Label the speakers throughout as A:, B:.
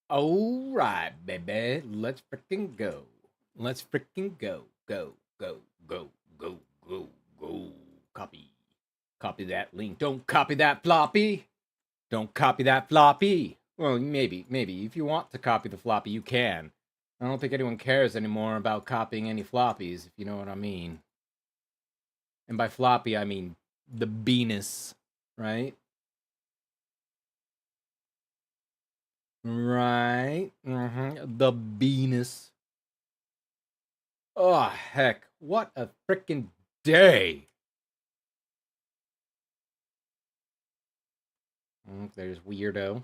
A: All right, baby. Let's freaking go. Let's freaking go. Go, go, go, go, go, go. Copy. Copy that link. Don't copy that floppy. Don't copy that floppy. Well, maybe. If you want to copy the floppy, you can. I don't think anyone cares anymore about copying any floppies, if you know what I mean. And by floppy, I mean the Venus, right? Right. The Venus. Oh, heck. What a freaking day. There's Weirdo.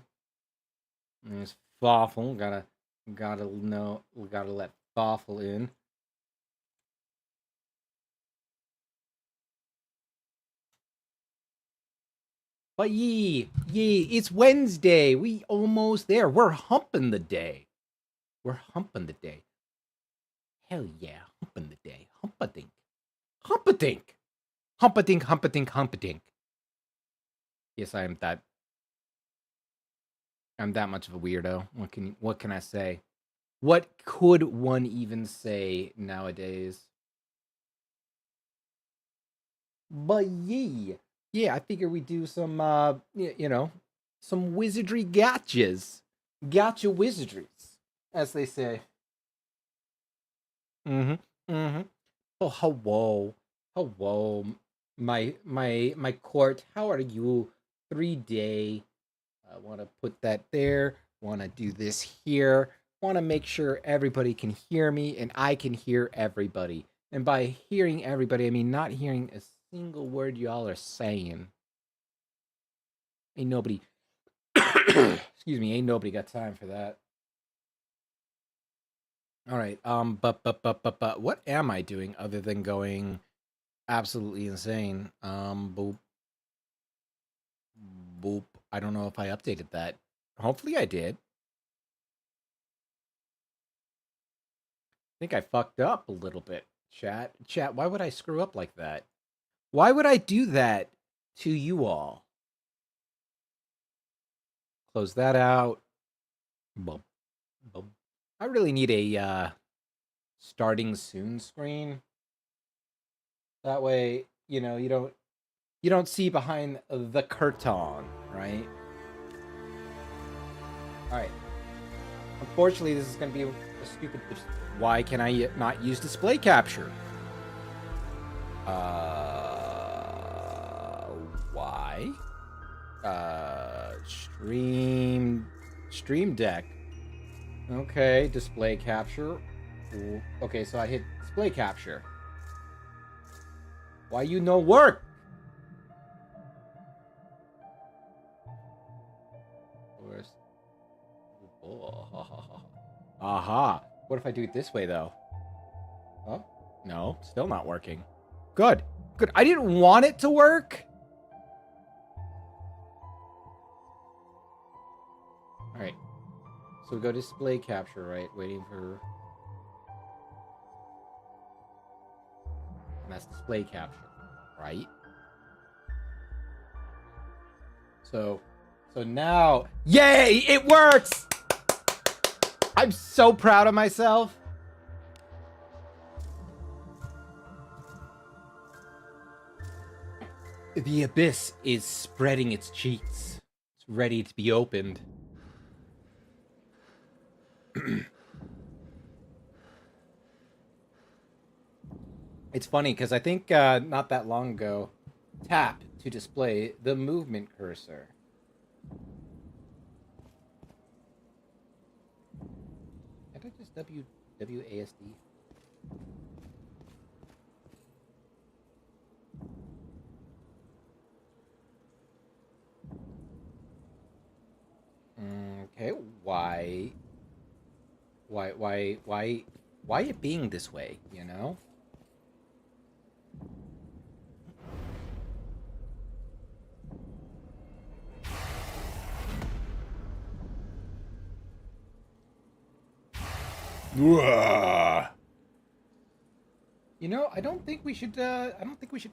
A: There's Fawful. Gotta let Fawful in. But it's Wednesday. We almost there. We're humping the day. We're humping the day. Hell yeah, humping the day. Humpadink. Humpadink. Humpadink, humpadink, humpadink. Yes, I'm that much of a weirdo. What can I say? What could one even say nowadays? But yeah, I figure we do some some wizardry gotcha wizardries, as they say. Mm-hmm. Mm-hmm. Oh, hello, my court. How are you? 3 day. I want to put that there. Want to do this here. Want to make sure everybody can hear me and I can hear everybody. And by hearing everybody, I mean not hearing a single word y'all are saying. Ain't nobody, excuse me, ain't nobody got time for that. All right. But what am I doing other than going absolutely insane? Boop, boop. I don't know if I updated that. Hopefully I did. I think I fucked up a little bit. Chat, why would I screw up like that? Why would I do that to you all? Close that out. Bum, bum. I really need a starting soon screen. That way, you don't see behind the curtain, right? All right. Unfortunately, this is going to be a stupid. Why can I not use display capture? Why? Stream deck. Okay, display capture. Okay, so I hit display capture. Why you no work? Where's... Aha. What if I do it this way though? Oh, no, still not working. Good. Good. I didn't want it to work. All right. So we go display capture, right? Waiting for... And that's display capture, right? So now, yay, it works! I'm so proud of myself. The abyss is spreading its cheeks. It's ready to be opened. It's funny because I think not that long ago, tap to display the movement cursor. Did I just WASD? Okay, why it being this way, you know? You know, I don't think we should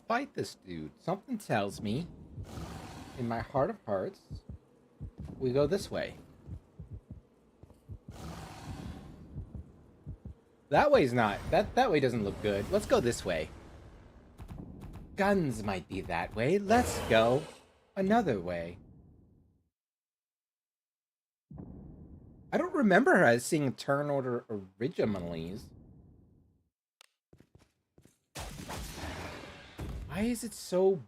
A: fight this dude. Something tells me in my heart of hearts we go this way. That way's not. That way doesn't look good. Let's go this way. Guns might be that way. Let's go another way. I don't remember us seeing a turn order originally. Why is it so...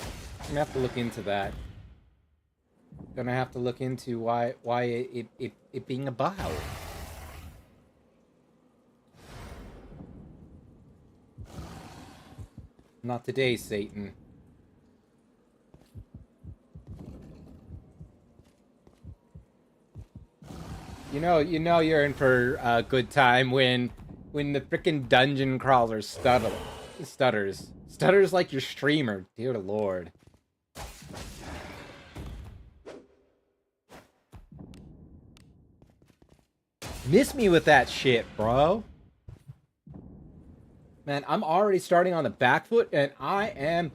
A: I'm gonna have to look into that. Gonna have to look into why it being a bow. Not today, Satan. You know you're in for a good time when the frickin' dungeon crawler stutters like your streamer. Dear Lord. Miss me with that shit, bro. Man, I'm already starting on the back foot, and I am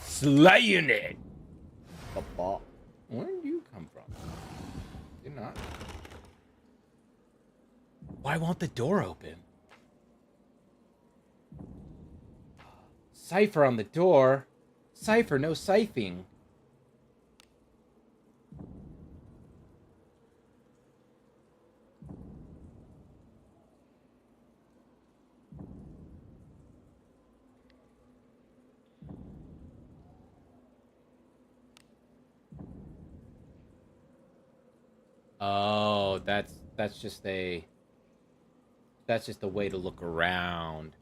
A: slaying it. Where did you come from? Did not. Why won't the door open? Cipher on the door. Cipher, no siphoning. Oh, that's just a way to look around.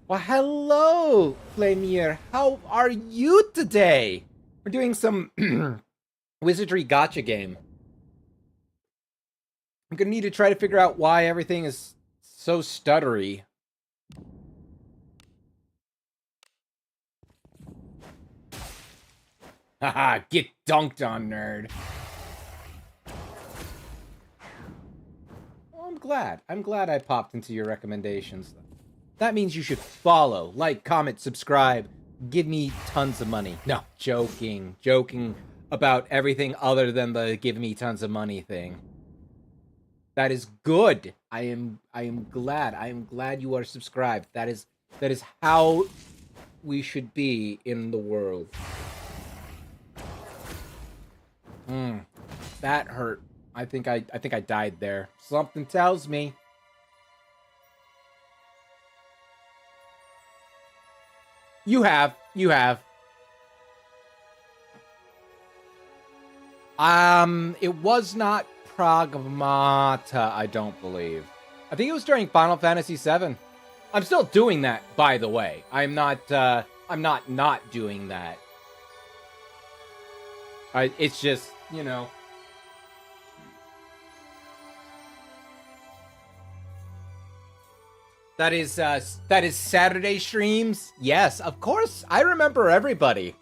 A: Well, hello, Flamier. How are you today? We're doing some Wizardry gotcha game. I'm gonna need to try to figure out why everything is so stuttery. Haha, get dunked on, nerd. Well, I'm glad I popped into your recommendations. That means you should follow, like, comment, subscribe, give me tons of money. No, joking about everything other than the give me tons of money thing. That is good. I am glad you are subscribed. That is how we should be in the world. That hurt. I think I died there. Something tells me. You have. It was not Pragmata, I don't believe. I think it was during Final Fantasy VII. I'm still doing that, by the way. I'm not doing that. It's just, you know. That is Saturday streams? Yes, of course. I remember everybody.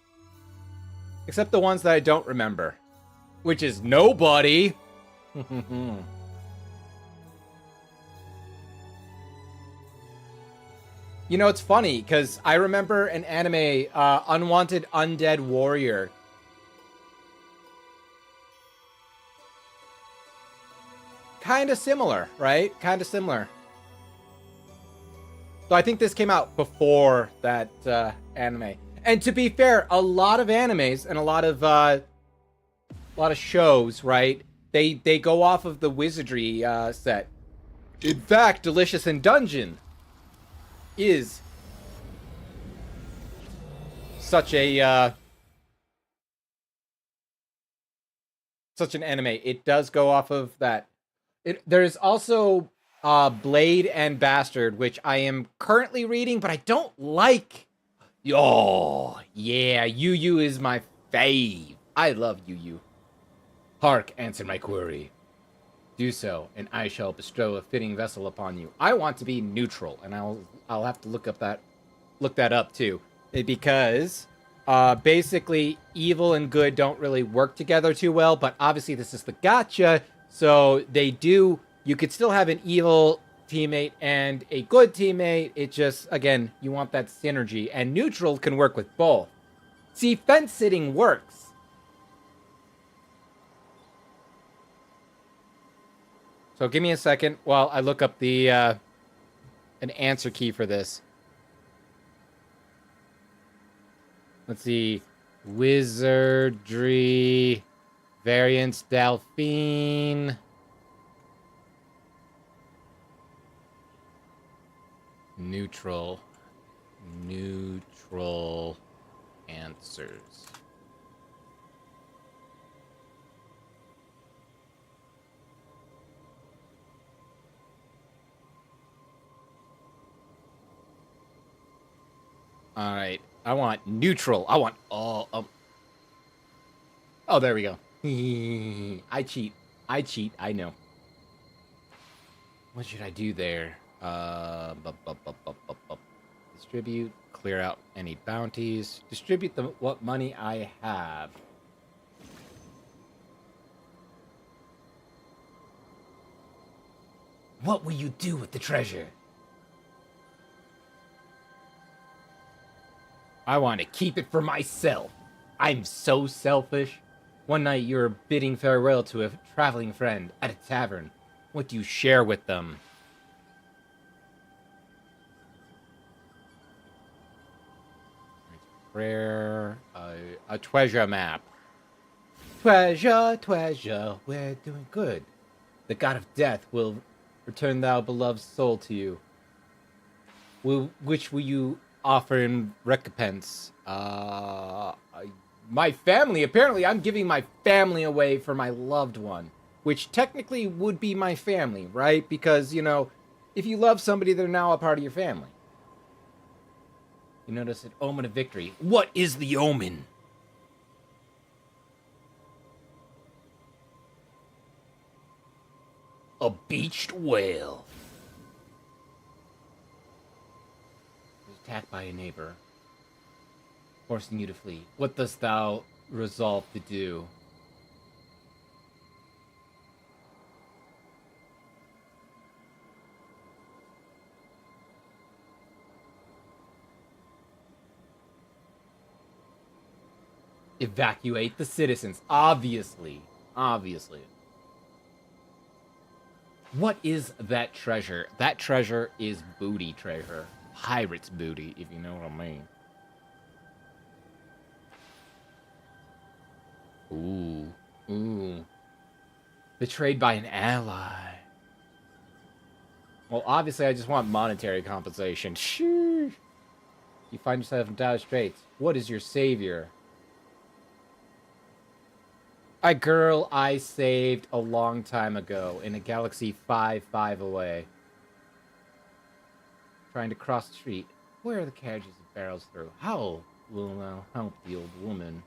A: Except the ones that I don't remember. Which is nobody. You know, it's funny, because I remember an anime, Unwanted Undead Warrior. Kinda similar, right? Kinda similar. So I think this came out before that anime. And to be fair, a lot of animes and a lot of shows, right? They go off of the Wizardry set. In fact, Delicious in Dungeon is such an anime. It does go off of that. There's also Blade and Bastard, which I am currently reading, but I don't like. Oh, yeah, Yu is my fave. I love Yu. Hark, answer my query. Do so, and I shall bestow a fitting vessel upon you. I want to be neutral, and I'll have to look that up too, because basically evil and good don't really work together too well. But obviously this is the gotcha, so they do. You could still have an evil teammate and a good teammate. It just, again, you want that synergy, and neutral can work with both. See, fence sitting works. So give me a second while I look up the an answer key for this. Let's see. Wizardry variants Delphine. Neutral answers. All right. I want neutral. I want all. Oh, there we go. I cheat. I know. What should I do there? Distribute. Clear out any bounties. Distribute what money I have. What will you do with the treasure? I want to keep it for myself. I'm so selfish. One night you were bidding farewell to a traveling friend at a tavern. What do you share with them? Prayer, a treasure map. Treasure, we're doing good. The god of death will return thou beloved soul to you. Which will you offer in recompense? My family. Apparently, I'm giving my family away for my loved one, which technically would be my family, right? Because, you know, if you love somebody, they're now a part of your family. You notice an omen of victory. What is the omen? A beached whale. Attacked by a neighbor, forcing you to flee. What dost thou resolve to do? Evacuate the citizens. Obviously. What is that treasure? That treasure is booty treasure. Pirate's booty, if you know what I mean. Ooh. Betrayed by an ally. Well, obviously, I just want monetary compensation. Sheesh. You find yourself in dire straits. What is your savior? A girl I saved a long time ago in a galaxy 5 away. Trying to cross the street. Where are the carriages and barrels through? How will thou help the old woman?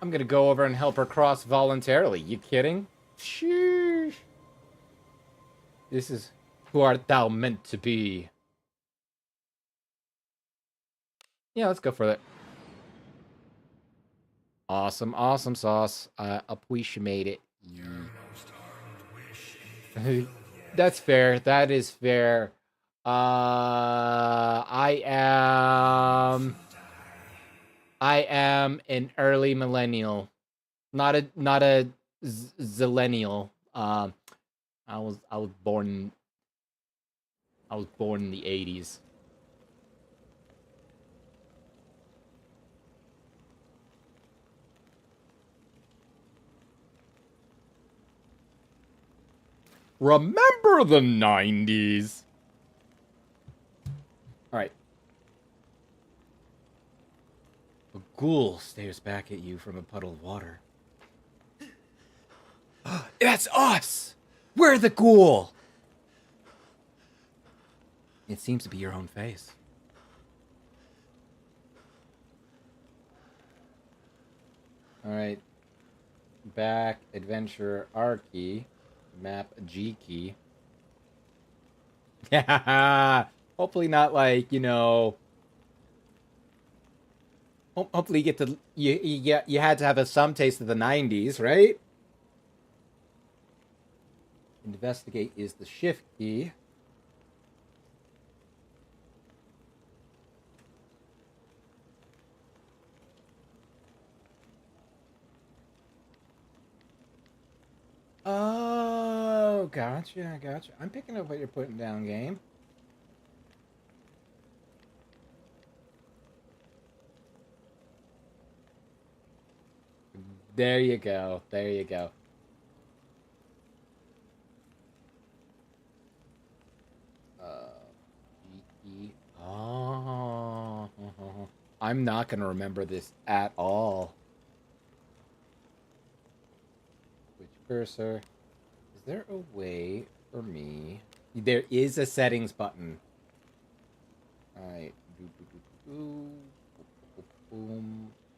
A: I'm gonna go over and help her cross voluntarily. You kidding? Sheesh. This is who art thou meant to be. Yeah, let's go for that. Awesome sauce. Appreciate it. That's fair. That is fair. I am an early millennial, not a zillennial. I was born in the 80s. Remember the 90s. All right. A ghoul stares back at you from a puddle of water. That's us! We're the ghoul! It seems to be your own face. Alright. Back, adventure, R key. Map, G key. Hopefully not like, you know... Hopefully you get to... You had to have some taste of the 90s, right? Investigate is the shift key. gotcha, I gotcha. I'm picking up what you're putting down, game. There you go. There you go. Oh. I'm not going to remember this at all. Which cursor? Is there a way for me? There is a settings button. Alright. Boom.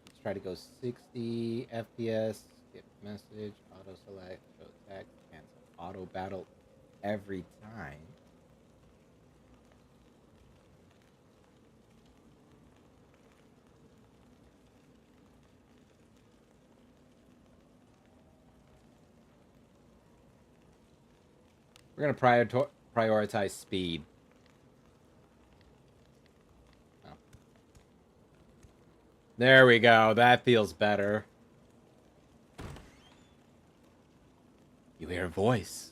A: Let's try to go 60 FPS. Skip message. Auto select. Show text. Cancel. Auto battle every time. We're going to prioritize speed. Oh. There we go. That feels better. You hear a voice.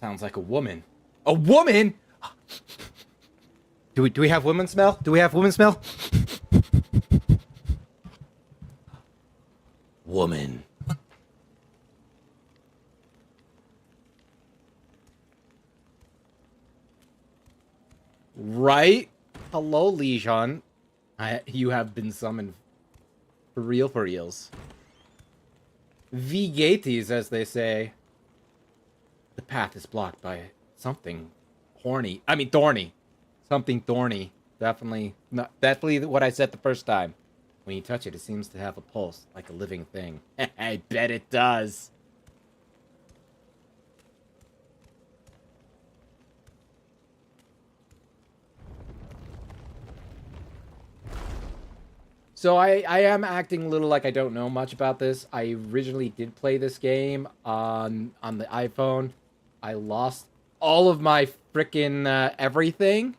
A: Sounds like a woman. A woman? Do we have women smell? Do we have women smell? Woman. Right? Hello, Lijon. You have been summoned. For real, for reals. Vigates, as they say. The path is blocked by something horny. I mean, thorny. Something thorny. Definitely what I said the first time. When you touch it, it seems to have a pulse, like a living thing. I bet it does. So I am acting a little like I don't know much about this. I originally did play this game on the iPhone. I lost all of my frickin' everything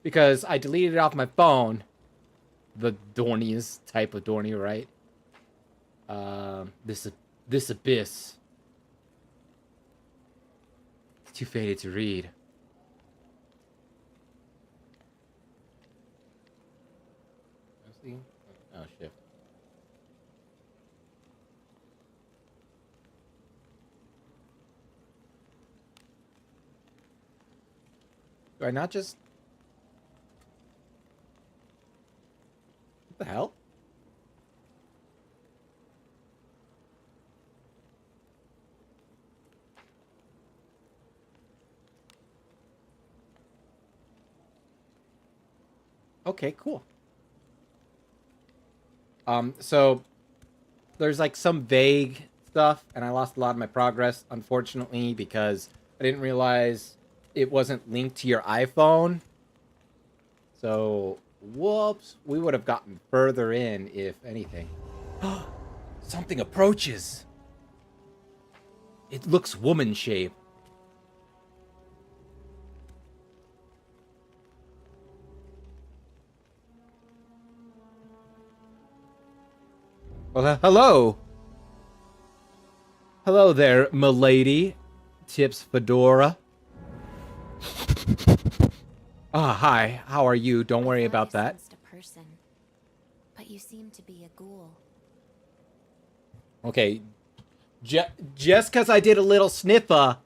A: because I deleted it off my phone. The dorniest type of dorny, right? This abyss. It's too faded to read. Oh, shit. Do I not just... What the hell? Okay, cool. So there's like some vague stuff, and I lost a lot of my progress, unfortunately, because I didn't realize it wasn't linked to your iPhone. So, whoops, we would have gotten further in, if anything. Something approaches. It looks woman-shaped. Well, hello. Hello there, milady. Tips Fedora. Hi. How are you? Don't worry about that.
B: A person, but you seem to be a ghoul.
A: Okay. Just because I did a little sniffa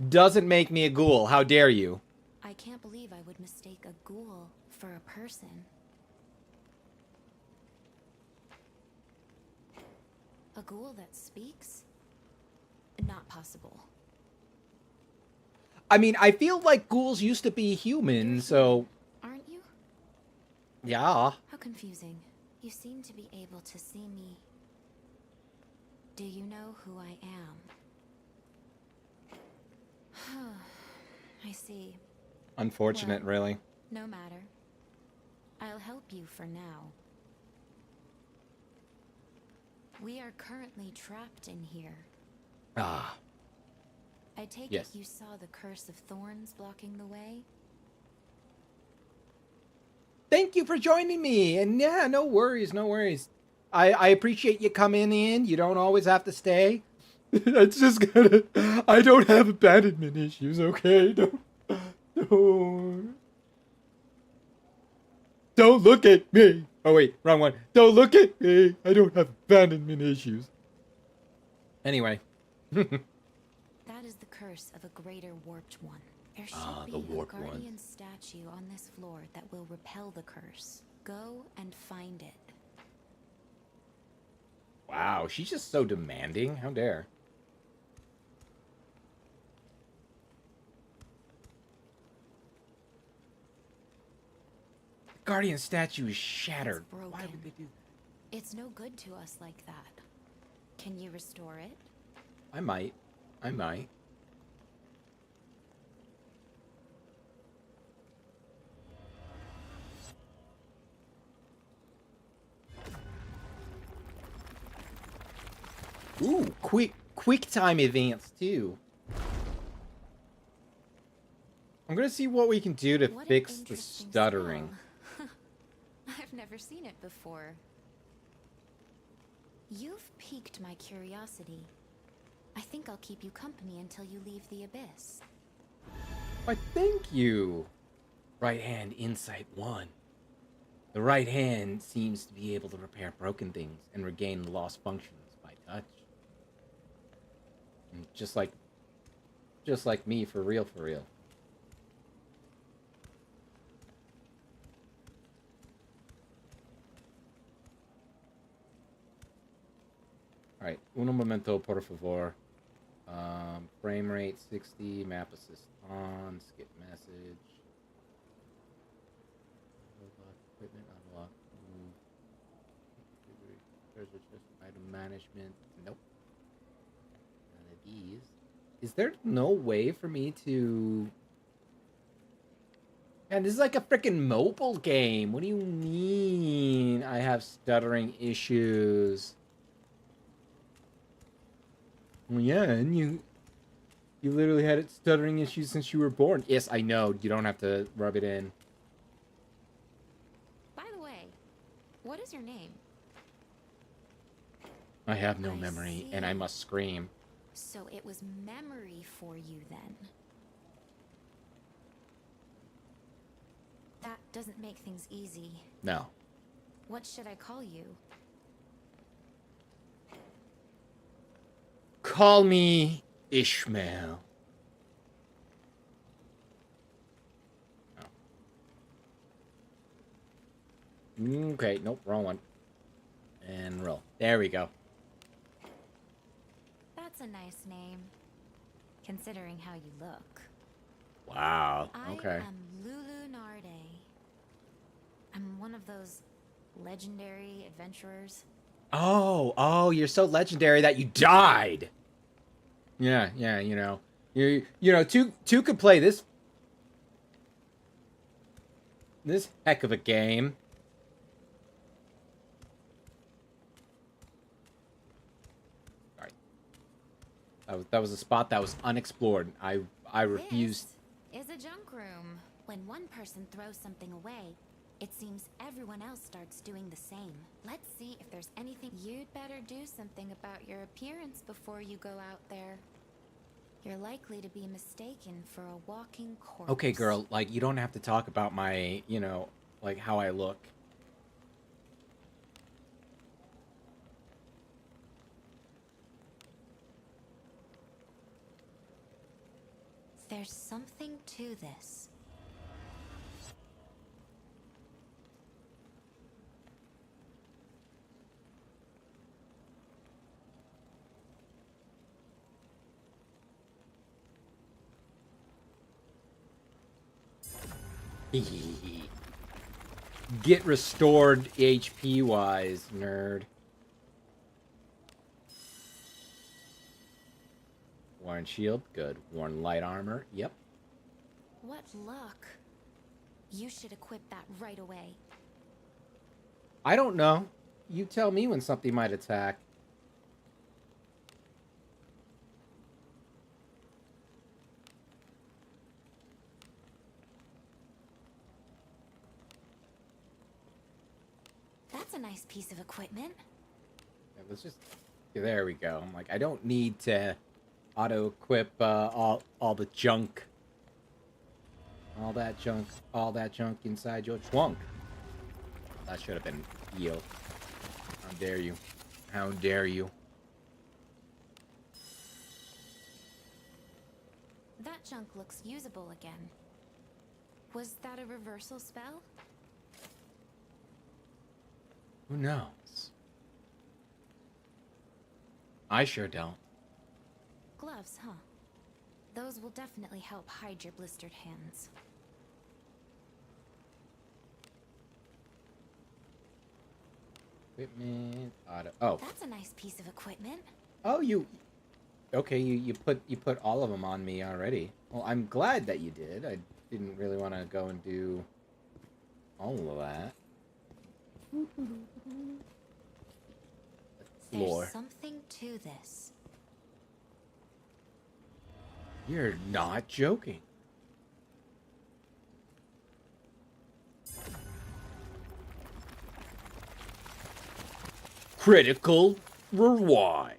A: doesn't make me a ghoul. How dare you?
B: I can't believe I would mistake a ghoul for a person. A ghoul that speaks? Not possible.
A: I mean, I feel like ghouls used to be human, so...
B: Aren't you?
A: Yeah.
B: How confusing. You seem to be able to see me. Do you know who I am? I see.
A: Unfortunate,
B: Well,
A: really.
B: no matter. I'll help you for now. We are currently trapped in here.
A: Ah.
B: I take
A: Yes.
B: it you saw the curse of thorns blocking the way?
A: Thank you for joining me. And yeah, no worries, no worries. I appreciate you coming in. You don't always have to stay. That's just gonna. I don't have abandonment issues, okay? Don't. Don't look at me. Oh wait, wrong one. Don't look at me. I don't have abandonment issues. Anyway.
B: That is the curse of a greater warped one. There should
A: Ah,
B: be
A: the
B: a
A: warped
B: guardian
A: ones.
B: statue on this floor that will repel the curse. Go and find it.
A: Wow, she's just so demanding. How dare. The guardian statue is shattered.
B: It's broken.
A: Why would they do that?
B: It's no good to us like that. Can you restore it?
A: I might. I might. Ooh, quick time advance too. I'm gonna see what we can do to
B: What an
A: fix the
B: interesting
A: stuttering.
B: spell. I've never seen it before. You've piqued my curiosity. I think I'll keep you company until you leave the abyss.
A: Why, thank you. Right hand insight 1. The right hand seems to be able to repair broken things and regain lost functions by touch. And just like me, for real, for real. Alright, uno momento, por favor. Frame rate 60, map assist on, skip message. Unlock equipment, unlock. There's just item management. Nope. None of these. Is there no way for me to... Man, this is like a freaking mobile game. What do you mean I have stuttering issues? Well, yeah, and you literally had stuttering issues since you were born. Yes, I know. You don't have to rub it in.
B: By the way, what is your name?
A: I have no
B: I
A: memory,
B: see.
A: and I must scream.
B: So it was memory for you then. That doesn't make things easy.
A: No.
B: What should I call you?
A: Call me Ishmael. Oh. Okay, nope, wrong one. And roll. There we go.
B: That's a nice name, considering how you look.
A: Wow. Okay.
B: I am Lulu Narde. I'm one of those legendary adventurers.
A: Oh, you're so legendary that you died. Yeah, you know. You know, two could play this heck of a game. Sorry. That was a spot that was unexplored. I refused.
B: This is a junk room. When one person throws something away, it seems everyone else starts doing the same. Let's see if there's anything. You'd better do something about your appearance before you go out there. You're likely to be mistaken for a walking corpse.
A: Okay, girl, like, you don't have to talk about my, you know, like, how I look.
B: There's something to this.
A: Get restored HP wise, nerd. Worn shield, good. Worn light armor, yep.
B: What luck. You should equip that right away.
A: I don't know. You tell me when something might attack.
B: That's a nice piece of equipment.
A: Yeah, let's just There we go. I'm like, I don't need to auto-equip all the junk. All that junk inside your trunk. That should have been healed. How dare you? How dare you?
B: That junk looks usable again. Was that a reversal spell?
A: Who knows? I sure don't.
B: Gloves, huh? Those will definitely help hide your blistered hands.
A: Equipment, auto. Oh.
B: That's a nice piece of equipment.
A: Oh, you. Okay, you put all of them on me already. Well, I'm glad that you did. I didn't really want to go and do all of that.
B: There's something to this.
A: You're not joking. Critical rewind.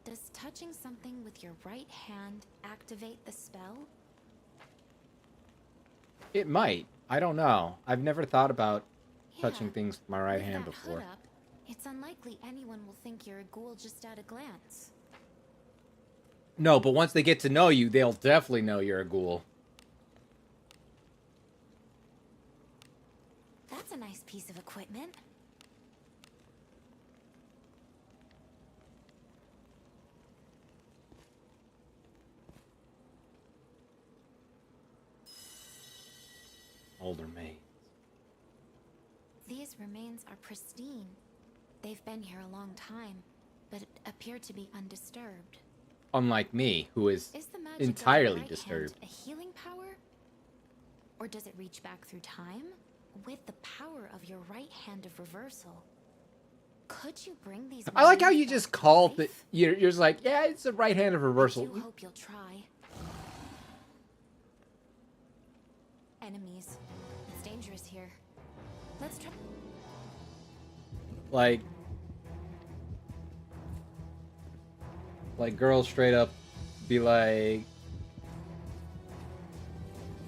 B: Does touching something with your right hand activate the spell?
A: It might. I don't know. I've never thought about touching
B: Yeah,
A: things with my right
B: with
A: hand
B: that
A: before.
B: hood up, it's unlikely anyone will think you're a ghoul just at a glance.
A: No, but once they get to know you, they'll definitely know you're a ghoul.
B: That's a nice piece of equipment.
A: Older maids.
B: These remains are pristine. They've been here a long time, but appear to be undisturbed.
A: Unlike me, who is
B: Is the magic
A: entirely
B: of your right
A: disturbed.
B: hand a healing power? Or does it reach back through time? With the power of your right hand of reversal, could you bring these?
A: I like how you
B: memories
A: just
B: back to
A: called it.
B: life?
A: You're just like, yeah, it's a right hand of reversal.
B: I do hope you'll try. Enemies. It's dangerous here. Let's try.
A: Like girls straight up be like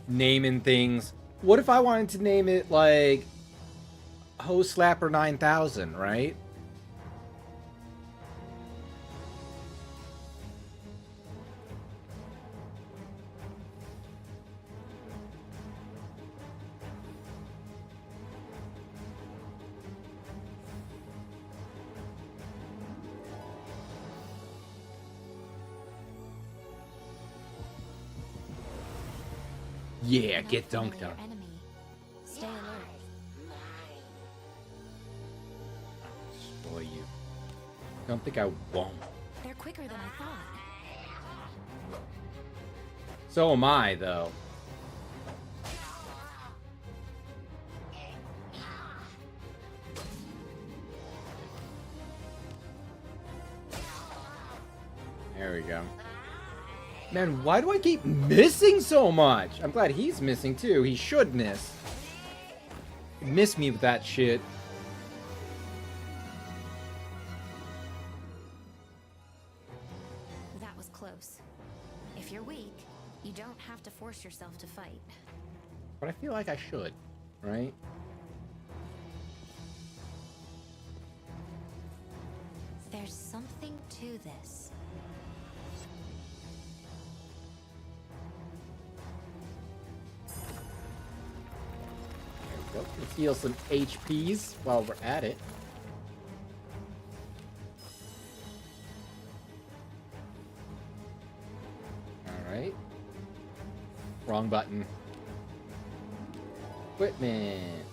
A: naming things. What if I wanted to name it like Ho Slapper 9000, right? Yeah, get dunked on.
B: Enemy. Stay alert.
A: Destroy you. Don't think I won't.
B: They're quicker than I thought.
A: So am I, though. There we go. Man, why do I keep missing so much? I'm glad he's missing, too. He should miss. Miss me with that shit.
B: That was close. If you're weak, you don't have to force yourself to fight.
A: But I feel like I should, right?
B: There's something to this.
A: There we go. Let's heal some HPs while we're at it. Alright. Wrong button. Equipment.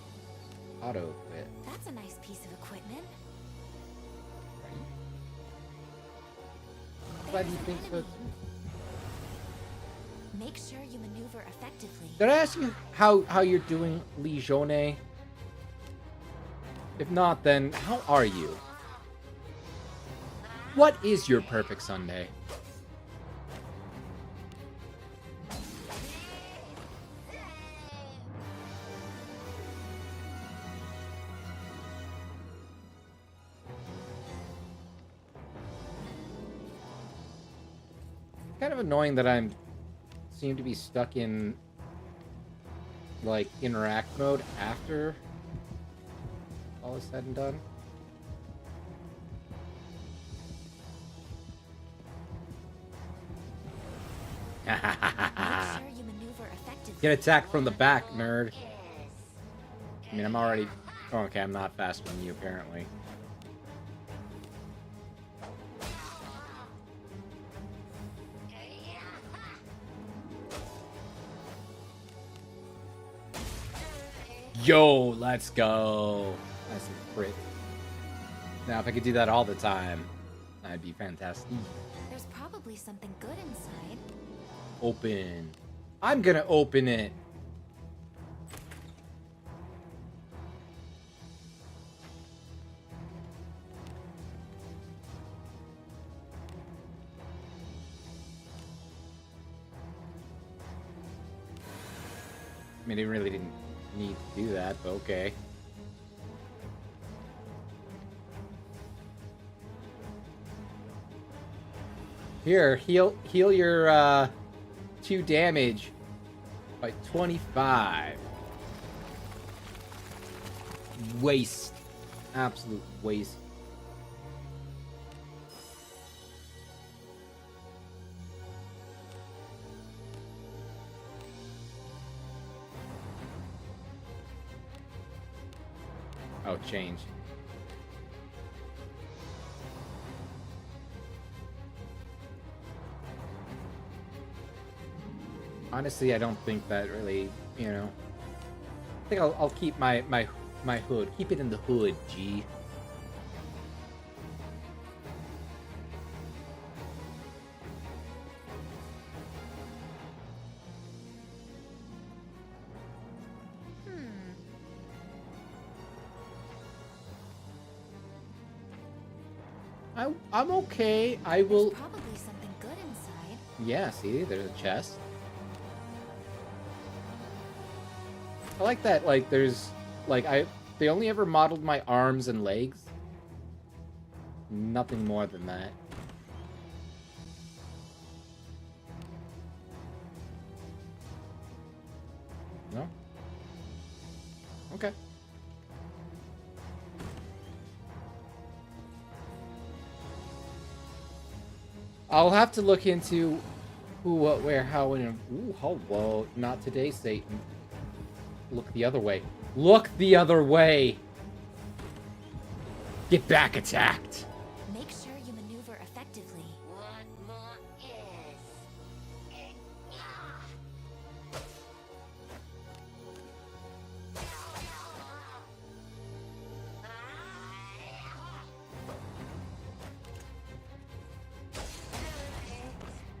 A: Auto quit.
B: That's a nice piece of equipment.
A: Glad you think so.
B: Make sure you maneuver effectively.
A: Did I ask you how you're doing, Legione? If not, then how are you? What is your perfect Sunday? Kind of annoying that I'm seem to be stuck in like interact mode after all is said and done.
B: Make sure you maneuver effectively.
A: Get attacked from the back, nerd. I mean, I'm already... Oh, okay, I'm not faster than you, apparently. Yo, let's go. Nice and crit. Now, if I could do that all the time, that'd be fantastic.
B: There's probably something good inside.
A: Open. I'm gonna open it. I mean, it really didn't need to do that, but okay. Here, heal your 2 damage by 25. Waste. Absolute waste. Oh, change. Honestly, I don't think that really, you know. I think I'll keep my hood. Keep it in the hood, G. I'm okay. I will.
B: There's probably something good inside.
A: Yeah, see, there's a chest. I like that, like, there's, like, they only ever modeled my arms and legs. Nothing more than that. No? Okay. I'll have to look into who, what, where, how, and... Ooh, hello. Not today, Satan. Look the other way. Look the other way! Get back attacked!
B: Make sure you maneuver effectively.
C: What more is?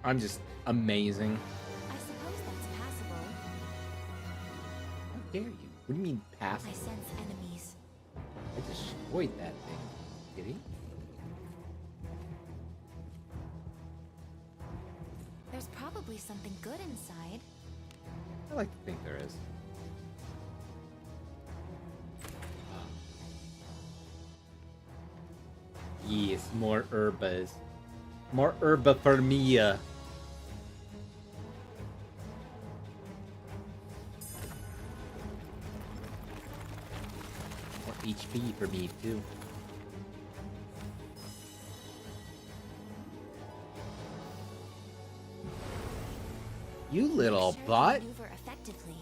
A: I'm just amazing.
B: I suppose that's passable.
A: How dare you? What do you mean
B: I
A: passive?
B: sense enemies.
A: I destroyed that thing. Did he?
B: There's probably something good inside.
A: I like to think there is. Yes, more herbas. More herba for me. More HP for me, too. You little
B: Make sure you
A: butt.
B: maneuver effectively.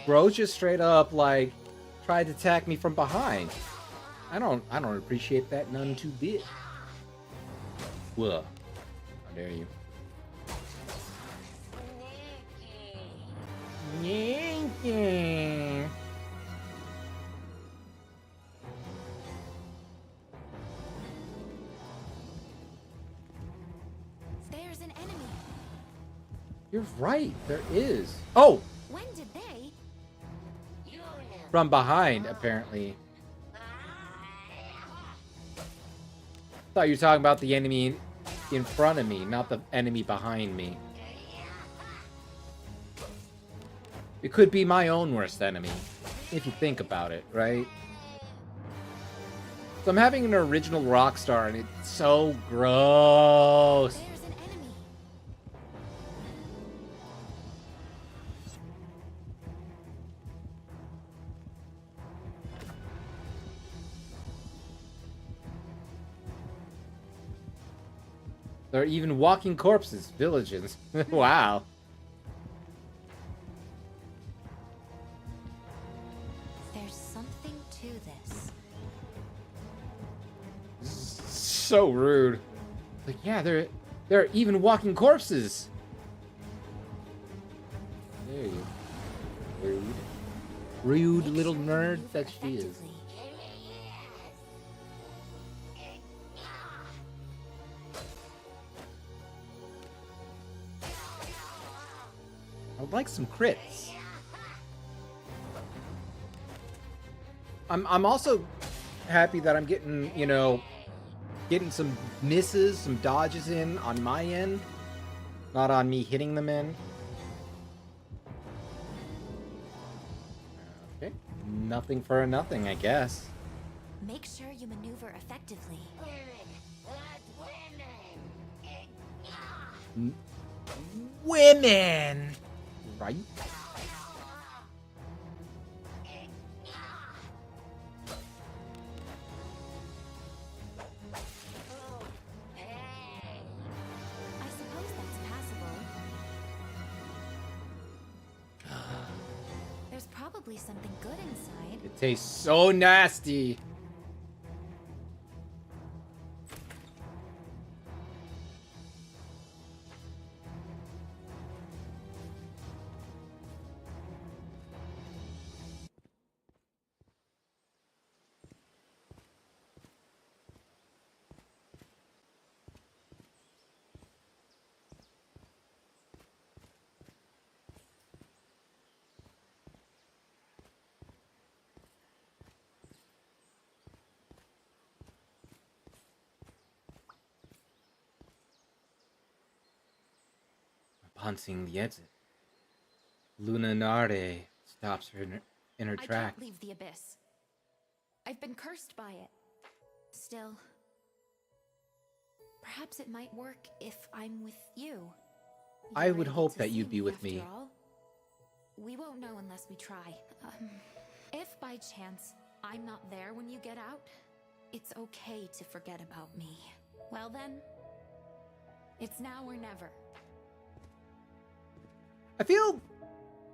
A: Bro just straight up, like, tried to attack me from behind. I don't appreciate that none too bit. Whoa. How dare you. Yankee.
B: There's an enemy.
A: You're right, there is. Oh!
B: When did they?
A: From behind, apparently. Thought you were talking about the enemy in front of me, not the enemy behind me. It could be my own worst enemy, if you think about it, right? So I'm having an original Rockstar, and it's so gross.
B: There's an enemy.
A: There are even walking corpses, villages. Wow.
B: There's something to this.
A: So rude. Like, yeah, there are even walking corpses. There you go. Rude. Rude
B: Make
A: little
B: sure you
A: nerd
B: maneuver
A: that she is.
B: effectively.
A: I would like some crits. I'm also happy that I'm getting, you know, getting some misses, some dodges in on my end, not on me hitting them in. Okay, nothing for a nothing, I guess.
B: Make sure you maneuver effectively.
A: Women, right?
B: I suppose that's passable. There's probably something good inside.
A: It tastes so nasty. Upon seeing the exit, Lunanare stops her in her
B: I
A: track.
B: can't leave the abyss. I've been cursed by it. Still, perhaps it might work if I'm with you.
A: I
B: You're
A: would
B: able
A: hope
B: to
A: that
B: see
A: you'd be with
B: after
A: me.
B: all. We won't know unless we try. If by chance I'm not there when you get out, it's okay to forget about me. Well then, it's now or never.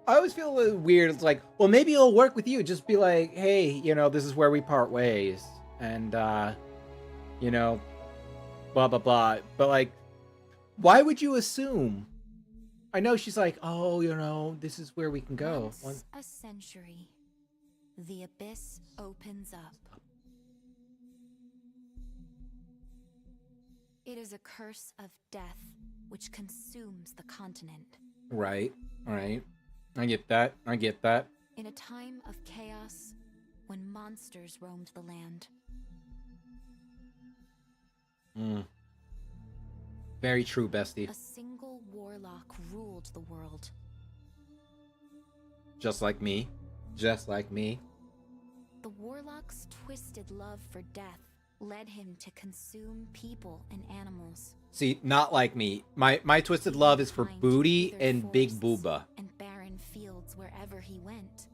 A: I always feel a little weird. It's like, well, maybe it'll work with you. Just be like, hey, you know, this is where we part ways. And, you know, blah, blah, blah. But, like, why would you assume? I know she's like, oh, you know, this is where we can go.
B: Once a century, the abyss opens up. It is a curse of death which consumes the continent.
A: Right, right. I get that. I get that.
B: In a time of chaos, when monsters roamed the land.
A: Very true, bestie.
B: A single warlock ruled the world.
A: Just like me. Just like me.
B: The warlock's twisted love for death led him to consume people and animals.
A: See, not like me. My twisted love is for
B: Mankind
A: booty
B: withered
A: and big
B: forests
A: booba.
B: and barren fields wherever he went.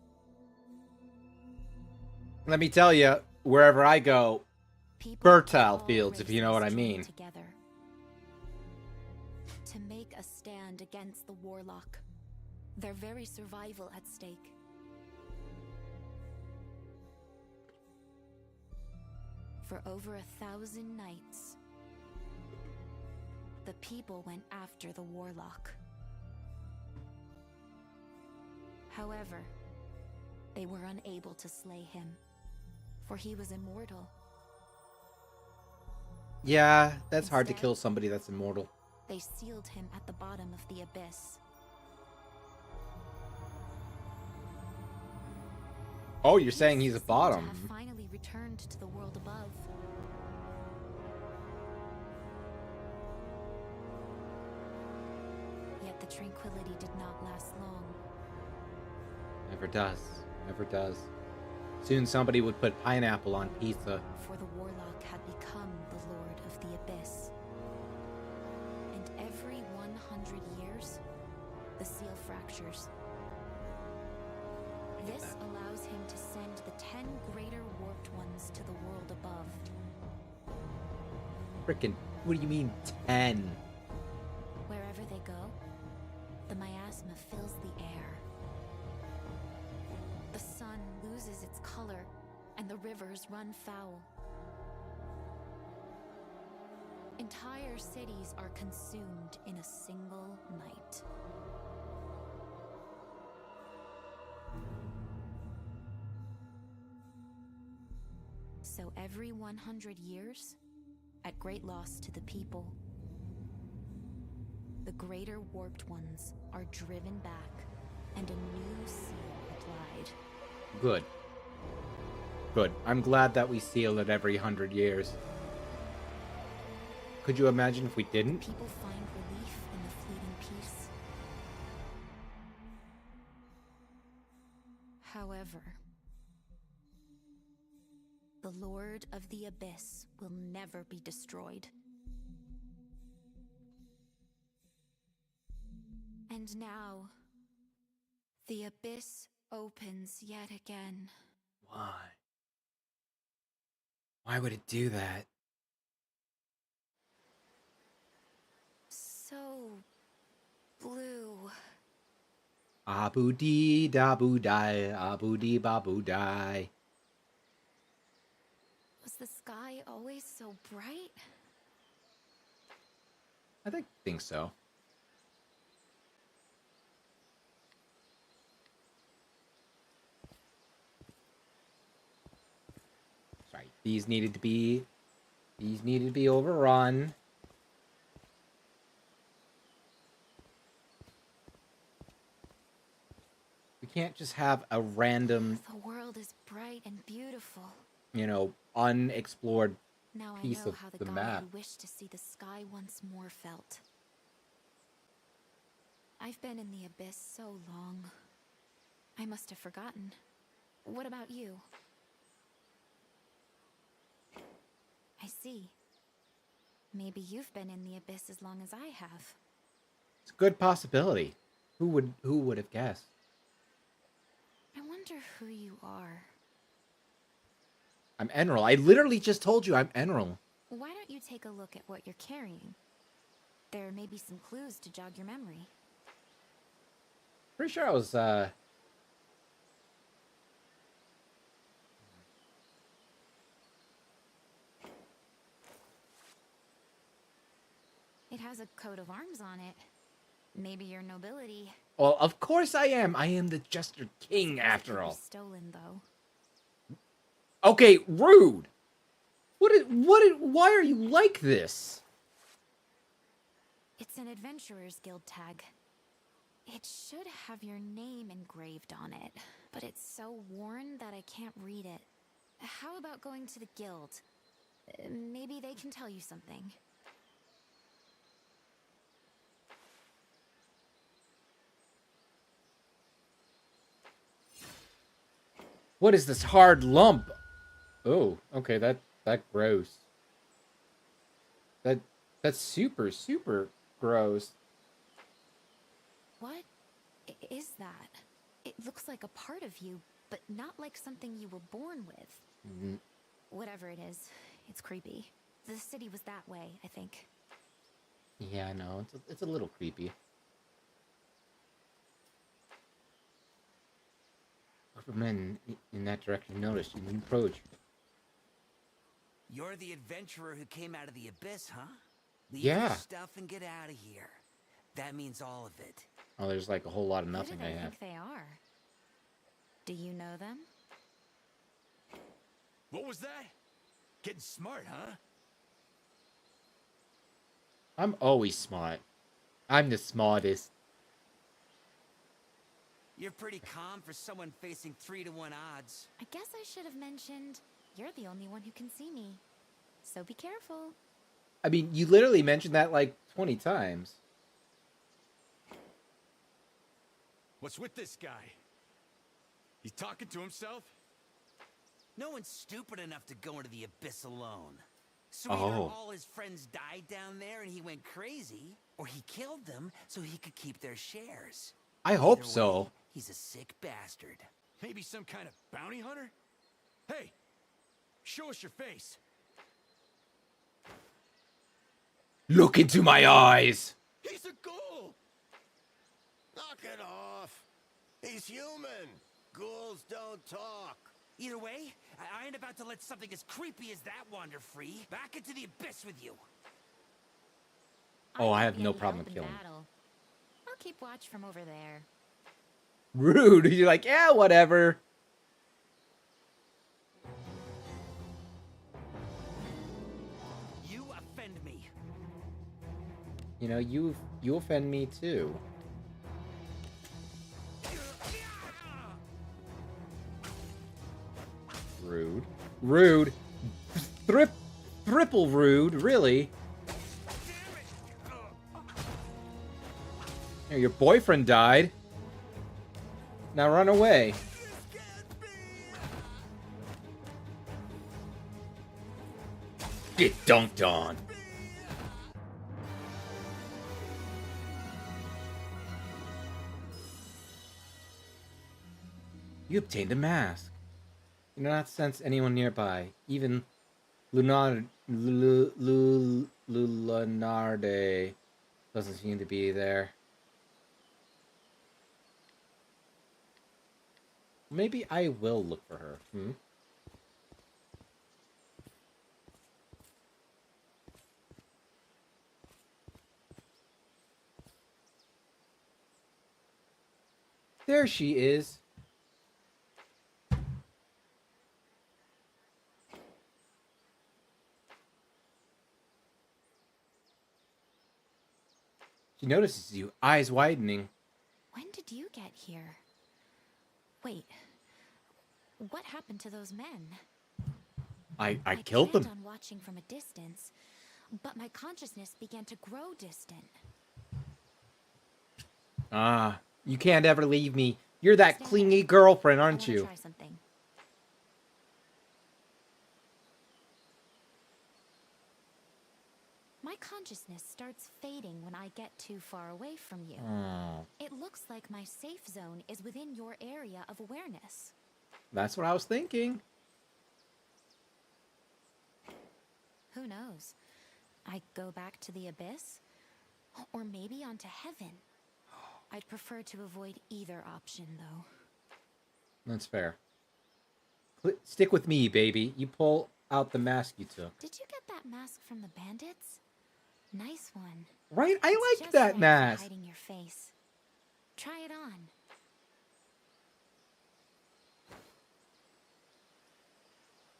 A: Let me tell you, wherever I go,
B: People
A: fertile
B: of all
A: fields, if you know what I
B: races
A: mean.
B: joined together to make a stand against the warlock. Their very survival at stake. For over 1,000 nights, the people went after the warlock. However, they were unable to slay him, for he was immortal.
A: Yeah, that's hard to
B: Instead-
A: kill somebody that's immortal.
B: They sealed him at the bottom of the abyss.
A: Oh, you're saying he's a
B: Seemed to
A: bottom.
B: have finally returned to the world above. Yet the tranquility did not last long.
A: Never does. Never does. Soon somebody would put pineapple on pizza.
B: For the warlock had become the lord of the abyss. And every 100 years, the seal fractures. This allows him to send the 10 greater warped ones to the world above.
A: Frickin', what do you mean 10?
B: Wherever they go, the miasma fills the air. The sun loses its color, and the rivers run foul. Entire cities are consumed in a single night. So every 100 years, at great loss to the people, the greater warped ones are driven back and a new seal applied.
A: Good. Good. I'm glad that we seal it every 100 years. Could you imagine if we didn't?
B: People find relief in the fleeting peace. However, the Lord of the Abyss will never be destroyed. And now, the Abyss opens yet again.
A: Why? Why would it do that?
B: So blue.
A: Abu dee dabu die, abu dee babu die.
B: Was the sky always so bright?
A: I think so. Sorry, these needed to be overrun. We can't just have a random,
B: The world is bright and beautiful.
A: unexplored
B: Now I
A: piece
B: know
A: of
B: how the
A: the
B: god
A: map.
B: who wished to see the sky once more felt. I've been in the Abyss so long. I must have forgotten. What about you? I see. Maybe you've been in the Abyss as long as I have.
A: It's a good possibility. Who would have guessed?
B: I wonder who you are.
A: I'm Enril. I literally just told you I'm Enril.
B: Why don't you take a look at what you're carrying? There may be some clues to jog your memory.
A: Pretty sure I was,
B: It has a coat of arms on it. Maybe your nobility.
A: Well, of course I am. I am the Jester King, after all.
B: Stolen, though.
A: Okay, rude. Why are you like this?
B: It's an Adventurer's Guild tag. It should have your name engraved on it, but it's so worn that I can't read it. How about going to the guild? Maybe they can tell you something.
A: What is this hard lump? Oh, okay, that gross. That's super gross.
B: What is that? It looks like a part of you, but not like something you were born with.
A: Mm-hmm.
B: Whatever it is, it's creepy. The city was that way, I think.
A: Yeah, I know. It's a little creepy. Group of men in that direction noticed you approach.
D: You're the adventurer who came out of the abyss, huh? Leave
A: Yeah.
D: your stuff and get out of here. That means all of it.
A: Oh, there's like a whole lot of
B: Who do
A: nothing I
B: they
A: have.
B: think they are? Do you know them?
E: What was that? Getting smart, huh?
A: I'm always smart. I'm the smartest.
D: You're pretty calm for someone facing 3-to-1 odds.
B: I guess I should have mentioned you're the only one who can see me. So be careful.
A: I mean, you literally mentioned that like 20 times.
E: What's with this guy? He's talking to himself?
D: No one's stupid enough to go into the abyss alone. So
A: Oh.
D: either all his friends died down there and he went crazy, or he killed them so he could keep their shares.
A: I hope
D: Either
A: so.
D: way, he's a sick bastard.
E: Maybe some kind of bounty hunter? Hey, show us your face.
A: Look into my eyes.
F: He's a ghoul! Knock it off. He's human. Ghouls don't talk.
D: Either way, I ain't about to let something as creepy as that wander free. Back into the abyss with you.
A: Oh, I
B: won't
A: have
B: be
A: no
B: any
A: problem
B: help in
A: killing.
B: battle. I'll keep watch from over there.
A: Rude. You're like, yeah, whatever.
D: You offend me.
A: You know, you offend me too. Rude. Rude. Triple rude, really. Here, your boyfriend died. Now run away. Get dunked on. You obtained a mask. You do not sense anyone nearby. Even Lunarde doesn't seem to be there. Maybe I will look for her. There she is. She notices you, eyes widening.
B: When did you get here? Wait. What happened to those men?
A: I killed them.
B: planned on watching from a distance, but my consciousness began to grow distant.
A: Ah, you can't ever leave me. You're that clingy girlfriend,
B: I
A: aren't
B: wanna
A: you?
B: try something. My consciousness starts fading when I get too far away from you.
A: Oh,
B: It looks like my safe zone is within your area of awareness.
A: that's what I was thinking.
B: Who knows? I go back to the abyss? Or maybe onto heaven? I'd prefer to avoid either option, though.
A: That's fair. Stick with me, baby. You pull out the mask you took.
B: Did you get that mask from the bandits? Nice one.
A: Right? I
B: It's
A: like
B: just
A: that
B: right for
A: mask.
B: hiding your face. Try it on.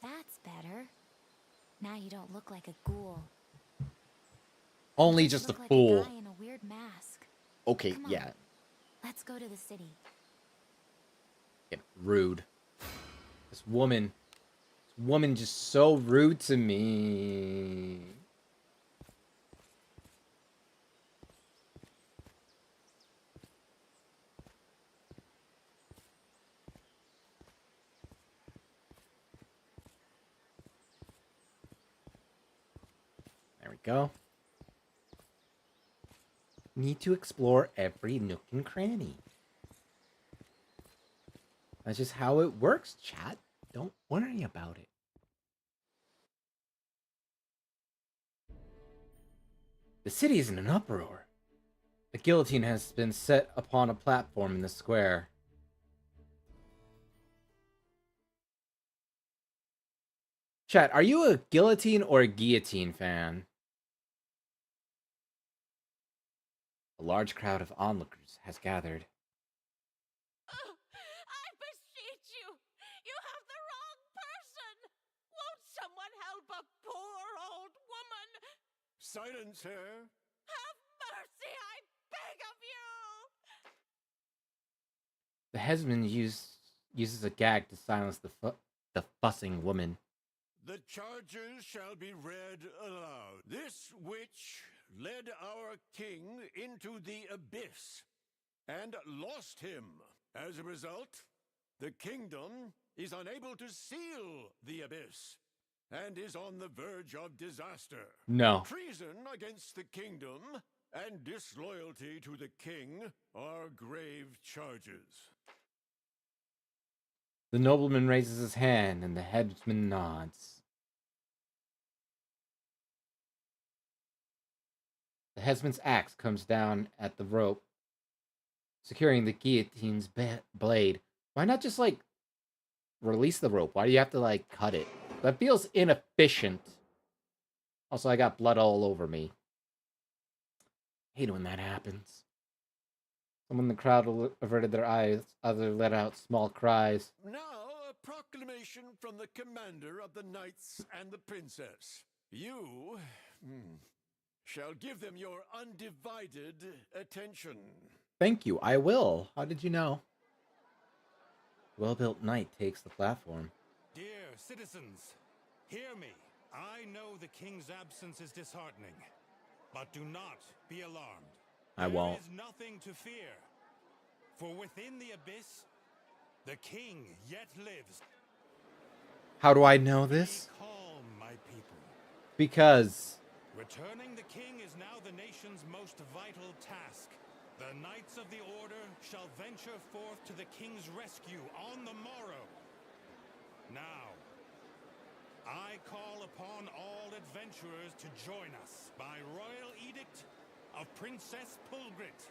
B: That's better. Now you don't look like a ghoul.
A: Only
B: You
A: just a
B: look like
A: fool.
B: a guy in a weird mask.
A: Okay,
B: Come on.
A: yeah.
B: Let's go to the city.
A: Yeah, rude. This woman just so rude to me. There we go. Need to explore every nook and cranny. That's just how it works, chat. Don't worry about it. The city is in an uproar. A guillotine has been set upon a platform in the square. Chat, are you a guillotine or a guillotine fan? A large crowd of onlookers has gathered.
C: I beseech you! You have the wrong person! Won't someone help a poor old woman?
F: Silence her.
C: Have mercy, I beg of you!
A: The headsman uses a gag to silence the fussing woman.
F: The charges shall be read aloud. This witch led our king into the abyss and lost him. As a result, the kingdom is unable to seal the abyss and is on the verge of disaster.
A: No.
F: Treason against the kingdom and disloyalty to the king are grave charges.
A: The nobleman raises his hand and the headsman nods. The headsman's axe comes down at the rope, securing the guillotine's blade. Why not just, like, release the rope? Why do you have to, like, cut it? That feels inefficient. Also, I got blood all over me. Hate when that happens. Someone in the crowd averted their eyes, others let out small cries.
F: Now, a proclamation from the commander of the knights and the princess. You shall give them your undivided attention.
A: Thank you, I will. How did you know? Well-built knight takes the platform.
G: Dear citizens, hear me. I know the king's absence is disheartening, but do not be alarmed.
A: I won't.
G: There is nothing to fear, for within the abyss, the king yet lives.
A: How do I know this?
G: Be calm, my people.
A: Because
G: Returning the king is now the nation's most vital task. The knights of the order shall venture forth to the king's rescue on the morrow. Now, I call upon all adventurers to join us by royal edict of Princess Pulgrit.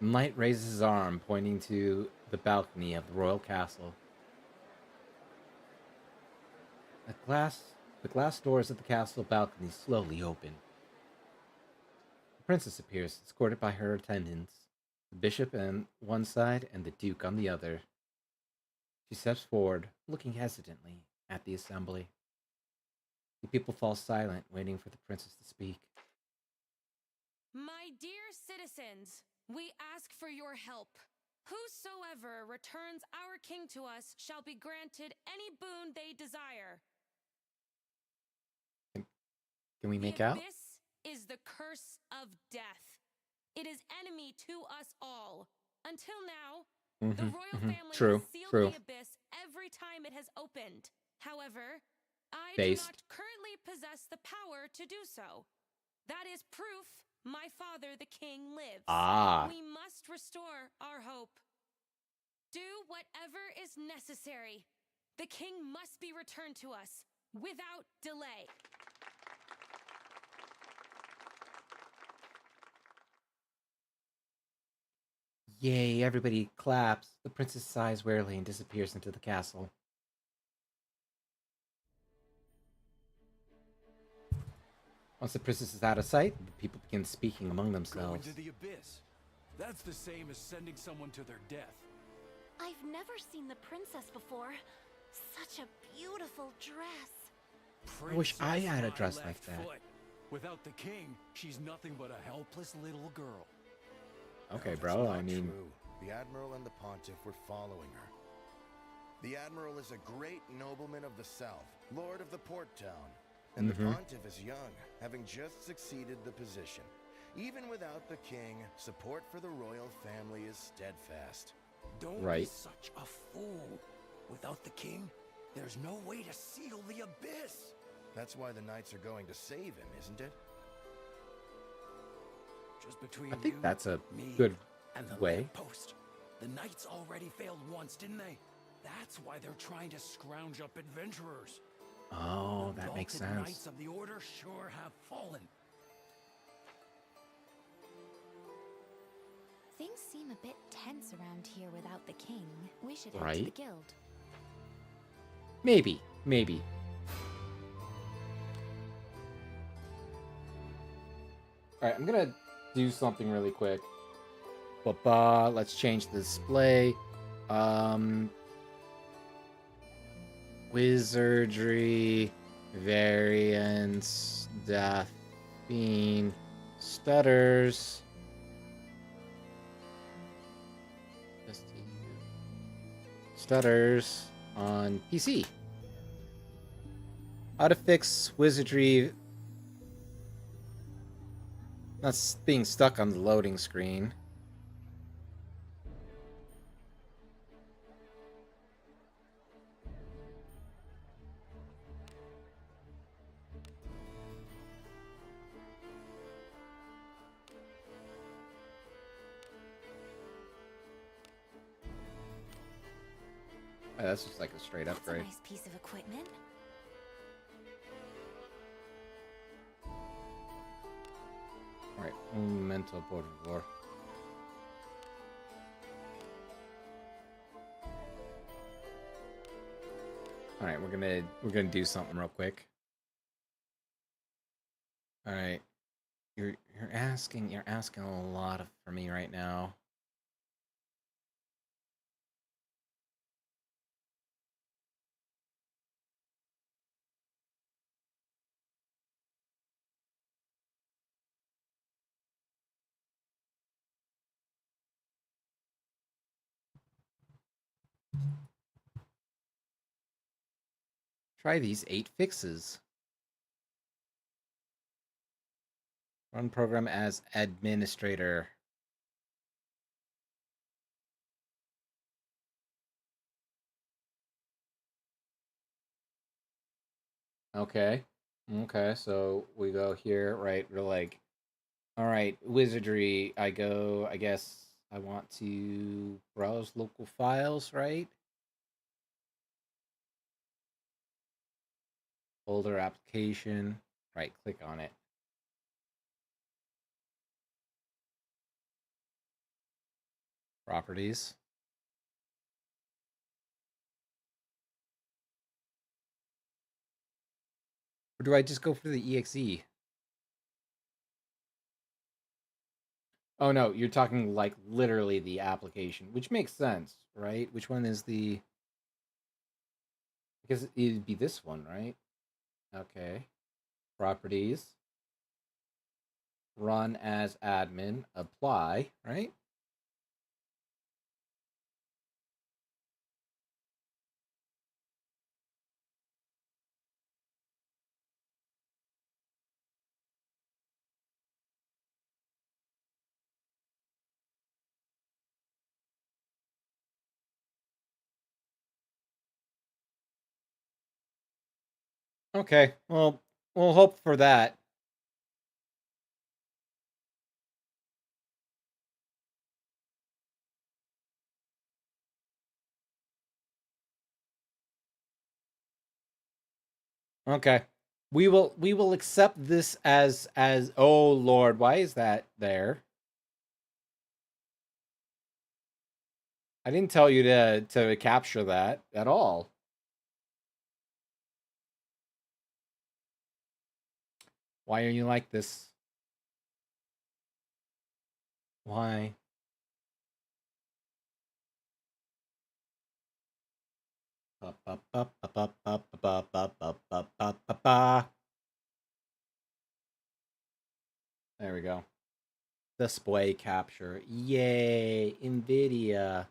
A: Knight raises his arm, pointing to the balcony of the royal castle. The glass doors of the castle balcony slowly open. The princess appears, escorted by her attendants, the bishop on one side and the duke on the other. She steps forward, looking hesitantly at the assembly. The people fall silent, waiting for the princess to speak.
H: My dear citizens, we ask for your help. Whosoever returns our king to us shall be granted any boon they desire.
A: Can we make
H: the
A: out?
H: abyss is the curse of death. It is enemy to us all. Until now, the royal family has sealed the abyss every time it has opened. However, I do not currently possess the power to do so. That is proof my father, the king, lives. We must restore our hope. Do whatever is necessary. The king must be returned to us without delay.
A: Yay, everybody claps. The princess sighs wearily and disappears into the castle. Once the princess is out of sight, the people begin speaking among themselves.
E: Go into the abyss. That's the same as sending someone to their death.
B: I've never seen the princess before. Such a beautiful dress.
A: I wish I had a dress like that.
E: Without the king, she's nothing but a helpless little girl.
A: Okay,
I: No,
A: bro,
I: that's
A: I
I: not
A: mean...
I: true. The Admiral and the Pontiff were following her. The Admiral is a great nobleman of the South, Lord of the port town. And the Pontiff is young, having just succeeded the position. Even without the king, support for the royal family is steadfast.
E: Don't be such a fool. Without the king, there's no way to seal the abyss.
I: That's why the knights are going to save him, isn't it?
E: Just between
A: I think
E: you,
A: that's a
E: me,
A: good
E: and the
A: way.
E: post. The knights already failed once, didn't they? That's why they're trying to scrounge up adventurers.
A: Oh,
E: The
A: that makes
E: vaulted
A: sense.
E: Knights of the Order sure have fallen.
B: Things seem a bit tense around here without the king. We should head to
A: Right.
B: the guild.
A: Maybe. Maybe. Alright, I'm gonna do something really quick. Let's change the display. Wizardry, variants, Delphine, stutters. Stutters on PC. How to fix Wizardry not being stuck on the loading screen. Oh, that's just like a straight upgrade.
B: That's a nice piece of equipment.
A: All right, un momento, por favor. All right, we're gonna do something real quick. All right, you're asking a lot for me right now. Try these 8 fixes. Run program as administrator. Okay. Okay, so we go here, right? We're like, all right, Wizardry. I guess I want to browse local files, right? Folder application. Right, click on it. Properties. Or do I just go for the exe? Oh no, you're talking like literally the application, which makes sense, right? Which one is the... I guess it'd be this one, right? Okay. Properties. Run as admin. Apply, right? Okay, well, we'll hope for that. Okay. We will accept this as oh Lord, why is that there? I didn't tell you to capture that at all. Why are you like this? Why? There we go. Display capture. Yay, NVIDIA.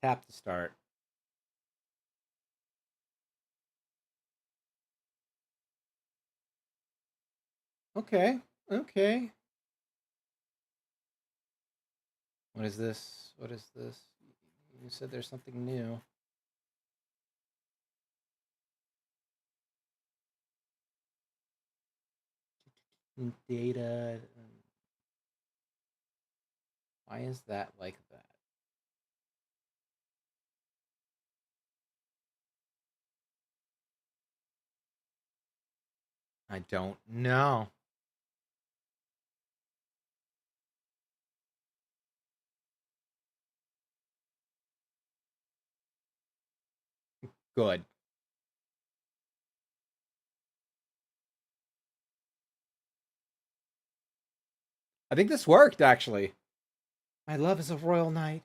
A: Tap to start. Okay, okay. What is this? What is this? You said there's something new. Data. Why is that like that? I don't know. Good. I think this worked, actually. My love is a royal knight.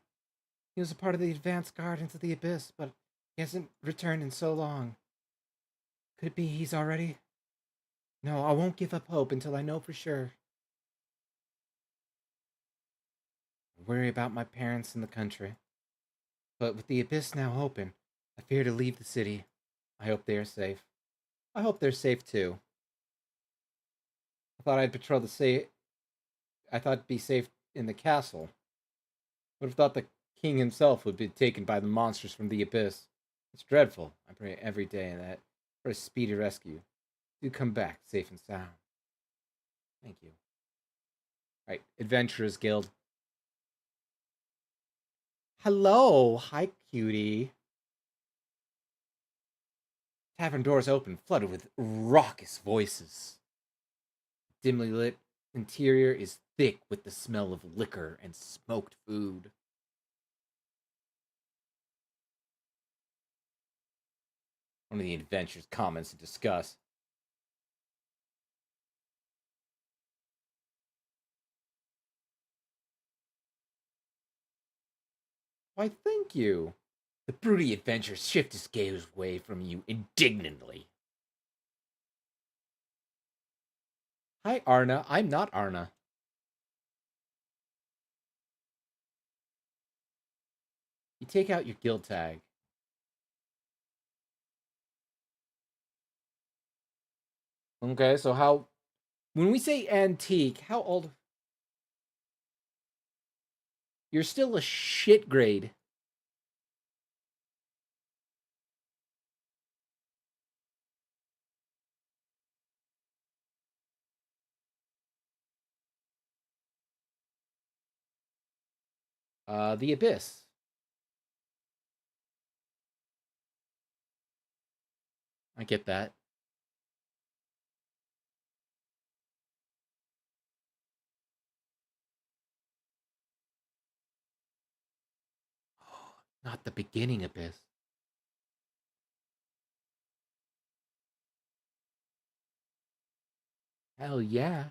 A: He was a part of the advance guard into the abyss, but he hasn't returned in so long. Could it be he's already... No, I won't give up hope until I know for sure. I worry about my parents in the country. But with the abyss now open, I fear to leave the city. I hope they are safe. I hope they're safe too. I thought I'd patrol the I thought it'd be safe in the castle. Would have thought the king himself would be taken by the monsters from the abyss. It's dreadful. I pray every day that for a speedy rescue. Do come back safe and sound. Thank you. Right, Adventurers Guild. Hello, hi cutie. Tavern doors open, flooded with raucous voices. dimly lit interior is thick with the smell of liquor and smoked food. One of the adventurers comments in disgust. Why, thank you. The broody adventurer shifts his gaze away from you indignantly. Hi, Arna. I'm not Arna. You take out your guild tag. Okay, so how... When we say antique, how old... You're still a shit grade. The Abyss. I get that. Not the beginning Abyss. Hell yeah.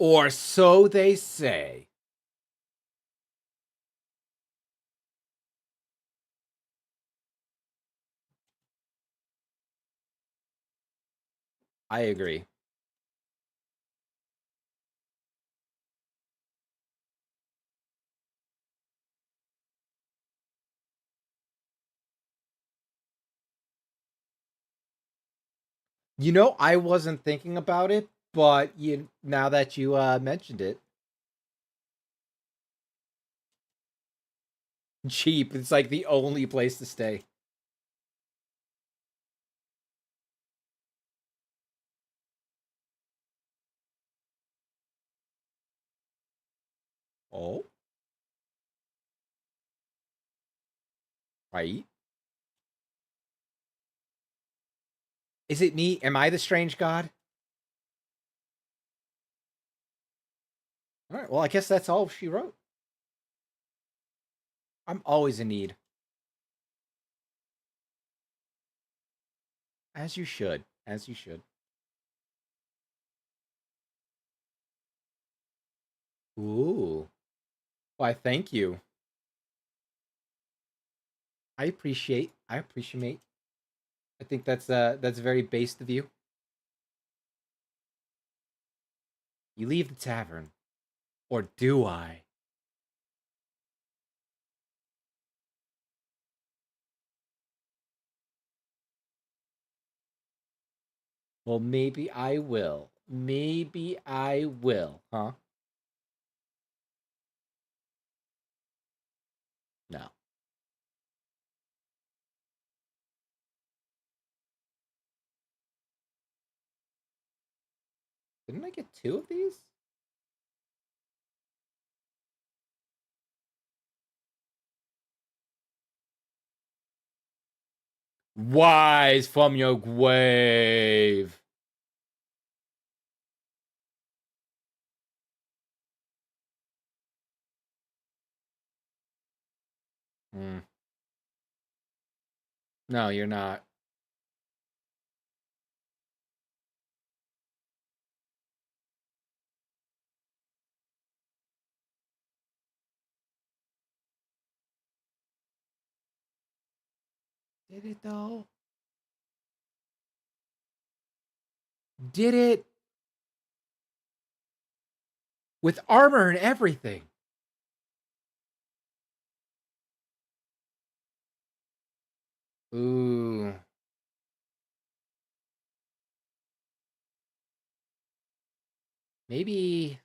A: Or so they say. I agree. You know, I wasn't thinking about it, but now that you mentioned it, cheap. It's like the only place to stay. Oh, right. Is it me? Am I the strange god? All right. Well, I guess that's all she wrote. I'm always in need. As you should. As you should. Ooh. Why, thank you. I appreciate. I think that's very based of you. You leave the tavern. Or do I? Well, maybe I will. Maybe I will, huh? No. Didn't I get 2 of these? Wise from your grave. Hmm. No, you're not. Did it though? Did it? With armor and everything. Ooh. Maybe.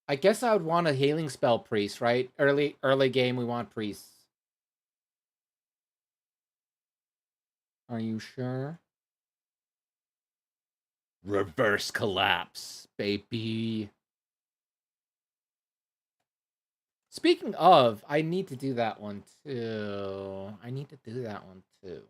A: I guess I would want a healing spell priest, right? Early game, we want priests. Are you sure? Reverse collapse, baby. Speaking of, I need to do that one too. I need to do that one too.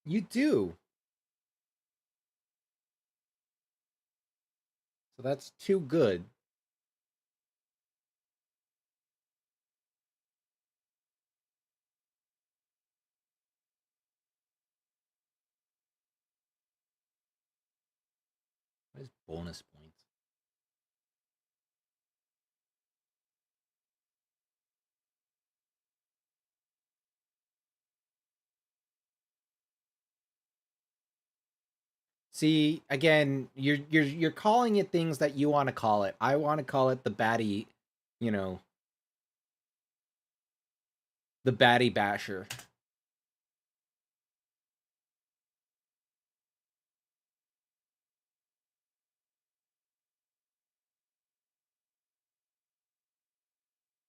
A: You do. So that's too good. What is bonus points? See, again, you're calling it things that you want to call it. I want to call it the baddie, you know, the baddie basher.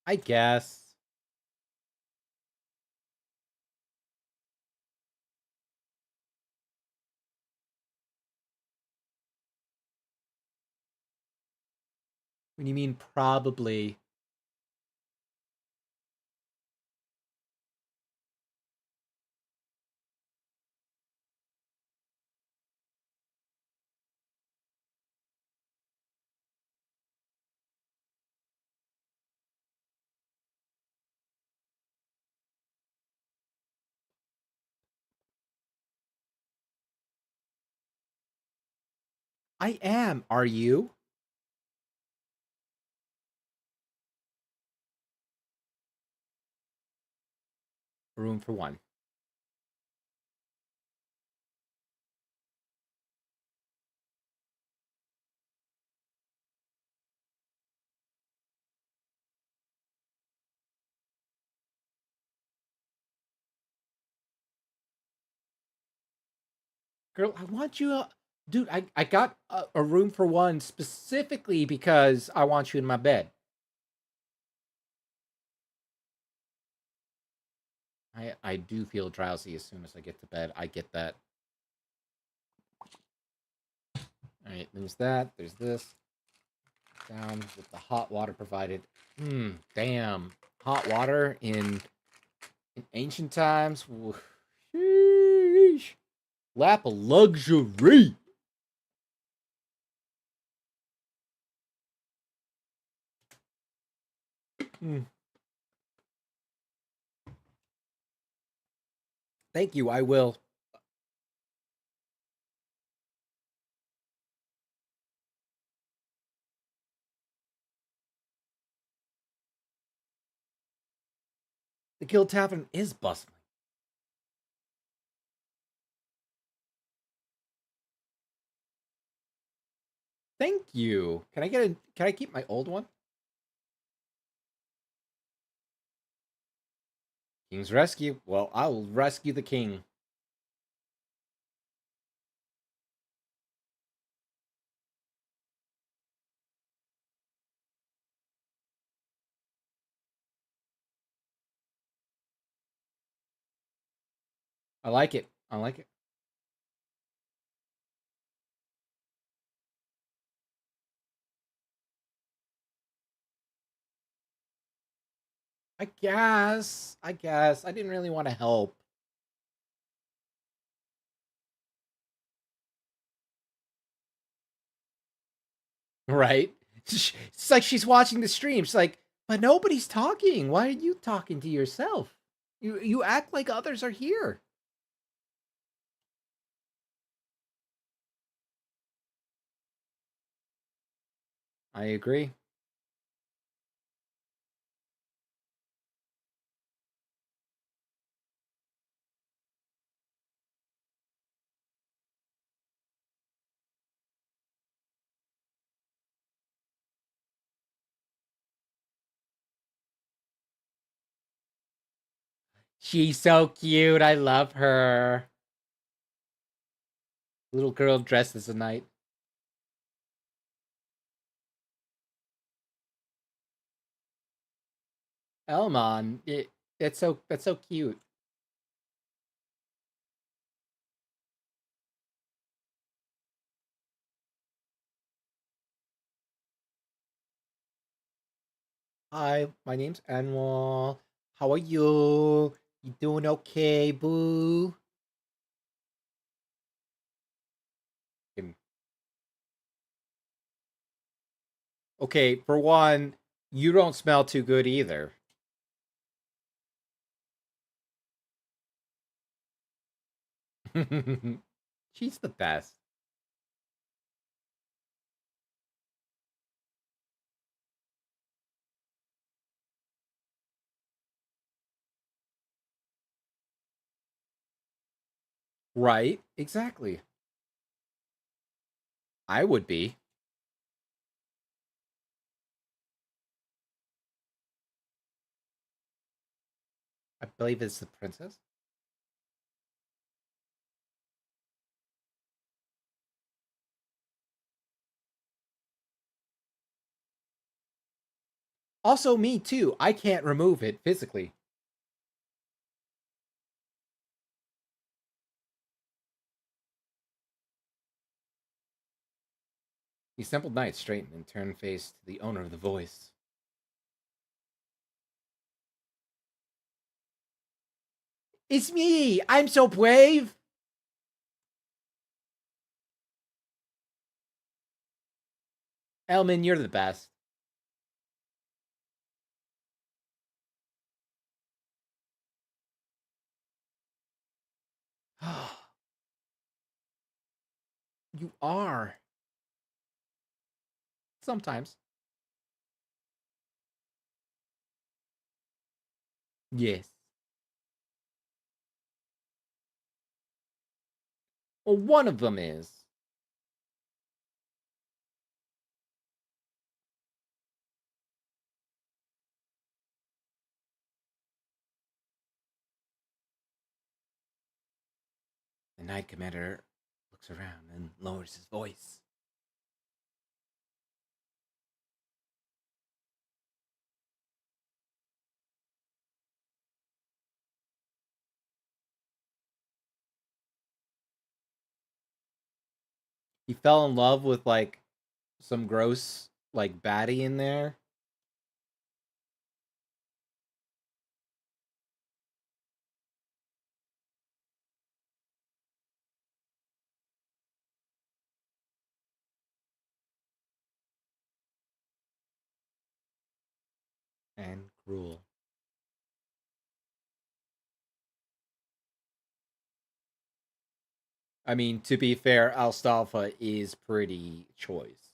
A: I guess. When you mean probably. I am. Are you? Room for one. Girl, I want you. Dude, I got a room for one specifically because I want you in my bed. I do feel drowsy as soon as I get to bed. I get that. Alright, there's that. There's this. Down with the hot water provided. Damn. Hot water in ancient times. Sheesh. Lap of luxury. Thank you, I will. The Guild Tavern is bustling. Thank you. Can I keep my old one? King's Rescue. Well, I will rescue the king. I like it. I like it. I guess. I didn't really want to help. Right? It's like she's watching the stream. She's like, but nobody's talking. Why are you talking to yourself? You act like others are here. I agree. She's so cute. I love her. Little girl dressed as a knight. Elmon, That's so cute. Hi, my name's Anwar. How are you? You doing okay, boo? Okay, for one, you don't smell too good either. She's the best. Right? Exactly. I would be. I believe it's the princess. Also, me too. I can't remove it physically. The assembled knights straightened and turned face to the owner of the voice. It's me! I'm so brave! Elman, you're the best. You are. Sometimes. Yes. Well, one of them is. The Knight Commander looks around and lowers his voice. He fell in love with like some gross like baddie in there. And cruel. I mean, to be fair, Alstalfa is pretty choice.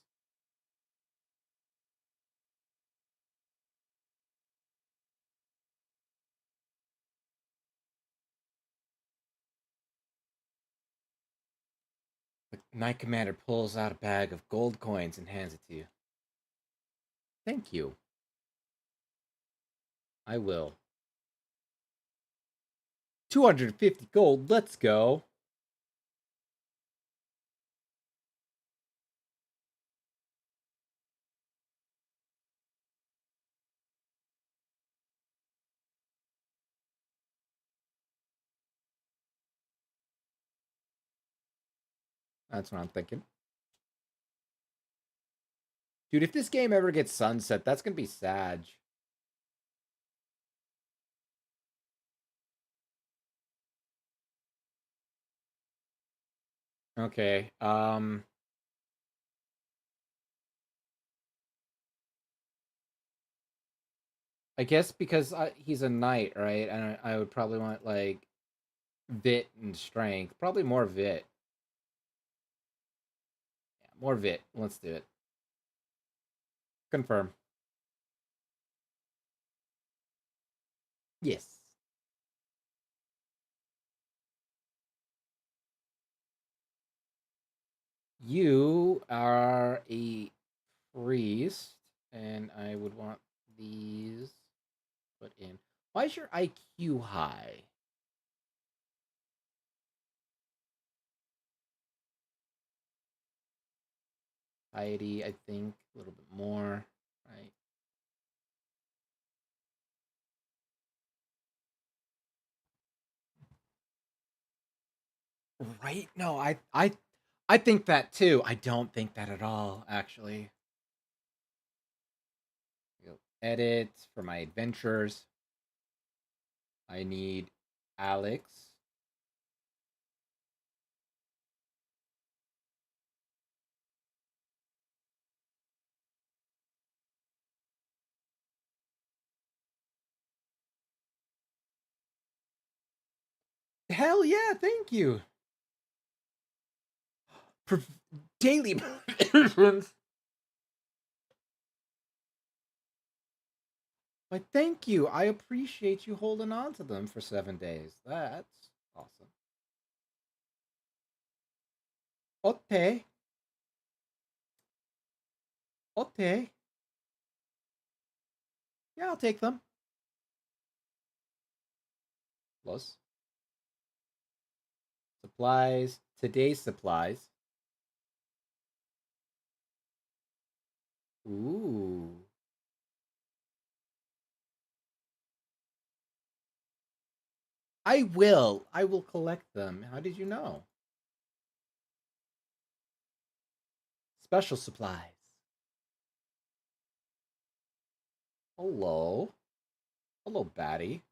A: The Knight Commander pulls out a bag of gold coins and hands it to you. Thank you. I will. 250 gold, let's go. That's what I'm thinking. Dude, if this game ever gets sunset, that's gonna be sad. Okay, I guess because he's a knight, right? And I would probably want like Vit and strength. Probably more Vit. Yeah, more Vit. Let's do it. Confirm. Yes. You are a priest, and I would want these put in. Why is your IQ high? Piety, I think, a little bit more, right? Right? No, I think that too. I don't think that at all, actually. Edit for my adventures. I need Alex. Hell yeah, thank you. Daily provisions. But thank you. I appreciate you holding on to them for 7 days. That's awesome. Okay. Okay. Yeah, I'll take them. Plus. Supplies. Today's supplies. Ooh. I will. I will collect them. How did you know? Special supplies. Hello. Hello, Batty.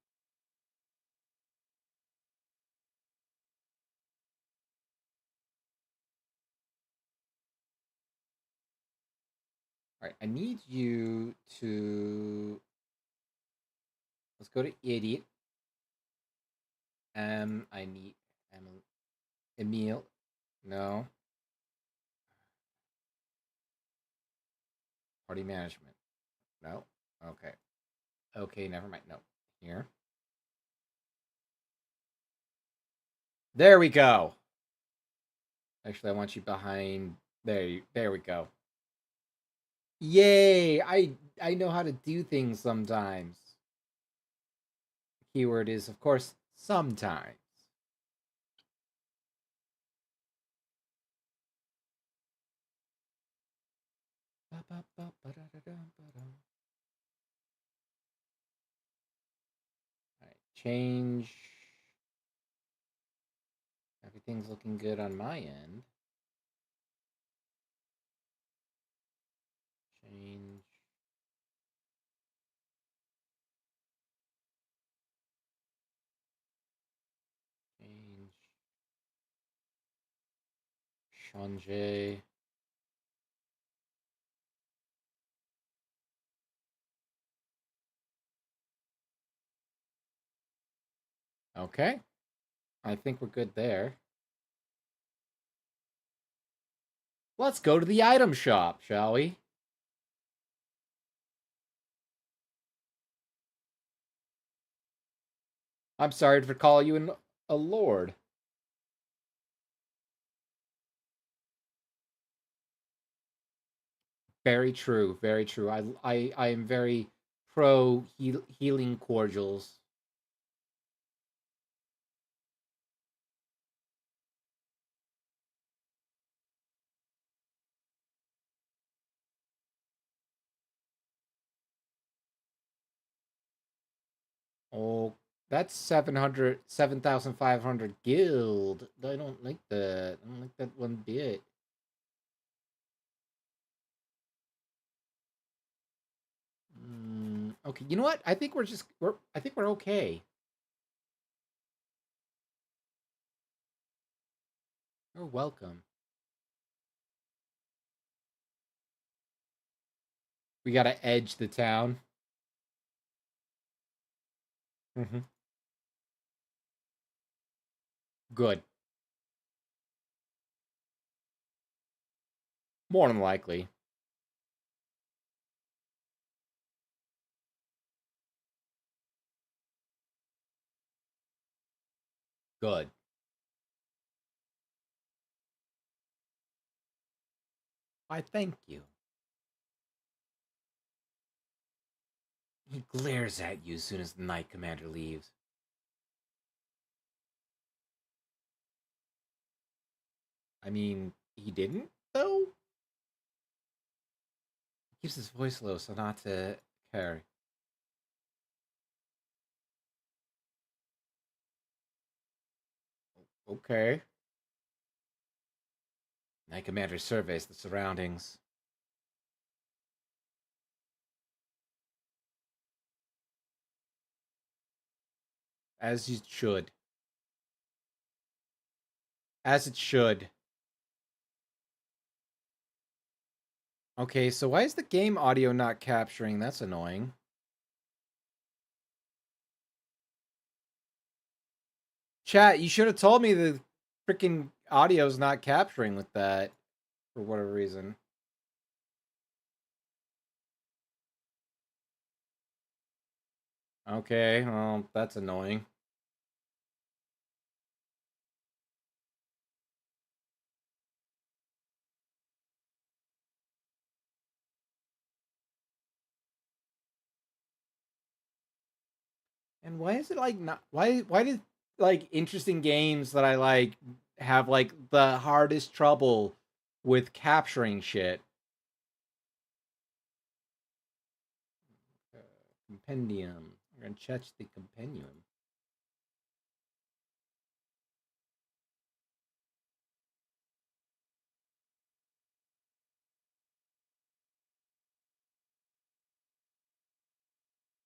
A: All right, I need you to... Let's go to Idiot. I need... Emil. No. Party management. No. Okay. Okay, never mind. No. Here. There we go. Actually, I want you behind... There we go. Yay! I know how to do things sometimes. The keyword is, of course, sometimes. Alright, change. Everything's looking good on my end. Change. Change. Changer. Okay. I think we're good there. Let's go to the item shop, shall we? I'm sorry for calling you a lord. Very true. Very true. I am very pro healing cordials. Oh, that's 7,500 guild. I don't like that. I don't like that one bit. Okay, you know what? I think I think we're okay. You're welcome. We gotta edge the town. Good. More than likely. Good. I thank you. He glares at you as soon as the Knight Commander leaves. I mean, he didn't, though? He keeps his voice low so not to carry. Okay. Night Commander surveys the surroundings. As you should. As it should. Okay, so why is the game audio not capturing? That's annoying. Chat, you should have told me the freaking audio's not capturing with that for whatever reason. Okay, well, that's annoying. And why is it like not why did like interesting games that I like have like the hardest trouble with capturing shit? Compendium. We're gonna check the compendium.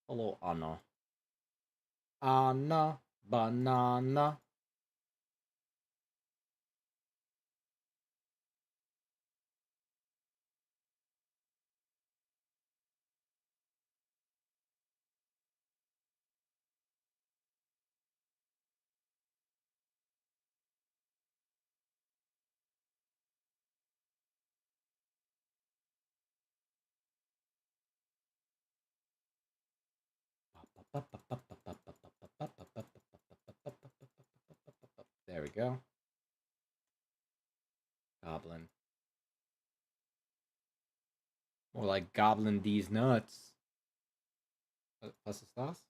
A: Hello, Anna. Anna, banana. There we go. Goblin. More like goblin these nuts. Plus the sauce.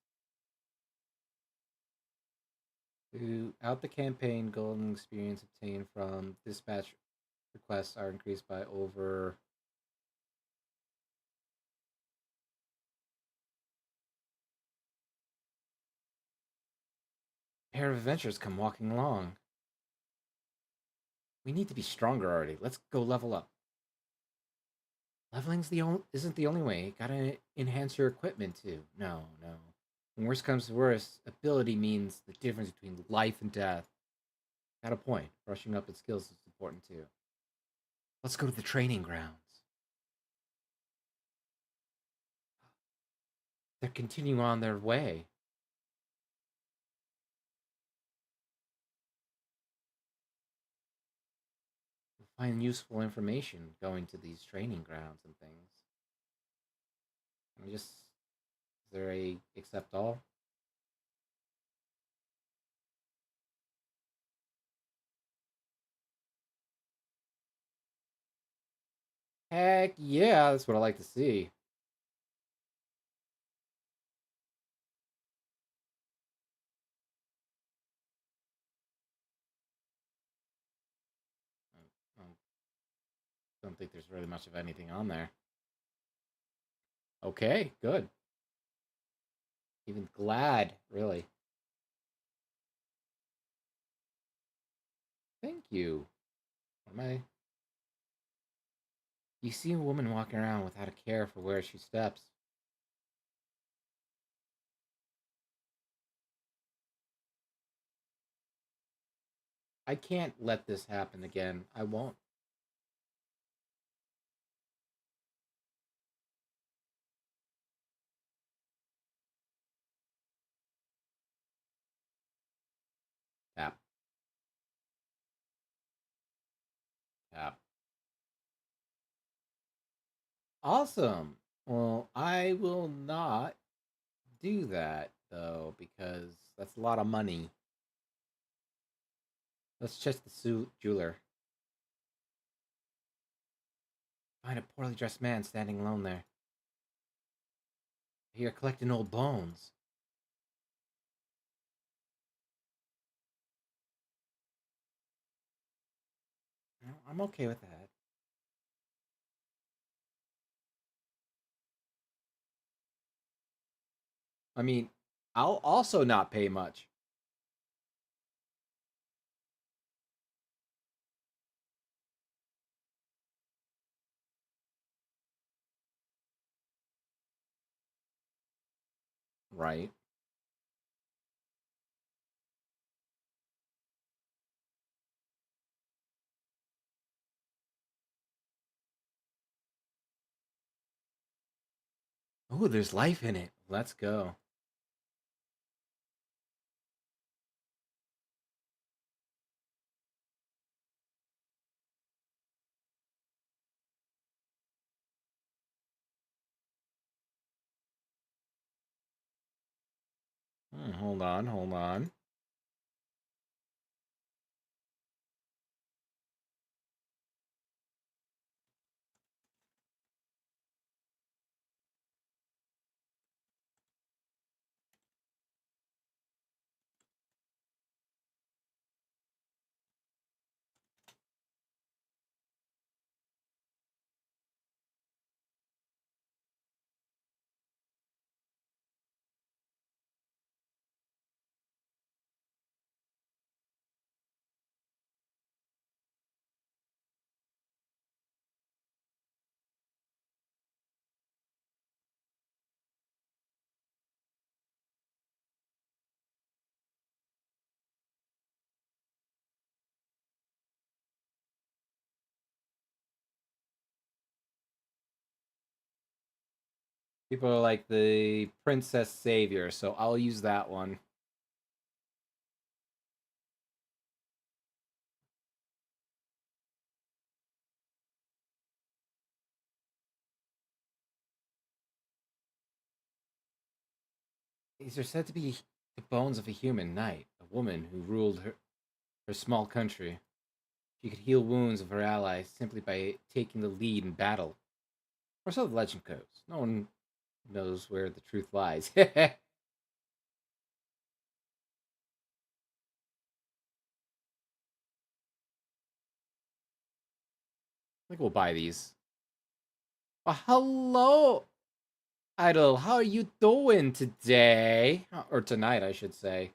A: Throughout the campaign, golden experience obtained from dispatch requests are increased by over. A pair of adventurers come walking along. We need to be stronger already. Let's go level up. Leveling's isn't the only way. Gotta enhance your equipment too. No. When worst comes to worst, ability means the difference between life and death. Got a point. Brushing up in skills is important too. Let's go to the training grounds. They're continuing on their way. We'll find useful information going to these training grounds and things. Is there a accept all? Heck yeah, that's what I like to see. Don't think there's really much of anything on there. Okay, good. Even glad, really. Thank you. What am I? You see a woman walking around without a care for where she steps. I can't let this happen again. I won't. Tap. Tap. Awesome. Well, I will not do that, though, because that's a lot of money. Let's check the jeweler. Find a poorly dressed man standing alone there. You're collecting old bones. I'm okay with that. I mean, I'll also not pay much. right? Oh, there's life in it. Let's go. Hold on, hold on. People are like the princess savior, so I'll use that one. These are said to be the bones of a human knight, a woman who ruled her small country. She could heal wounds of her allies simply by taking the lead in battle. Or so the legend goes. No one knows where the truth lies. I think we'll buy these. Hello, Idol. How are you doing today? Or tonight, I should say.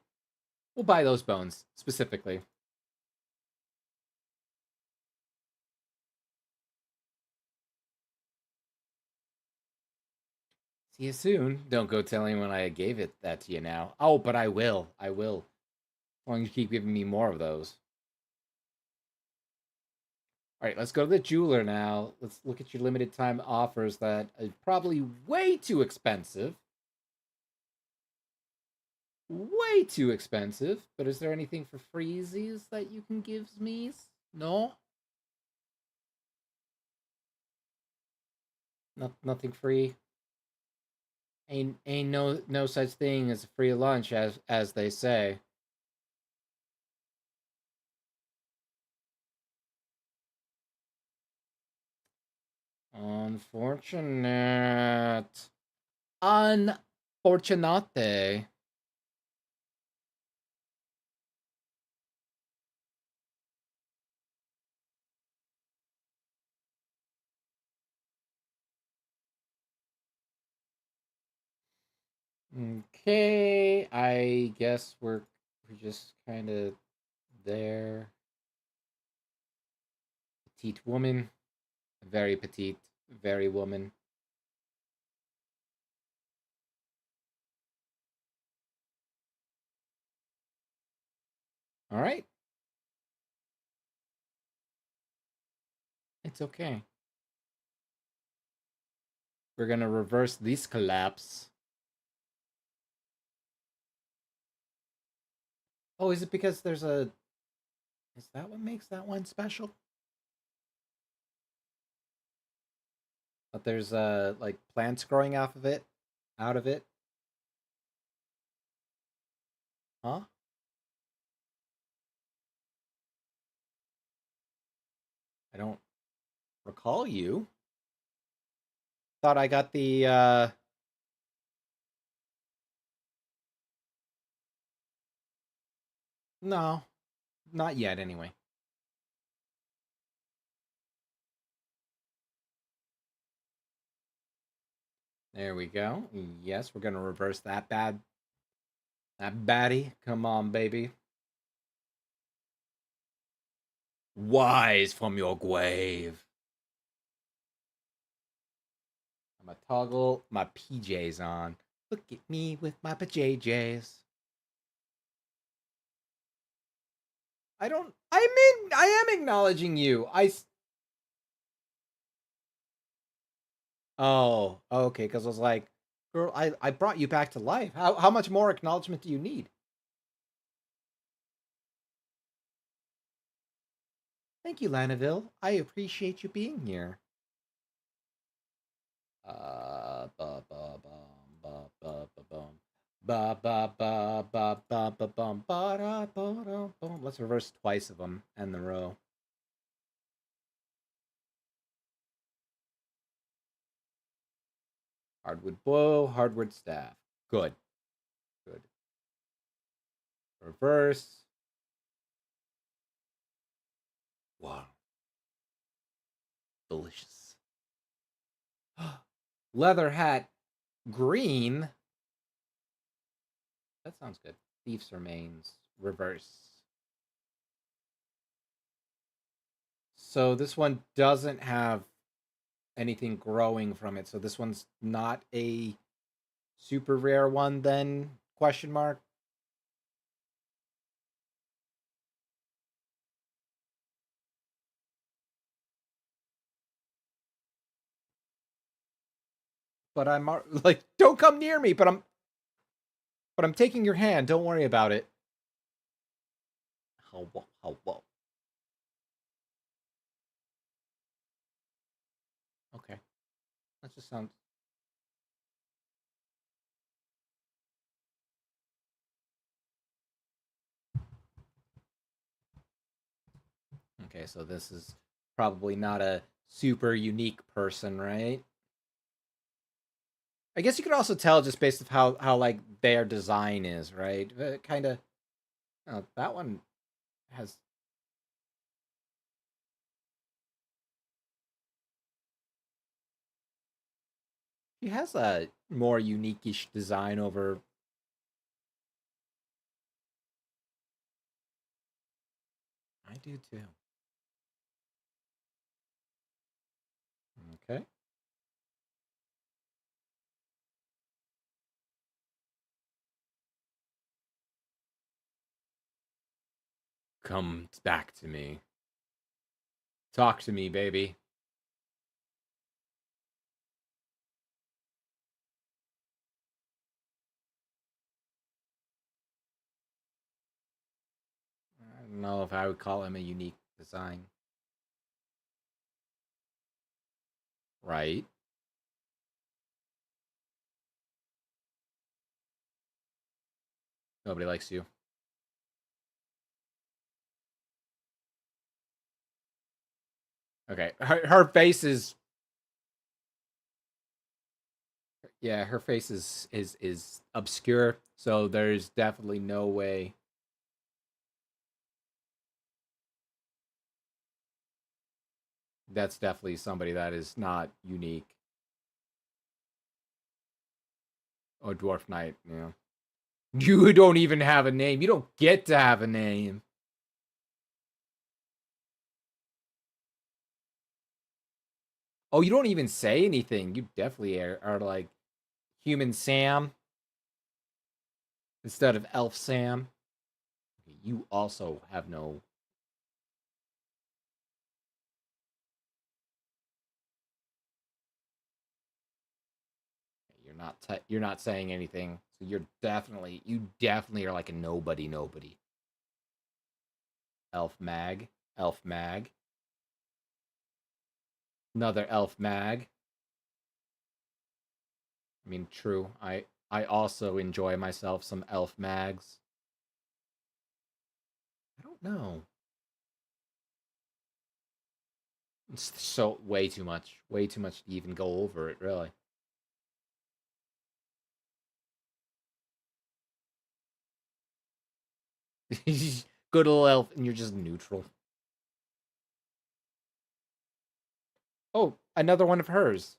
A: We'll buy those bones, specifically. See you soon. Don't go tell anyone I gave that to you now. Oh, but I will. I will. As long as you keep giving me more of those. Alright, let's go to the jeweler now. Let's look at your limited time offers that are probably way too expensive. Way too expensive. But is there anything for freezies that you can give me? No? Nothing free? Ain't no such thing as a free lunch as they say. Unfortunate. Unfortunate. Okay, I guess we're just kind of there. Petite woman, very petite, very woman. All right, it's okay. We're gonna reverse this collapse. Oh, is it because there's a? Is that what makes that one special? But there's like plants growing off of it, out of it. Huh? I don't recall you. Thought I got the No, not yet anyway. There we go. Yes, we're gonna reverse that baddie. Come on, baby. Wise from your grave. I'm gonna toggle my PJs on. Look at me with my pajayjays. I am acknowledging you. Oh, okay, because I was like, girl, I brought you back to life. How much more acknowledgement do you need? Thank you, Lanaville. I appreciate you being here. Ba ba ba ba ba ba bum. Ba ba ba ba ba ba bum ba da ba da bum. Let's reverse twice of them and the row. Hardwood bow, hardwood staff. Good. Good. Reverse. Wow. Delicious. Leather hat green. That sounds good. Thief's remains. Reverse. So this one doesn't have anything growing from it. So this one's not a super rare one then? Question mark. But I'm like, don't come near me, but I'm taking your hand. Don't worry about it. How well. Okay. That just sounds. Okay, so this is probably not a super unique person, right? I guess you could also tell just based on how like their design is, right? Kind of. Oh, that one has. She has a more unique-ish design over. I do too. Okay. Come back to me. Talk to me, baby. I don't know if I would call him a unique design. Right? Nobody likes you. Okay. Her face is. Yeah, her face is obscure, so there's definitely no way. That's definitely somebody that is not unique. Oh, Dwarf Knight, yeah. You don't even have a name. You don't get to have a name. Oh, you don't even say anything. You definitely are like Human Sam instead of Elf Sam. You also have no. You're not saying anything. So you definitely are like a nobody. Elf Mag. Elf Mag. Another Elf Mag. I mean, true. I also enjoy myself some Elf Mags. I don't know. It's so way too much. Way too much to even go over it, really. Good little elf, and you're just neutral. Oh, another one of hers.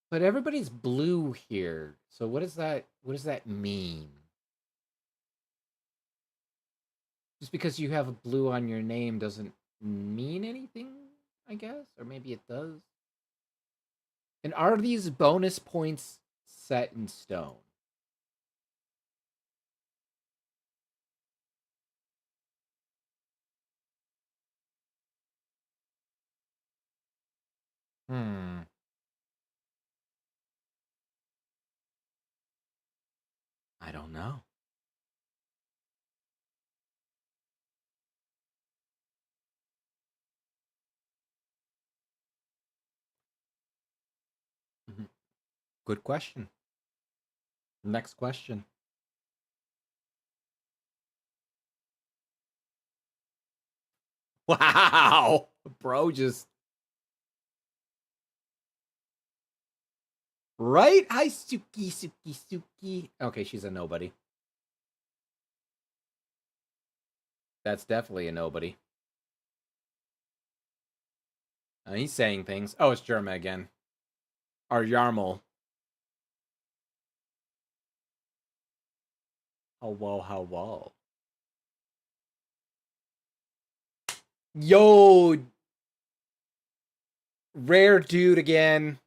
A: But everybody's blue here. So what does that mean? Just because you have a blue on your name doesn't mean anything, I guess? Or maybe it does. And are these bonus points set in stone? I don't know. Good question. Next question. Wow! Bro just... Right? Hi, Suki. Okay, she's a nobody. That's definitely a nobody. He's saying things. Oh, it's Germa again. Our Yarmul. Hello. Yo! Rare dude again.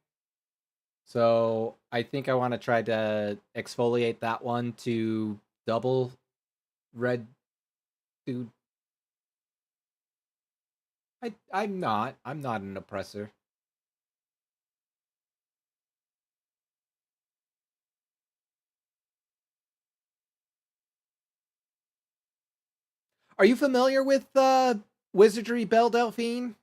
A: So, I think I want to try to exfoliate that one to double red dude. I'm not. I'm not an oppressor. Are you familiar with Wizardry Belle Delphine?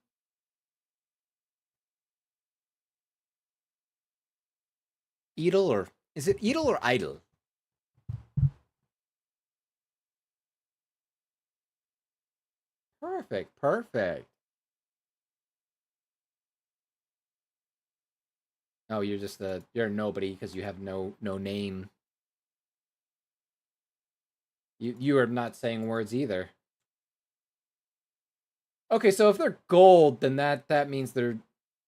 A: Edel, or is it Edel or Idle? Perfect. Oh, you're just you're a nobody because you have no name. You are not saying words either. Okay, so if they're gold, then that means they're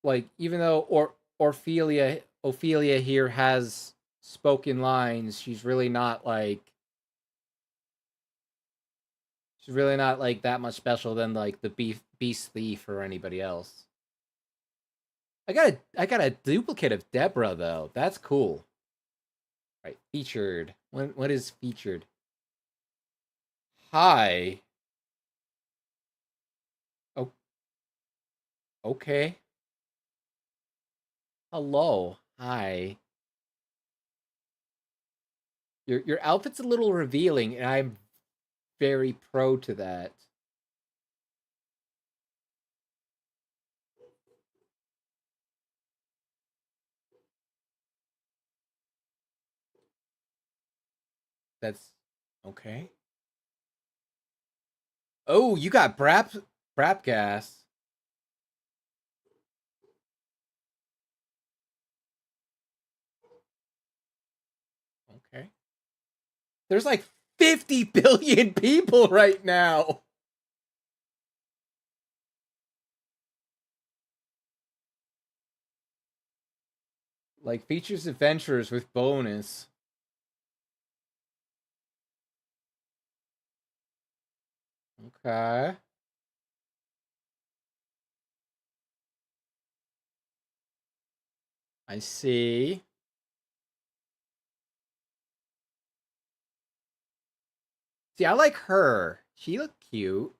A: like, even though Ophelia here has spoken lines, she's really not like that much special than like the beast thief or anybody else. I got a duplicate of Deborah though. That's cool. Right, featured. What is featured? Hi. Oh, okay. Hello. Hi. Your outfit's a little revealing, and I'm very pro to that. That's okay. Oh, you got brap gas. Okay. There's like 50 billion people right now. Like, features adventurers with bonus. Okay. I see. See, I like her. She looked cute.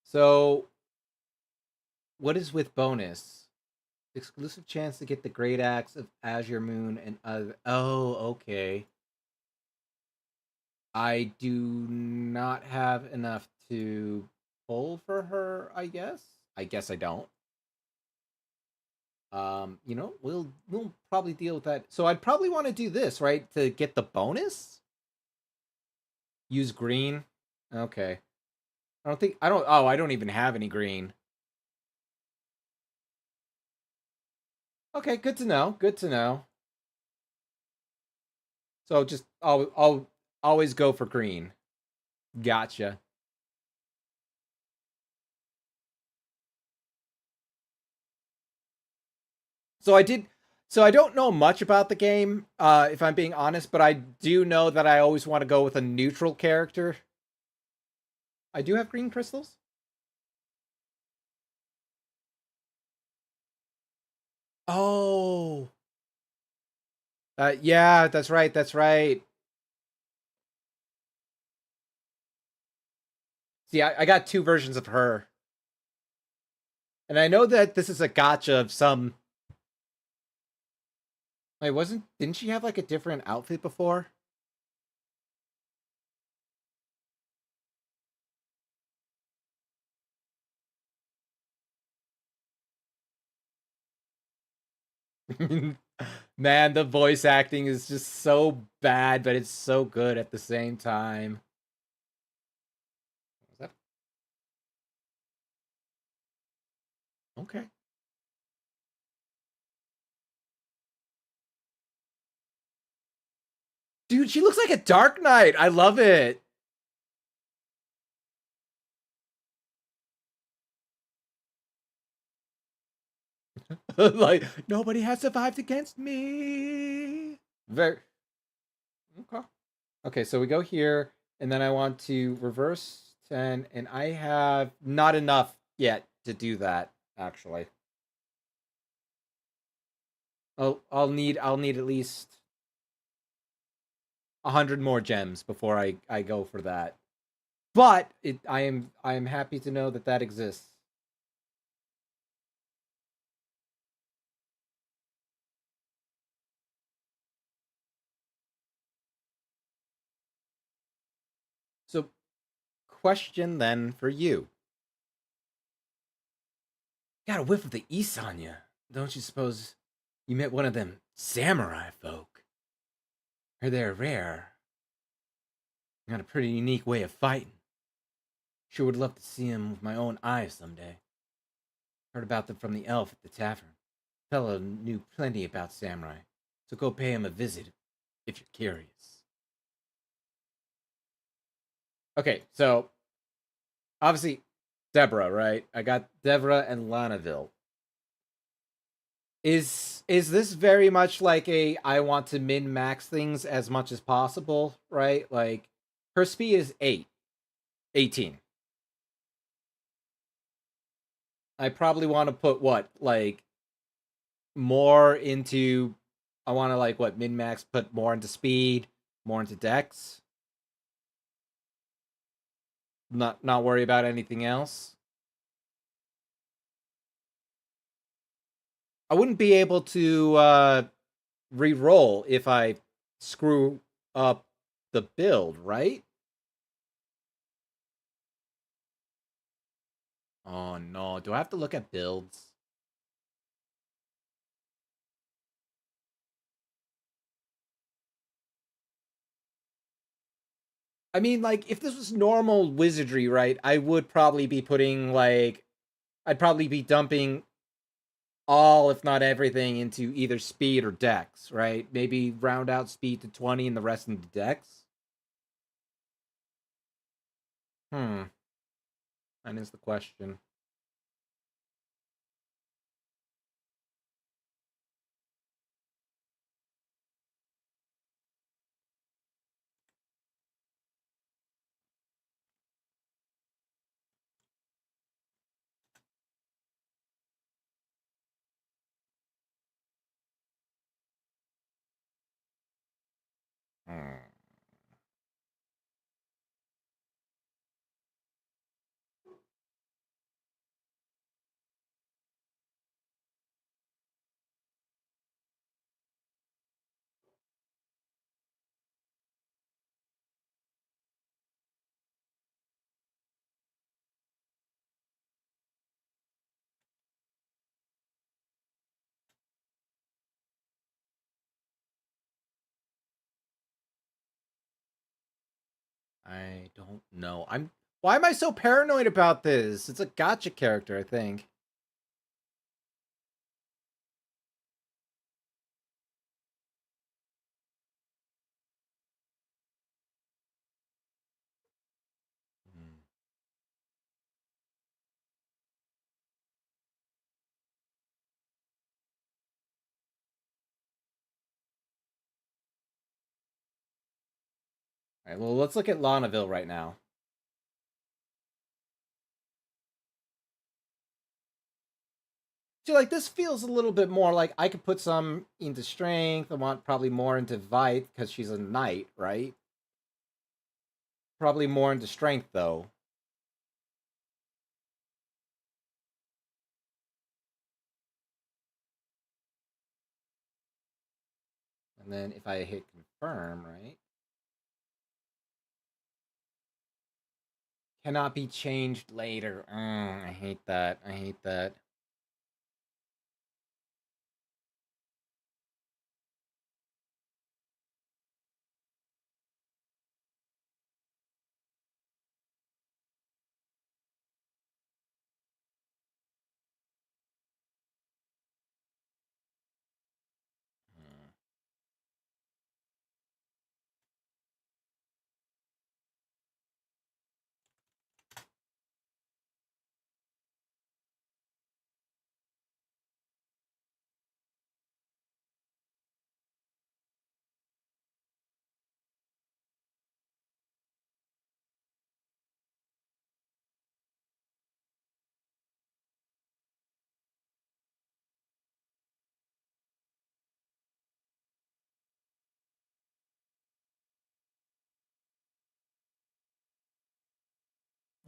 A: So, what is with bonus? Exclusive chance to get the Great Axe of Azure Moon and other. Oh, okay. I do not have enough to pull for her, I guess. I guess I don't. You know, we'll probably deal with that. So I'd probably want to do this, right? To get the bonus? Use green. Okay. I don't even have any green. Okay, good to know. Good to know. So just I'll always go for green. Gotcha. So I did. So I don't know much about the game, if I'm being honest, but I do know that I always want to go with a neutral character. I do have green crystals. Oh. Yeah, that's right. That's right. See, I got two versions of her. And I know that this is a gotcha of some. Wait, didn't she have like a different outfit before? Man, the voice acting is just so bad, but it's so good at the same time. Was that? Okay. Dude, she looks like a Dark Knight. I love it. Like, nobody has survived against me. Very. Okay. Okay, so we go here, and then I want to reverse 10, and I have not enough yet to do that, actually. I'll need at least 100 more gems before I go for that. But I am happy to know that that exists. So, question then for you. Got a whiff of the Isanya. Don't you suppose you met one of them samurai folk? Heard they're rare. Got a pretty unique way of fighting. Sure would love to see him with my own eyes someday. Heard about them from the elf at the tavern. Fellow knew plenty about samurai, so go pay him a visit if you're curious. Okay, so obviously Deborah, right? I got Deborah and Lanaville. Is this very much like a I want to min max things as much as possible, right? Like her speed is 18. I probably want to put what, like more into I want to like what min max put more into speed, more into dex. Not worry about anything else. I wouldn't be able to re-roll if I screw up the build, right? Oh no, do I have to look at builds? I mean, like, if this was normal wizardry, right, I would probably be putting, like, I'd probably be dumping all, if not everything, into either speed or dex, right? Maybe round out speed to 20 and the rest into dex. That is the question. Hmm. I don't know. Why am I so paranoid about this? It's a gotcha character, I think. Hmm. Alright, well, let's look at Lonnaville right now. So, like, this feels a little bit more like I could put some into strength. I want probably more into Vite, because she's a knight, right? Probably more into strength, though. And then if I hit confirm, right? Cannot be changed later. I hate that. I hate that.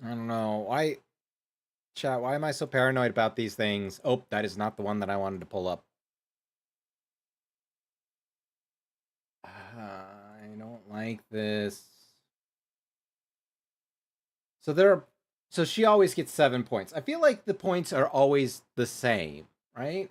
A: I don't know. Chat, why am I so paranoid about these things? Oh, that is not the one that I wanted to pull up. I don't like this. So she always gets 7 points. I feel like the points are always the same, right?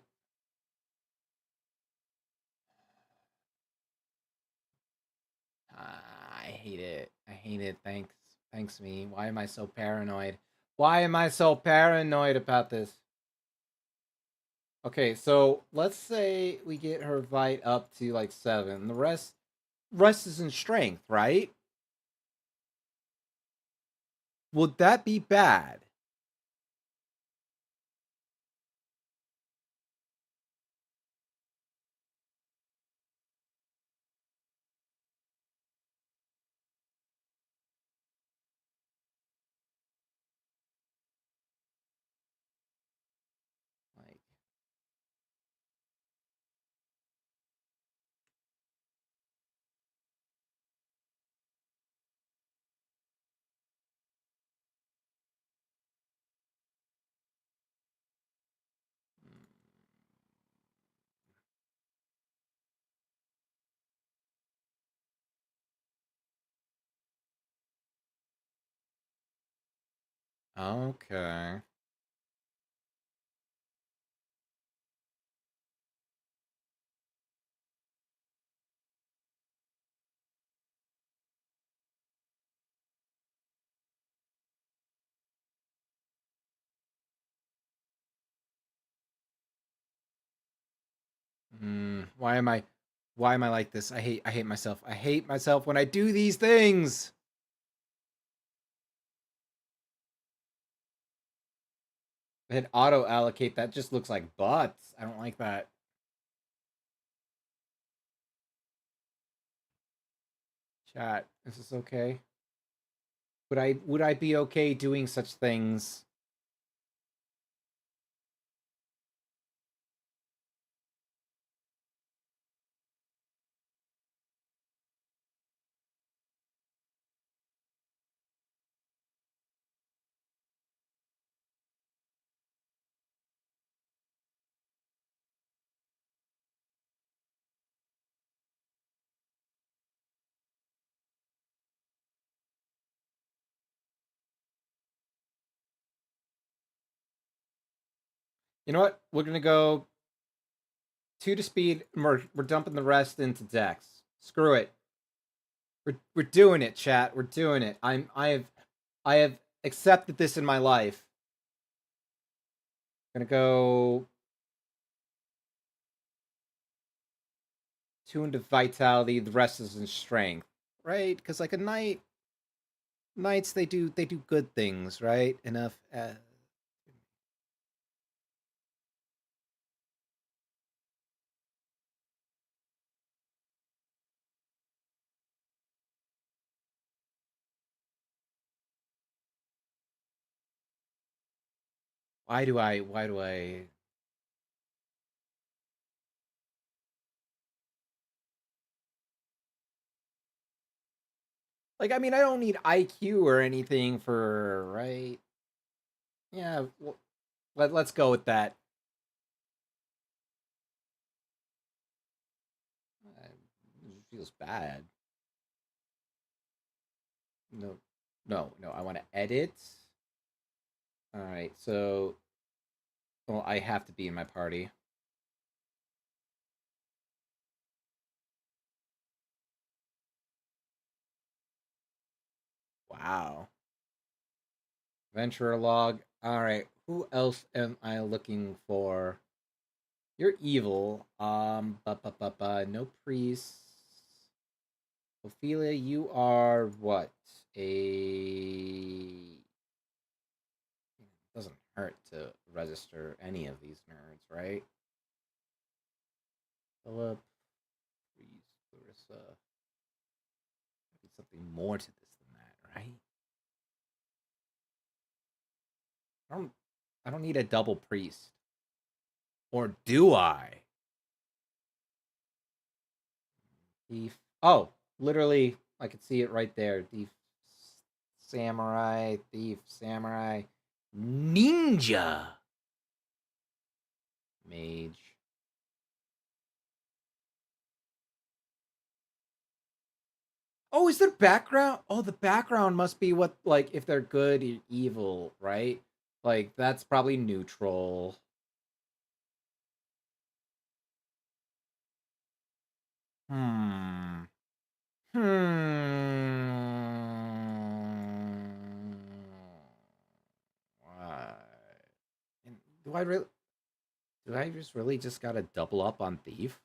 A: I hate it. I hate it. Thanks me. Why am I so paranoid? Why am I so paranoid about this? Okay, so let's say we get her Vite up to like 7. The rest is in strength, right? Would that be bad? Like, okay. Why am I like this? I hate myself. I hate myself when I do these things. Hit auto allocate, that just looks like butts. I don't like that. Chat, is this okay? Would I be okay doing such things? You know what? We're gonna go 2 to speed. And we're dumping the rest into Dex. Screw it. We're doing it, chat. We're doing it. I have accepted this in my life. Gonna go 2 into vitality. The rest is in strength, right? Because like a knights they do good things, right? Enough. Why do I... Like, I mean, I don't need IQ or anything for, right? Yeah, let's go with that. It feels bad. No, I want to edit. All right, so... Well, I have to be in my party. Wow. Venture log. All right. Who else am I looking for? You're evil. No priests. Ophelia, you are what? It doesn't hurt to register any of these nerds, right? Philip, priest, Clarissa. Maybe something more to this than that, right? I don't need a double priest. Or do I? Thief. Oh, literally, I could see it right there. Thief, samurai, thief, samurai, ninja, mage. Oh, is there background? Oh, the background must be what, like, if they're good or evil, right? Like, that's probably neutral. Hmm. Why? Do I really? Do I just really just gotta double up on thief?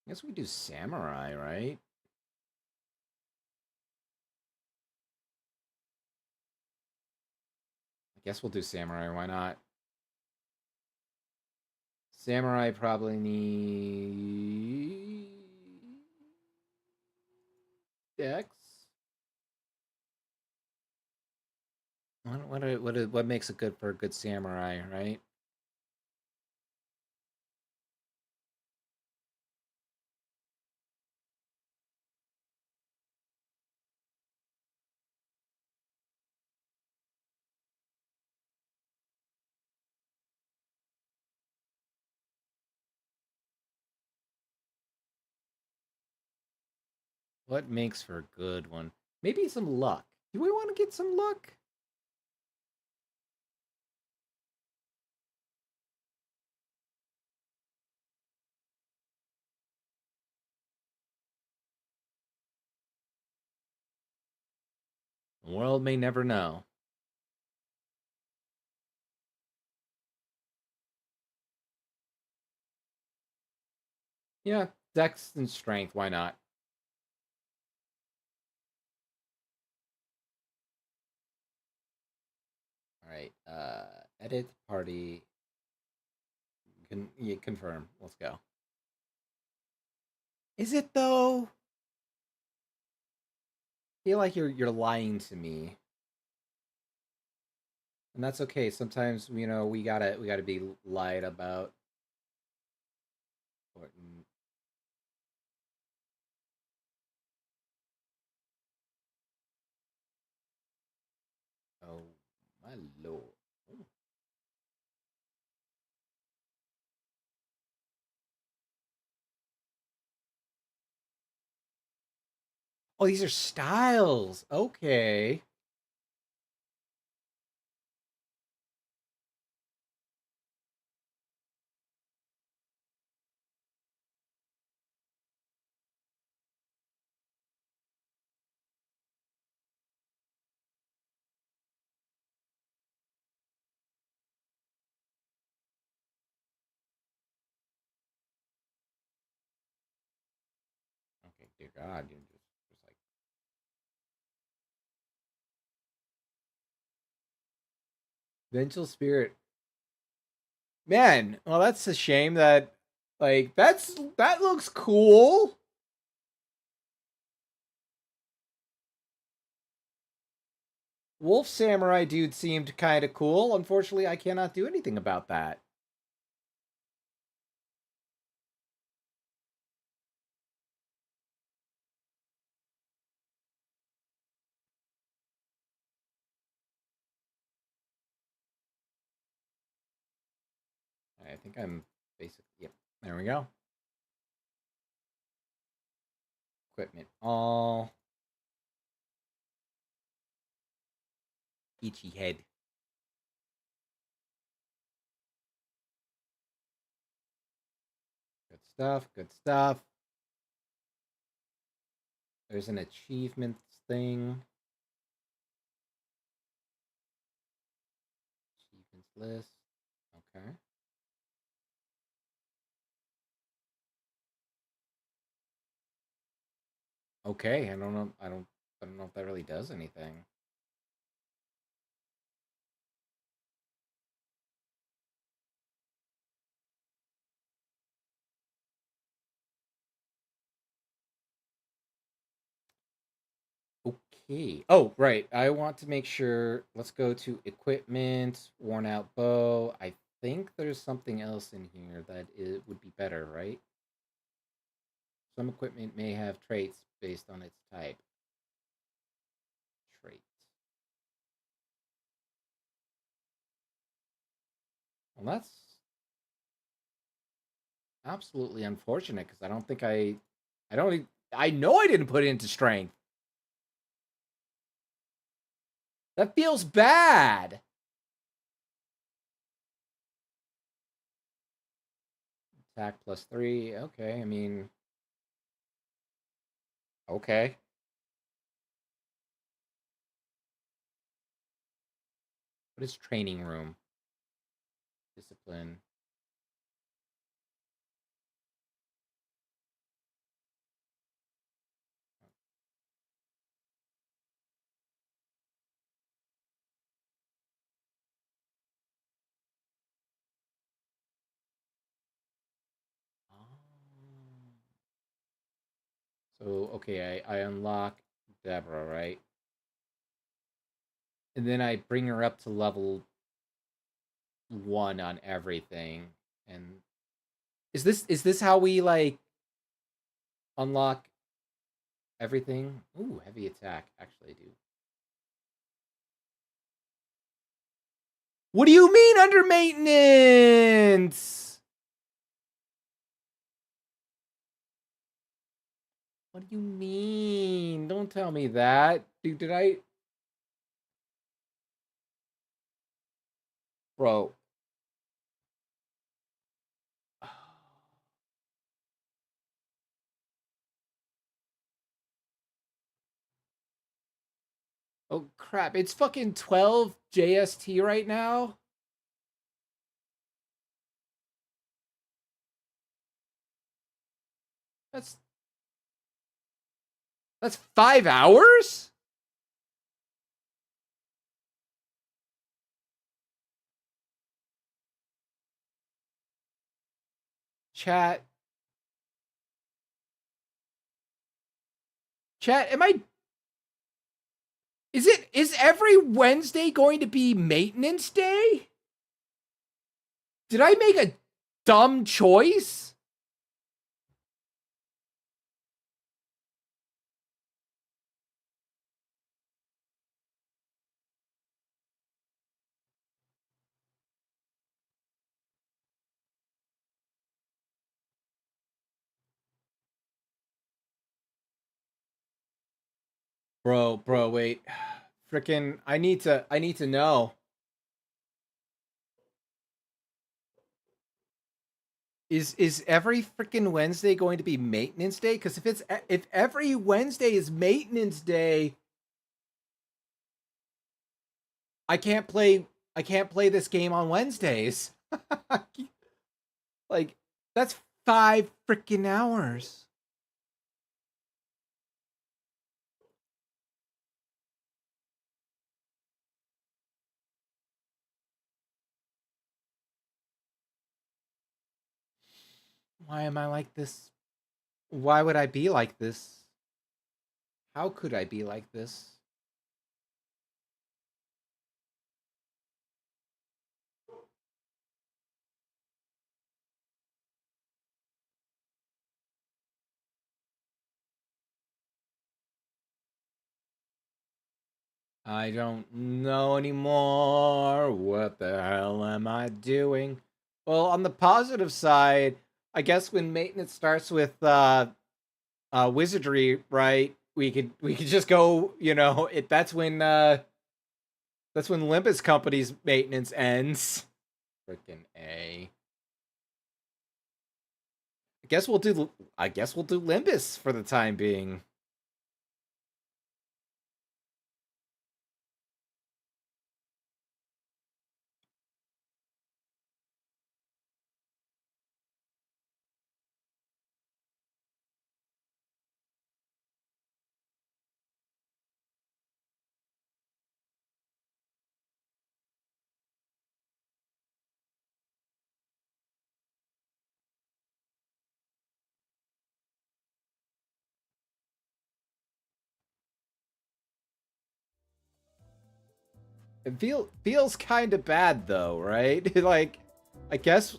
A: I guess we do samurai, right? I guess we'll do samurai. Why not? Samurai probably need Dex. What makes it good for a good samurai, right? What makes for a good one? Maybe some luck. Do we want to get some luck? The world may never know. Yeah, Dex and strength, why not? Alright, edit party. Confirm. Let's go. Is it though? I feel like you're lying to me. And that's okay. Sometimes, we gotta be lied about. Oh my lord. Ooh. Oh, these are styles. Okay. Okay, dear God, you're just like... Vengeful Spirit. Man, well, that's a shame that, like, that looks cool. Wolf Samurai dude seemed kind of cool. Unfortunately, I cannot do anything about that. I think I'm basically, yep. There we go. Equipment all. Itchy head. Good stuff, good stuff. There's an achievements thing. Achievements list. Okay. Okay, I don't know. I don't know if that really does anything. Okay. Oh, right. I want to make sure. Let's go to equipment, worn out bow. I think there's something else in here that it would be better, right? Some equipment may have traits based on its type. Trait. Well, that's absolutely unfortunate because I don't think I don't. I know I didn't put it into strength. That feels bad. Attack +3. Okay, I mean, okay. What is training room? Discipline. So, okay, I unlock Deborah, right? And then I bring her up to level 1 on everything. And is this how we like unlock everything? Ooh, heavy attack. Actually, I do. What do you mean under maintenance? What do you mean? Don't tell me that. Dude, did I... Bro. Oh, crap. It's fucking 12 JST right now? That's 5 hours? Chat. Chat, am I... Is every Wednesday going to be maintenance day? Did I make a dumb choice? Bro, wait. Frickin' I need to know. Is every freaking Wednesday going to be maintenance day? Because if every Wednesday is maintenance day, I can't play this game on Wednesdays. Like, that's 5 freaking hours. Why am I like this? Why would I be like this? How could I be like this? I don't know anymore. What the hell am I doing? Well, on the positive side, I guess when maintenance starts with wizardry, right? We could just go, that's when Olympus Company's maintenance ends. Freaking A. I guess we'll do Limbus for the time being. It feels kind of bad though, right? Like, I guess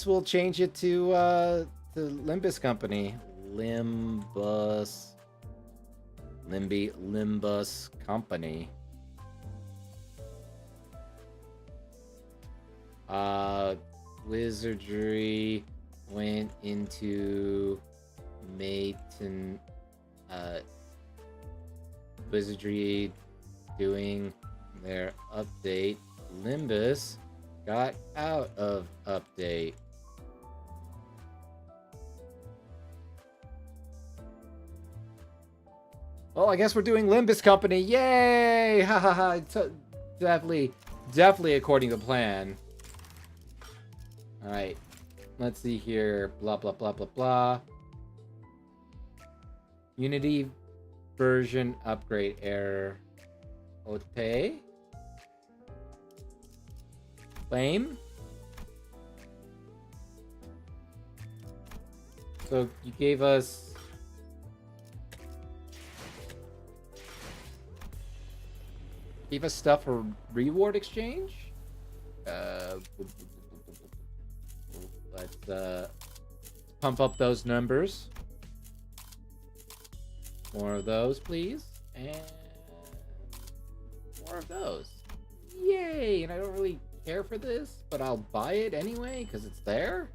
A: we'll change it to Limbus Company. Limbus Company. Wizardry went into Maiden. Wizardry doing their update. Limbus got out of update. Well, I guess we're doing Limbus Company. Yay! Ha ha ha. Definitely according to plan. Alright. Let's see here. Blah, blah, blah, blah, blah. Unity version upgrade error. Okay. Claim. So you gave us stuff for reward exchange. Let's pump up those numbers. More of those, please, and more of those. Yay! And I don't really care for this, but I'll buy it anyway because it's there.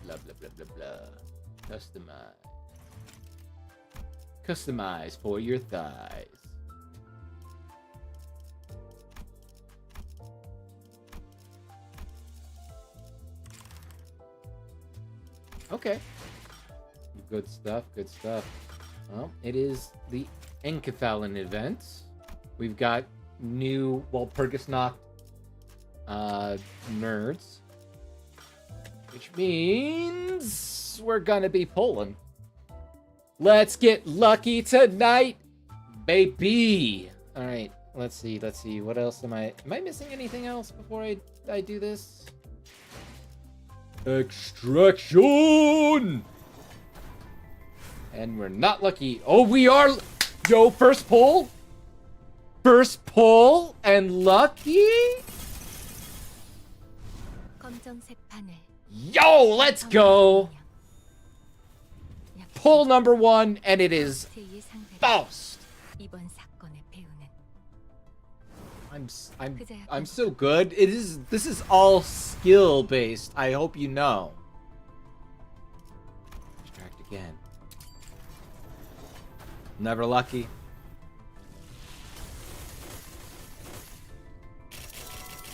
A: Blah blah blah blah blah. Customize for your thighs. Okay. Good stuff, good stuff. Well, it is the Enkathalon event. We've got new Walpurgisnacht nerds. Which means we're gonna be pulling. Let's get lucky tonight, baby! Alright, let's see. What else am I missing anything else before I do this? Extraction! And we're not lucky. Oh, we are! Yo, first pull? First pull and lucky? Yo, let's go! Pull number 1, and it is Faust. I'm so good. This is all skill based. I hope you know. Distract again. Never lucky.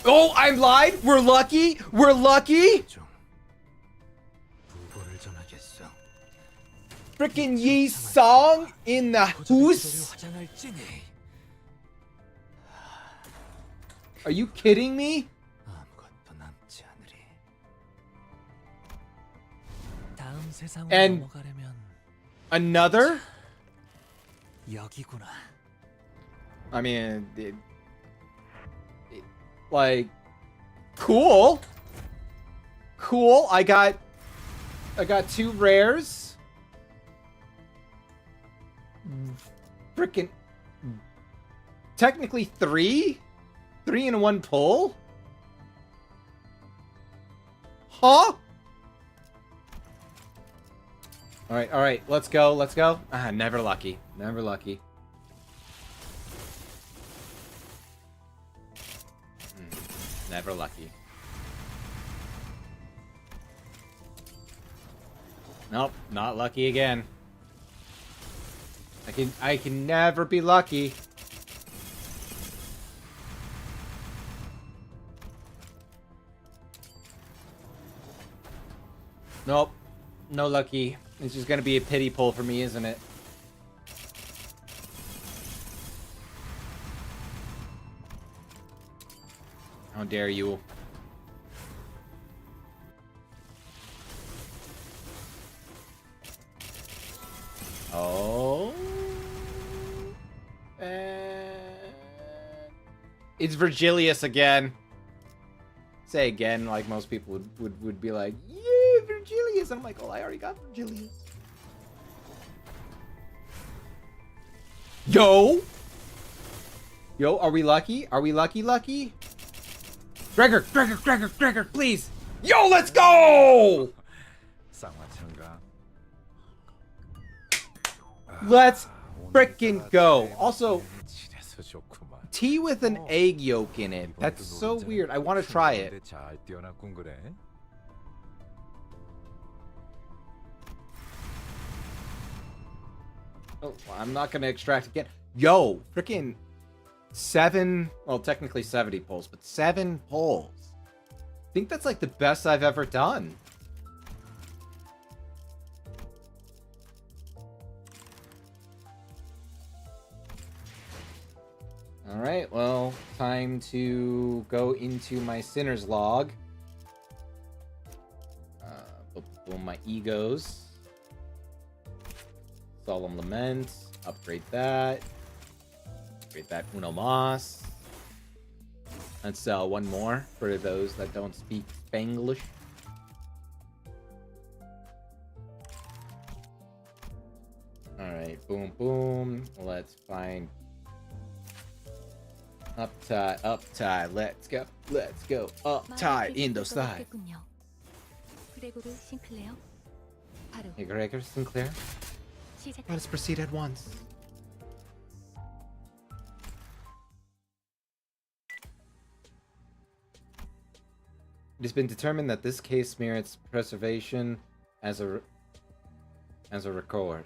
A: Oh, I lied. We're lucky. We're lucky. Frickin' Yi Song in the house. Are you kidding me? And another? I mean, like, cool. Cool. I got 2 rares. Frickin' technically 3? 3 in 1 pull? Huh? All right, let's go, let's go. Ah, never lucky, never lucky. Never lucky. Nope, not lucky again. I can never be lucky. Nope. No lucky. It's just gonna be a pity pull for me, isn't it? How dare you? Oh. It's Virgilius again. Say again, like most people would be like, yeah, Virgilius. And I'm like, oh, I already got Virgilius. Yo! Yo, are we lucky? Are we lucky? Gregor, please! Yo, let's go! Let's frickin' go. Also, tea with an egg yolk in it. That's so weird. I want to try it. Oh, I'm not going to extract again. Yo, frickin' 7, well, technically 70 pulls, but 7 pulls. I think that's like the best I've ever done. Alright, well, time to go into my Sinner's Log. Boom, my egos. Solemn Lament. Upgrade that. Upgrade that uno mas. Let's sell one more for those that don't speak Spanglish. Alright, boom. Let's find uptide, let's go, uptide in the side. Hey, Gregor Sinclair, let us proceed at once. It has been determined that this case merits preservation as a record.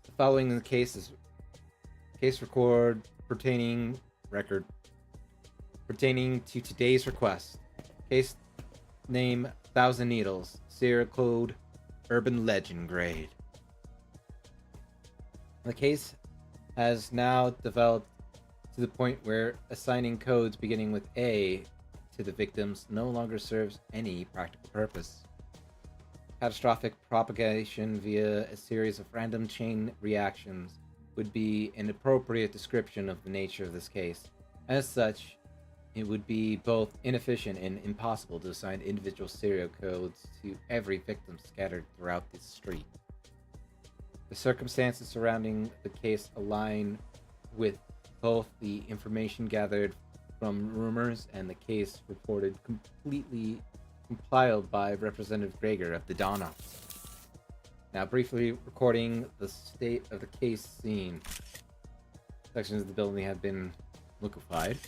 A: The following in the case is case record pertaining to today's request. Case name 1,000 Needles. Serial code Urban Legend grade. The case has now developed to the point where assigning codes beginning with A to the victims no longer serves any practical purpose. Catastrophic propagation via a series of random chain reactions would be an appropriate description of the nature of this case. As such, it would be both inefficient and impossible to assign individual serial codes to every victim scattered throughout the street. The circumstances surrounding the case align with both the information gathered from rumors and the case reported completely compiled by Representative Gregor of the Dawn Office. Now briefly recording the state of the case scene. Sections of the building have been liquefied,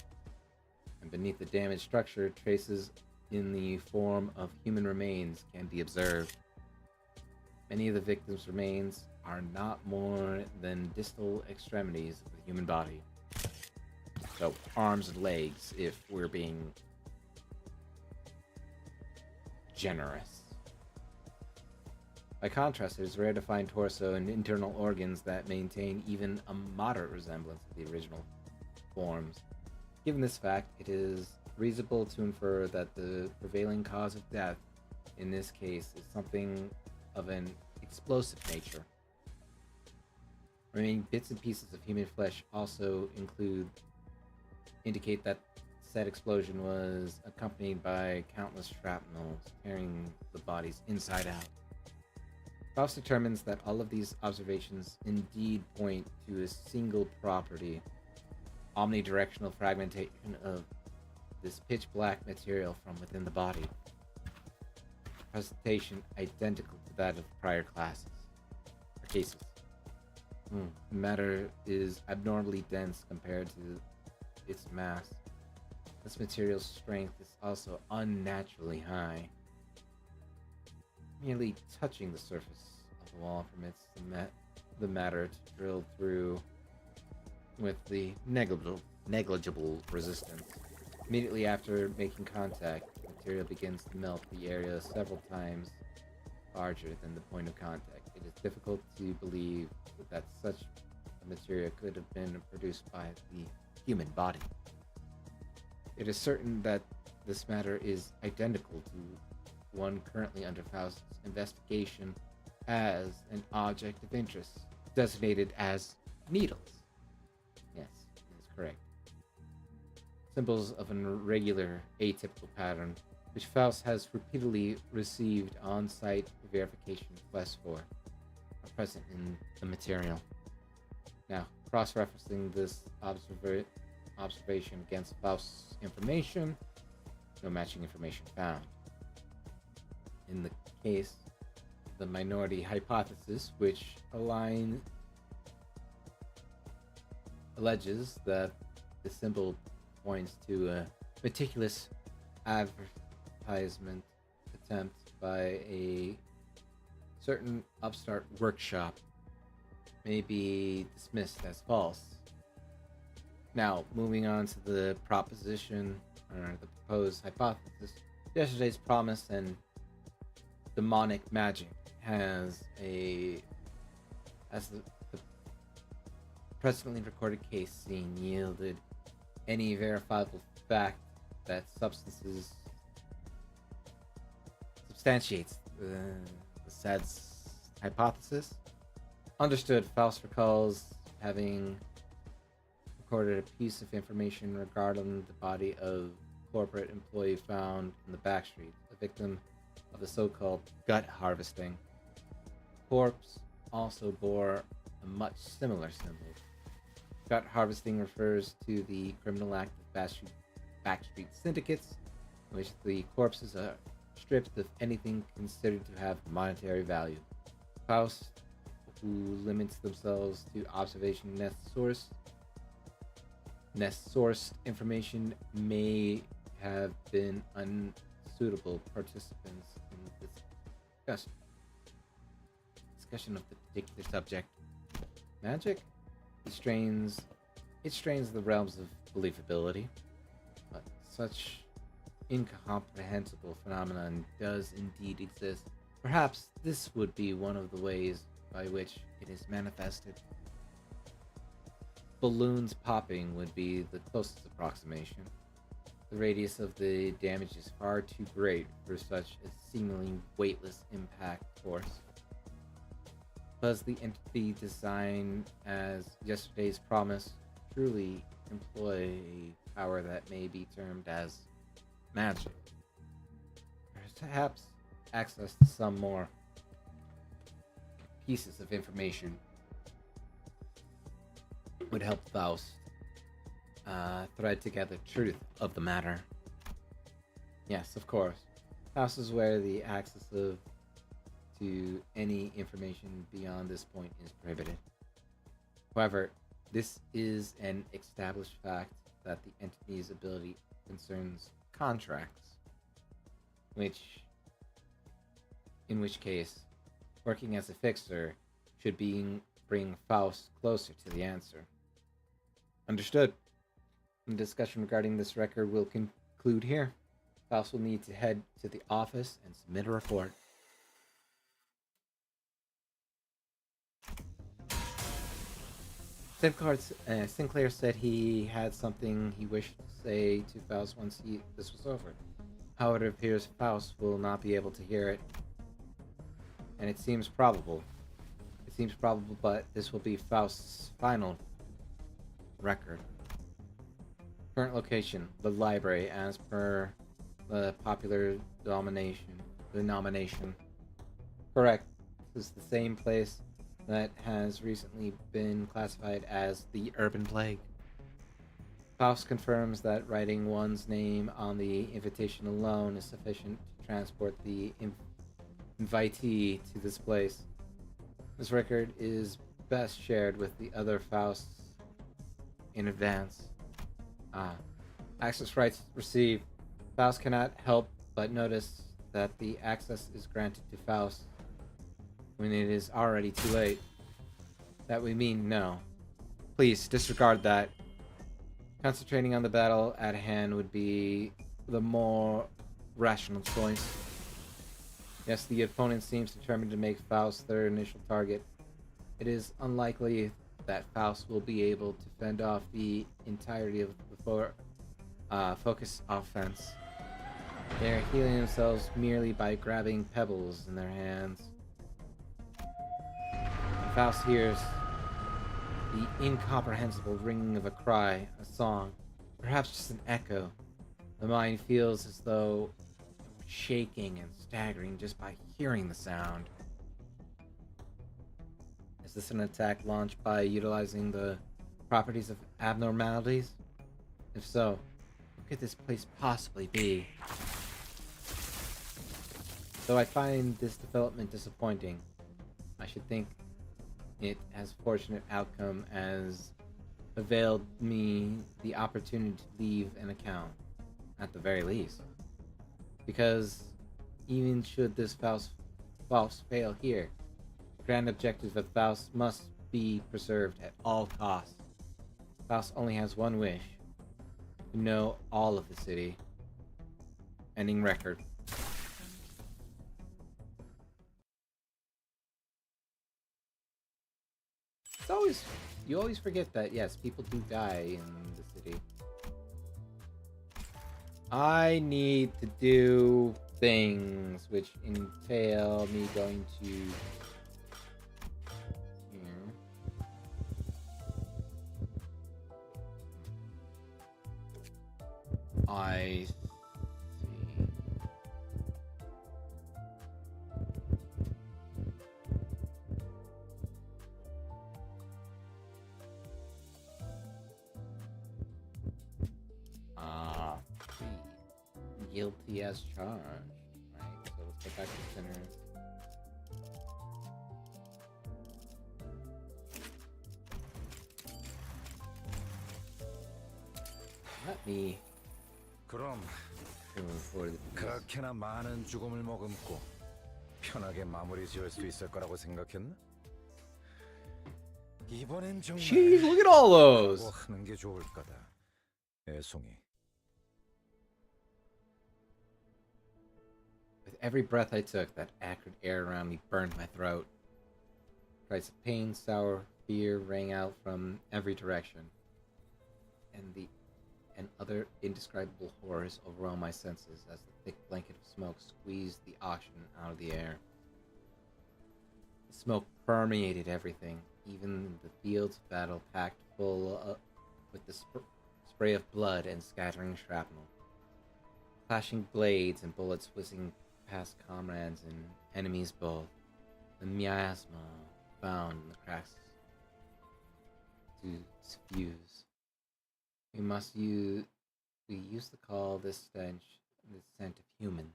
A: and beneath the damaged structure, traces in the form of human remains can be observed. Many of the victims' remains are not more than distal extremities of the human body. So, arms and legs, if we're being generous. By contrast, it is rare to find torso and internal organs that maintain even a moderate resemblance to the original forms. Given this fact, it is reasonable to infer that the prevailing cause of death in this case is something of an explosive nature. Remaining bits and pieces of human flesh also indicate that said explosion was accompanied by countless shrapnels tearing the bodies inside out. Ross determines that all of these observations indeed point to a single property, omnidirectional fragmentation of this pitch black material from within the body. presentation identical to that of prior classes or cases. The matter is abnormally dense compared to its mass. This material's strength is also unnaturally high. Merely touching the surface of the wall permits the matter to drill through with the negligible resistance. Immediately after making contact, the material begins to melt the area several times larger than the point of contact. It is difficult to believe that such a material could have been produced by the human body. It is certain that this matter is identical to one currently under Faust's investigation as an object of interest, designated as needles. Yes, that is correct. Symbols of an irregular, atypical pattern, which Faust has repeatedly received on-site verification requests for, are present in the material. Now, cross-referencing this observation against Faust's information, no matching information found. In the case, the minority hypothesis, which alleges that the symbol points to a meticulous advertisement attempt by a certain upstart workshop, may be dismissed as false. Now, moving on to the proposition, or the proposed hypothesis, yesterday's promise and demonic magic has the presently recorded case scene yielded any verifiable fact that substances substantiates the said hypothesis. Understood. Faust recalls having recorded a piece of information regarding the body of corporate employee found in the back street, a victim of the so-called gut harvesting. Corpse also bore a much similar symbol. Gut harvesting refers to the criminal act of backstreet syndicates, in which the corpses are stripped of anything considered to have monetary value. Faust, who limits themselves to observation nest-sourced information, may have been unsuitable participants in this discussion of the particular subject. Magic? It strains the realms of believability, but such incomprehensible phenomenon does indeed exist. Perhaps this would be one of the ways by which it is manifested. Balloons popping would be the closest approximation. The radius of the damage is far too great for such a seemingly weightless impact force. Does the entity designed as yesterday's promise truly employ a power that may be termed as magic? Perhaps access to some more pieces of information would help Faust thread together truth of the matter. Yes, of course. Faust is where the access to any information beyond this point is prohibited. However, this is an established fact that the entity's ability concerns contracts, in which case, working as a fixer should bring Faust closer to the answer. Understood. The discussion regarding this record will conclude here. Faust will need to head to the office and submit a report. Sinclair said he had something he wished to say to Faust once this was over. However, it appears Faust will not be able to hear it. And it seems probable, but this will be Faust's final record. Current location, the library, as per the popular denomination. Correct. This is the same place that has recently been classified as the Urban Plague. Faust confirms that writing one's name on the invitation alone is sufficient to transport the invitee to this place. This record is best shared with the other Fausts in advance. Access rights received. Faust cannot help but notice that the access is granted to Faust when it is already too late. That would mean no. Please disregard that. Concentrating on the battle at hand would be the more rational choice. Yes, the opponent seems determined to make Faust their initial target. It is unlikely that Faust will be able to fend off the entirety of the focus offense. They are healing themselves merely by grabbing pebbles in their hands. And Faust hears the incomprehensible ringing of a cry, a song, perhaps just an echo. The mind feels as though shaking and staggering just by hearing the sound. Is this an attack launched by utilizing the properties of abnormalities? If so, what could this place possibly be? Though I find this development disappointing, I should think it as a fortunate outcome as availed me the opportunity to leave an account, at the very least. Because even should this Faust fail here, the grand objective of Faust must be preserved at all costs. Faust only has one wish: to know all of the city. Ending record. You always forget that, yes, people do die in the city. I need to do things which entail me going to here. I see. Guilty as charged. Right, so let's go back to sinners. Let me
E: 그럼
A: for the
E: 그렇게나 많은 죽음을 머금고 편하게 마무리 지을 수 있을 거라고 생각했나? 이번엔 정말
A: Jeez, look at all those.
E: 하는 게 좋을 거다. 애송이.
A: With every breath I took, that acrid air around me burned my throat. Cries of pain, sour fear rang out from every direction, and other indescribable horrors overwhelmed my senses as the thick blanket of smoke squeezed the oxygen out of the air. The smoke permeated everything, even the fields of battle packed full with the spray of blood and scattering shrapnel. Clashing blades and bullets whizzing past comrades and enemies both. The miasma found in the cracks to suffuse. We used to call this stench the scent of human.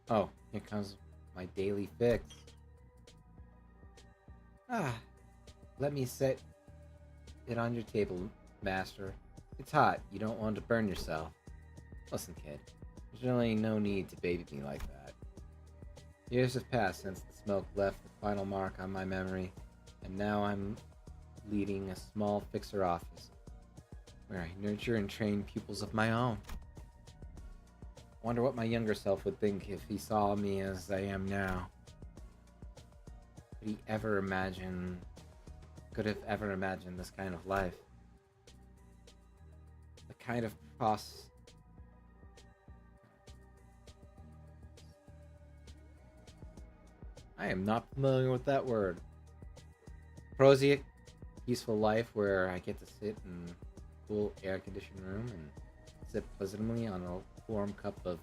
A: Oh, here comes my daily fix. Let me set it on your table, master. It's hot. You don't want to burn yourself. Listen, kid. There's really no need to baby me like that. Years have passed since the smoke left the final mark on my memory, and now I'm leading a small fixer office where I nurture and train pupils of my own. Wonder what my younger self would think if he saw me as I am now. Could have ever imagined this kind of life? The kind of I am not familiar with that word. Prosaic, peaceful life where I get to sit in a cool air-conditioned room and sip pleasantly on a warm cup of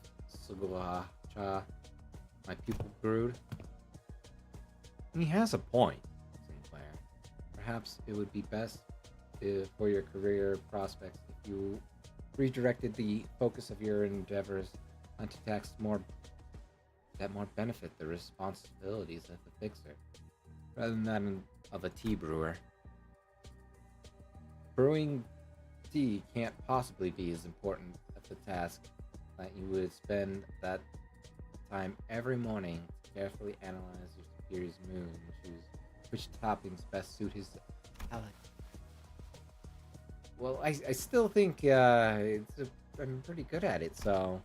A: sugawa cha my pupil brewed. And he has a point, Sinclair. Perhaps it would be best for your career prospects if you redirected the focus of your endeavors onto tasks more that more benefit the responsibilities of the fixer, rather than of a tea brewer. Brewing tea can't possibly be as important of a task that you would spend that time every morning to carefully analyze your superior's mood and choose which toppings best suit his palate. Well, I still think I'm pretty good at it, so...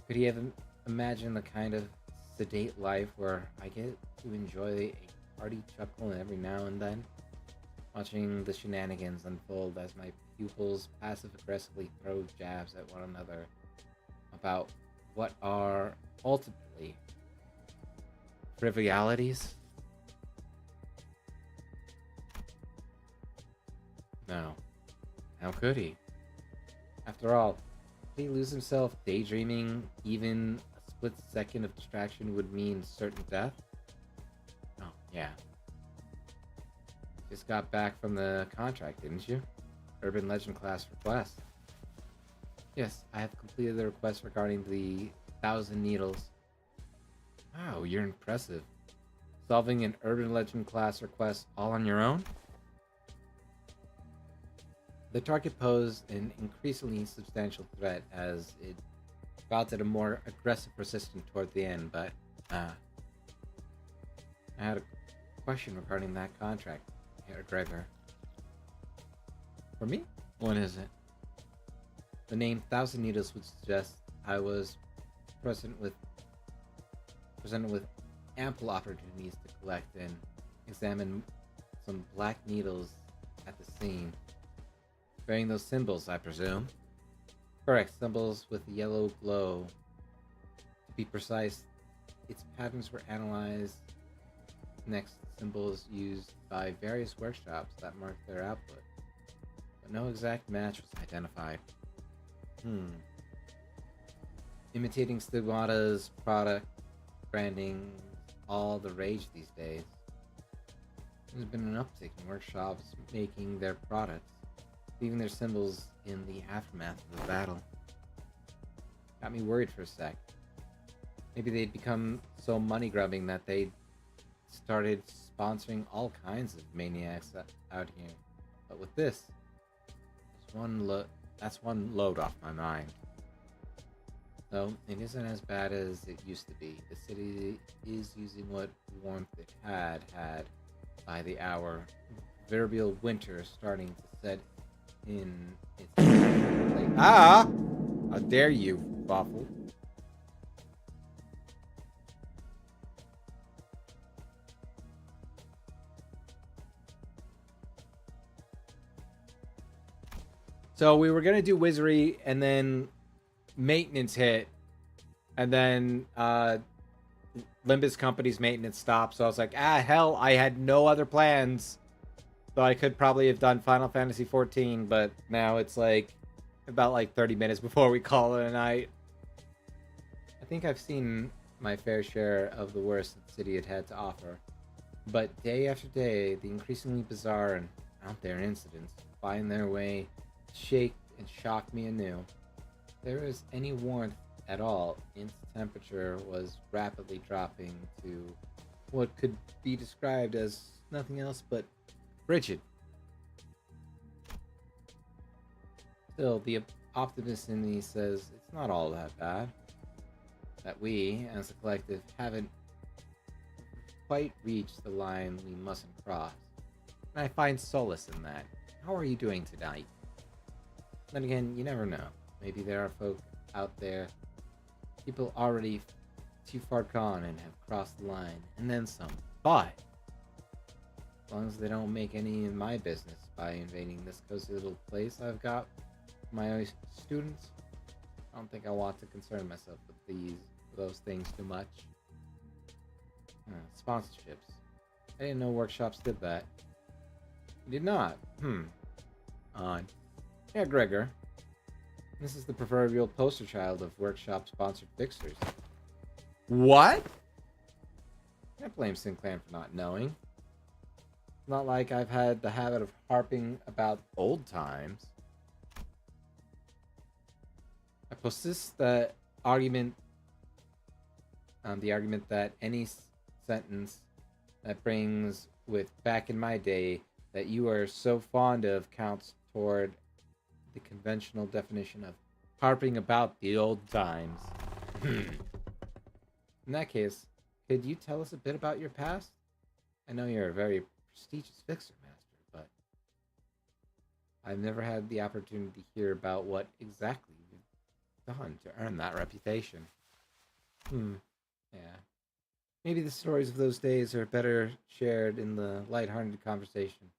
A: Could he have imagined the kind of sedate life where I get to enjoy a hearty chuckle every now and then, watching the shenanigans unfold as my pupils passive-aggressively throw jabs at one another about what are ultimately trivialities? No. How could he? After all, did he lose himself daydreaming even a split second of distraction would mean certain death? Oh, yeah. Just got back from the contract, didn't you? Urban Legend class request. Yes, I have completed the request regarding the 1,000 needles. Wow, you're impressive. Solving an Urban Legend class request all on your own? The target posed an increasingly substantial threat as it got to the more aggressive persistent toward the end, but I had a question regarding that contract, Herr Gregor. For me? What is it? The name 1,000 Needles would suggest I was presented with ample opportunities to collect and examine some black needles at the scene. Bearing those symbols, I presume. Correct, symbols with a yellow glow. To be precise, its patterns were analyzed. Next, symbols used by various workshops that marked their output. But no exact match was identified. Imitating Stigmata's product branding all the rage these days. There's been an uptick in workshops making their products, leaving their symbols in the aftermath of the battle. Got me worried for a sec. Maybe they'd become so money-grubbing that they started sponsoring all kinds of maniacs out here. But with this, that's one load off my mind. Though it isn't as bad as it used to be. The city is using what warmth it had by the hour. Proverbial winter starting to set in its place. How dare you, Waffle? So we were gonna do Wizardry and then maintenance hit, and then Limbus Company's maintenance stopped. So I was like, hell, I had no other plans. So I could probably have done Final Fantasy 14, but now it's like about 30 minutes before we call it a night. I think I've seen my fair share of the worst that the city had to offer. But day after day, the increasingly bizarre and out there incidents find their way to shake and shock me anew. If there was any warmth at all, its temperature was rapidly dropping to what could be described as nothing else but frigid. Still, the optimist in me says it's not all that bad. That we, as a collective, haven't quite reached the line we mustn't cross. And I find solace in that. How are you doing tonight? Then again, you never know. Maybe there are folk out there, people already too far gone and have crossed the line, and then some. But as long as they don't make any of my business by invading this cozy little place I've got for my own students, I don't think I want to concern myself with those things too much. Sponsorships. I didn't know workshops did that. You did not? Odd. Yeah, Gregor. This is the proverbial poster child of workshop-sponsored fixers. What? Can't blame Sinclair for not knowing. It's not like I've had the habit of harping about old times. I persist that argument, that any sentence that brings with back in my day that you are so fond of counts toward the conventional definition of harping about the old times. In that case, could you tell us a bit about your past? I know you're a very prestigious fixer, Master, but I've never had the opportunity to hear about what exactly you've done to earn that reputation. Yeah. Maybe the stories of those days are better shared in the light-hearted conversation.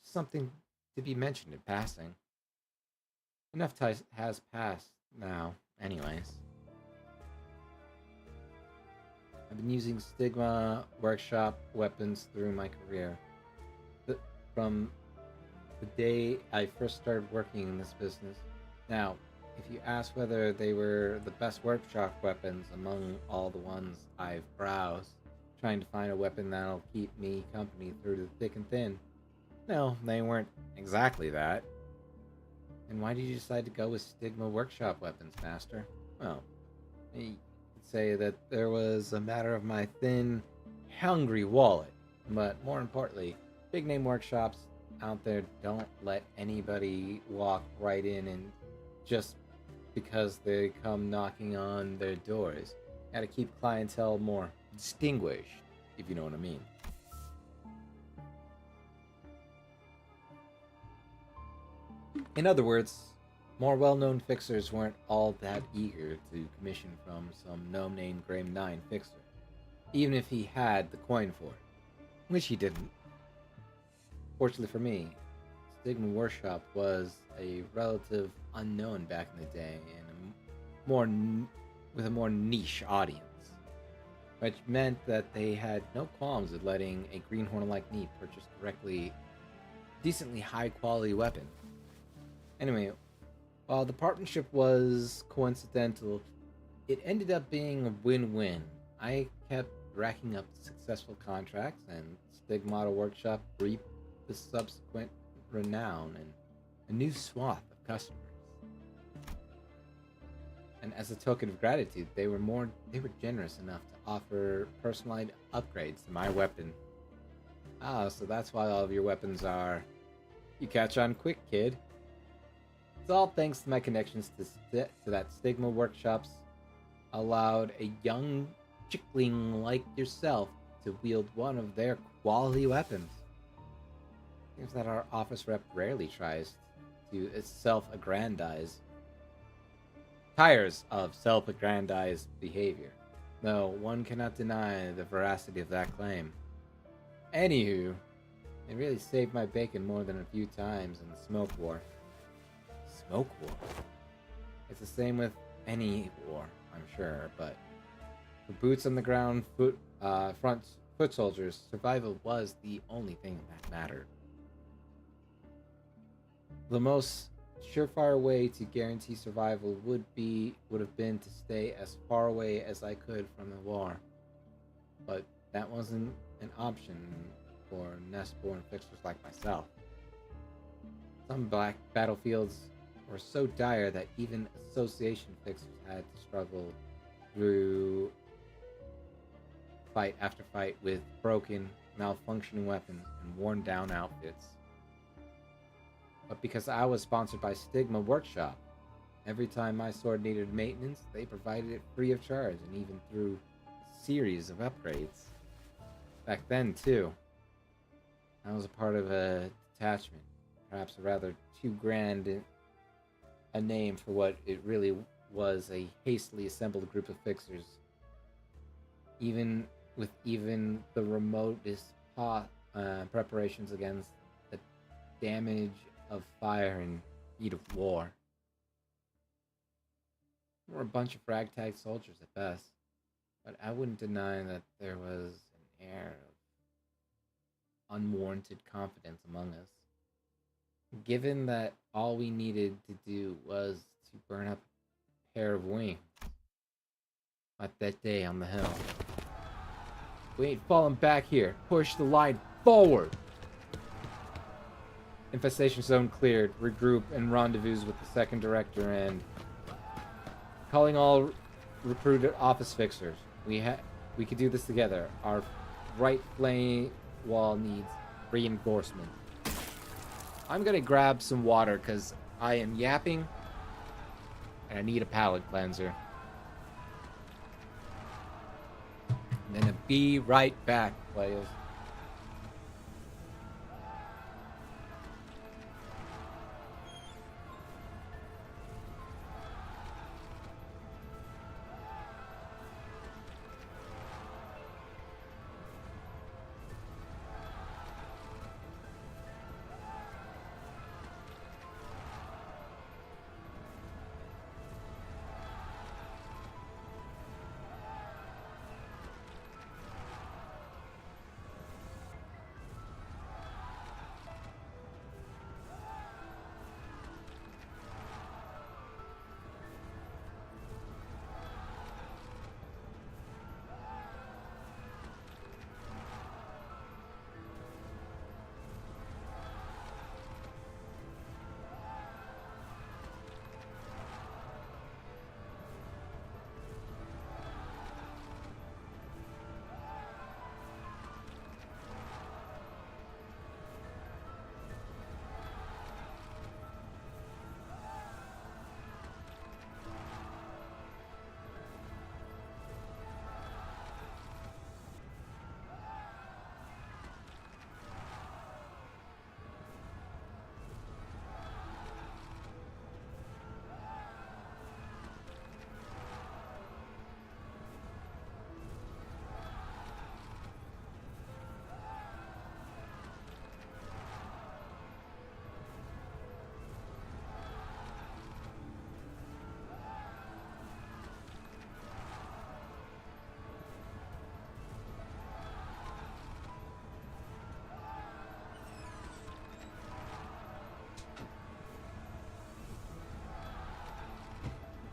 A: Something to be mentioned in passing. Enough time has passed now, anyways. I've been using Stigma workshop weapons through my career. From the day I first started working in this business. Now, if you ask whether they were the best workshop weapons among all the ones I've browsed, trying to find a weapon that'll keep me company through the thick and thin, no, they weren't exactly that. And why did you decide to go with Stigma workshop weapons, Master? Well, you could say that there was a matter of my thin, hungry wallet, but more importantly, big name workshops out there don't let anybody walk right in and just because they come knocking on their doors. Gotta keep clientele more distinguished, if you know what I mean. In other words, more well-known fixers weren't all that eager to commission from some no-name Grade 9 fixer, even if he had the coin for it, which he didn't. Fortunately for me, Stigma Workshop was a relative unknown back in the day and with a more niche audience, which meant that they had no qualms with letting a greenhorn like me purchase directly decently high-quality weapon. Anyway, while the partnership was coincidental, it ended up being a win-win. I kept racking up successful contracts, and Stigmata Workshop reaped the subsequent renown and a new swath of customers. And as a token of gratitude, they were generous enough to offer personalized upgrades to my weapon. Ah, so that's why all of your weapons are... You catch on quick, kid. It's all thanks to my connections to that Stigma Workshops allowed a young chickling like yourself to wield one of their quality weapons. Seems that our office rep rarely tries to self-aggrandize. Tires of self-aggrandized behavior, though one cannot deny the veracity of that claim. Anywho, it really saved my bacon more than a few times in the smoke war. Smoke war? It's the same with any war, I'm sure, but for boots on the ground foot soldiers, survival was the only thing that mattered. The most surefire way to guarantee survival would have been to stay as far away as I could from the war. But that wasn't an option for nest-born fixers like myself. Some black battlefields were so dire that even association fixers had to struggle through fight after fight with broken, malfunctioning weapons and worn-down outfits. But because I was sponsored by Stigma Workshop, every time my sword needed maintenance, they provided it free of charge, and even through a series of upgrades. Back then, too, I was a part of a detachment, perhaps a rather too grand a name for what it really was, a hastily assembled group of fixers. Even with the remotest preparations against the damage of fire and heat of war. We're a bunch of ragtag soldiers at best, but I wouldn't deny that there was an air of unwarranted confidence among us. Given that all we needed to do was to burn up a pair of wings, like that day on the hill. We ain't falling back here. Push the line forward! Infestation zone cleared. Regroup and rendezvous with the second director and calling all recruited office fixers. We could do this together. Our right flank wall needs reinforcement. I'm gonna grab some water because I am yapping and I need a palate cleanser. I'm gonna be right back, players.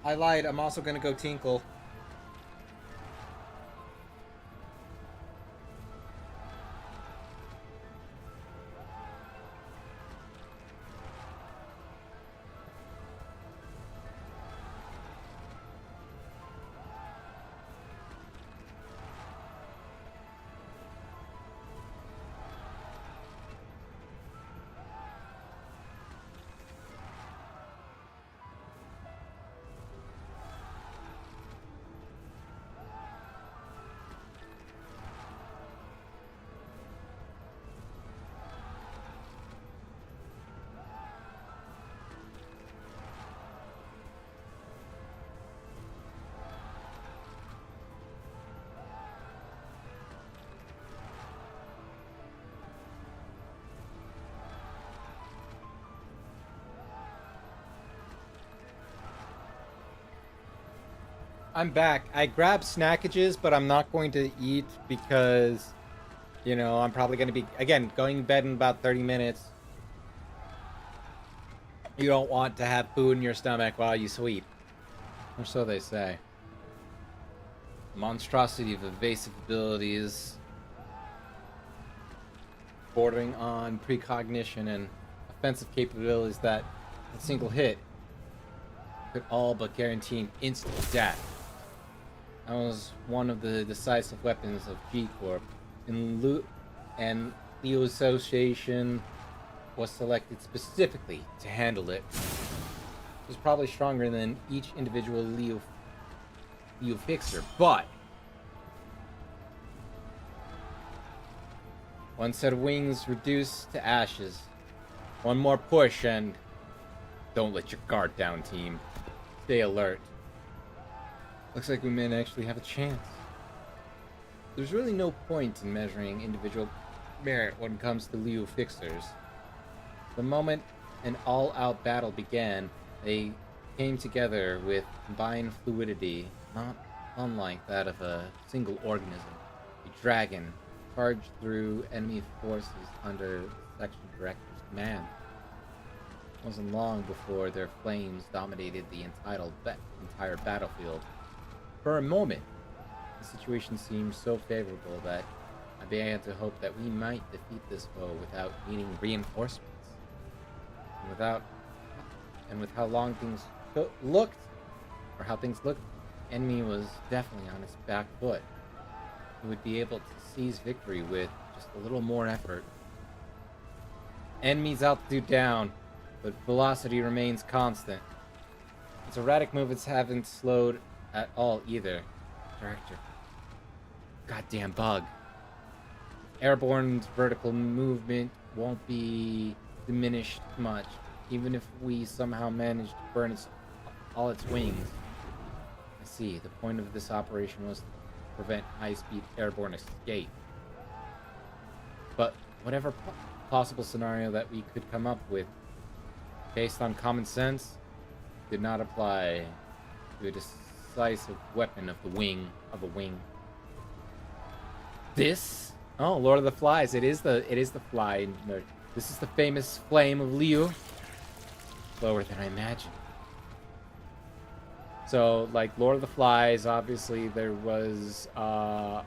A: I lied. I'm also gonna go tinkle. I'm back. I grabbed snackages, but I'm not going to eat because, you know, I'm probably going to be, again, going to bed in about 30 minutes. You don't want to have food in your stomach while you sleep. Or so they say. Monstrosity of evasive abilities, bordering on precognition and offensive capabilities that a single hit could all but guarantee an instant death. That was one of the decisive weapons of G-Corp. And Leo Association was selected specifically to handle it. It was probably stronger than each individual Leo fixer, but one set of wings reduced to ashes. One more push and don't let your guard down, team. Stay alert. Looks like we may actually have a chance. There's really no point in measuring individual merit when it comes to Leo fixers. The moment an all-out battle began, they came together with combined fluidity, not unlike that of a single organism. A dragon charged through enemy forces under section director's command. It wasn't long before their flames dominated the entire battlefield. For a moment, the situation seemed so favorable that I began to hope that we might defeat this foe without needing reinforcements. And with how long things looked, enemy was definitely on his back foot. He would be able to seize victory with just a little more effort. Enemy's altitude down, but velocity remains constant. Its erratic movements haven't slowed at all either. Director. Goddamn bug. Airborne's vertical movement won't be diminished much, even if we somehow manage to burn all its wings. I see. The point of this operation was to prevent high-speed airborne escape. But whatever possible scenario that we could come up with, based on common sense, did not apply to a decisive weapon of a wing. This? Oh, Lord of the Flies. It is the fly. This is the famous flame of Liu. Slower than I imagined. So, like Lord of the Flies, obviously there was the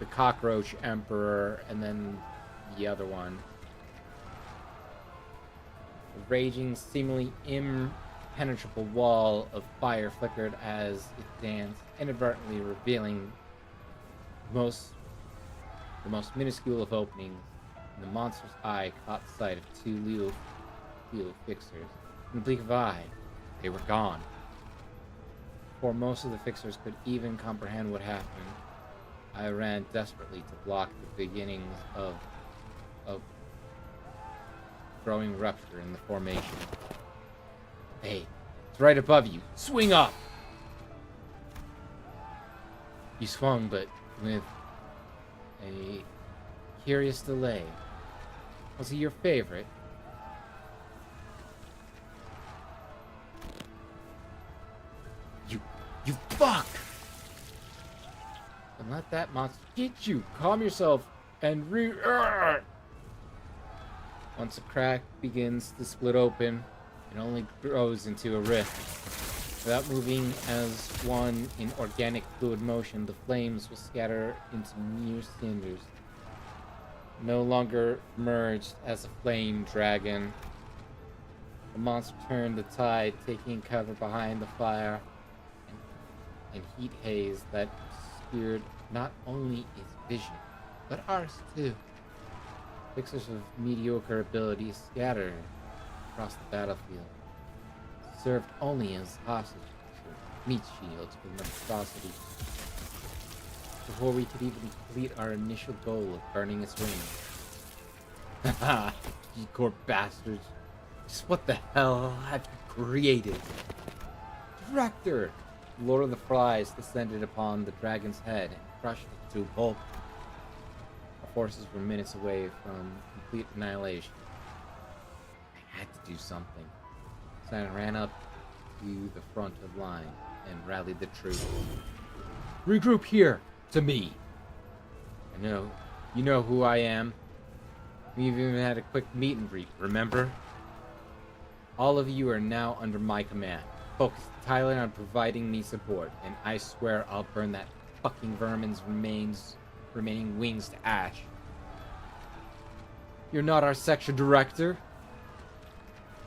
A: Cockroach Emperor, and then the other one. A raging, seemingly impenetrable wall of fire flickered as it danced, inadvertently revealing the most minuscule of openings, and the monster's eye caught sight of two Liu fixers. In the blink of an eye, they were gone. Before most of the fixers could even comprehend what happened, I ran desperately to block the beginnings of growing rupture in the formation. Hey, it's right above you. Swing up! You swung, but with a curious delay. Was he your favorite? You fuck! And let that monster get you. Calm yourself and Once a crack begins to split open, it only grows into a rift. Without moving as one in organic fluid motion, the flames will scatter into mere cinders. No longer merged as a flame dragon, the monster turned the tide, taking cover behind the fire and heat haze that obscured not only its vision, but ours too. Fixers of mediocre ability scattered across the battlefield, served only as hostages or meat shields for the monstrosity. Before we could even complete our initial goal of burning its wings. Haha, you poor bastards. Just what the hell have you created? Director! Lord of the Flies descended upon the dragon's head and crushed it to pulp. Our forces were minutes away from complete annihilation. I had to do something. So I ran up to the front of line and rallied the troops. Regroup here! To me! I know. You know who I am. We've even had a quick meet and greet, remember? All of you are now under my command. Focus entirely on providing me support, and I swear I'll burn that fucking vermin's remaining wings to ash. You're not our section director.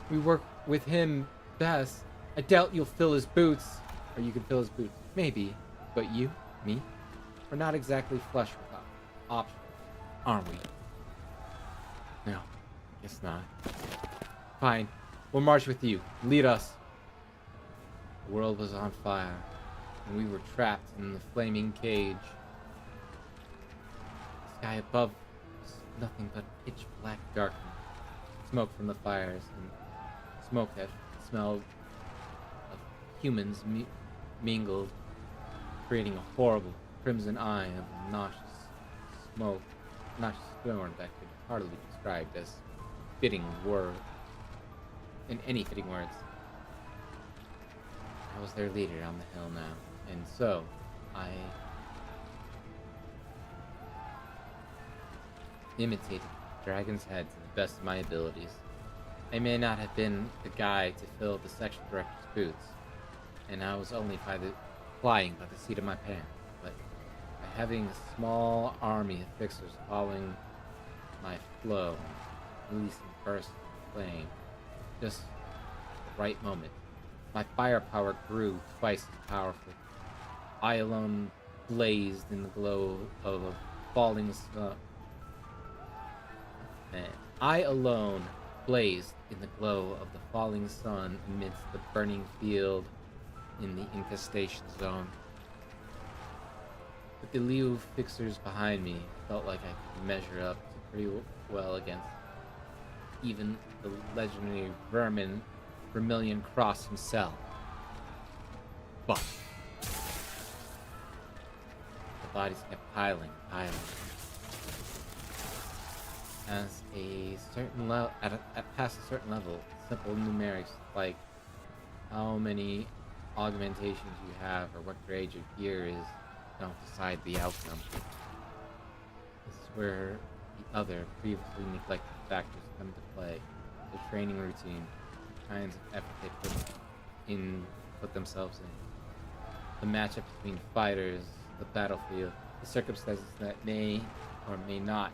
A: We work with him best. I doubt you'll fill his boots. Or you can fill his boots. Maybe. But you, me, we're not exactly flush with options, aren't we? No, guess not. Fine. We'll march with you. Lead us. The world was on fire, and we were trapped in the flaming cage. The sky above was nothing but pitch black darkness. Smoke from the fires, and smoke that smelled of humans mingled, creating a horrible crimson eye of nauseous smoke, nauseous thorn that could hardly be described as fitting word in any fitting words. I was their leader on the hill now, and so I imitated the dragon's head to the best of my abilities. I may not have been the guy to fill the section director's boots, and I was only flying by the seat of my pants, but by having a small army of fixers following my flow, releasing bursts of flame, just the right moment, My firepower grew twice as powerful. I alone blazed in the glow of a falling sun. And I alone blazed in the glow of the falling sun amidst the burning field in the infestation zone. With the Leo fixers behind me, it felt like I could measure up to pretty well against even the legendary Vermilion Cross himself. But the bodies kept piling. As a certain level, at past a certain level, simple numerics like how many augmentations you have or what grade your gear is don't decide the outcome. This is where the other previously neglected factors come to play. The training routine, the kinds of effort they put themselves in. The matchup between fighters, the battlefield, the circumstances that may or may not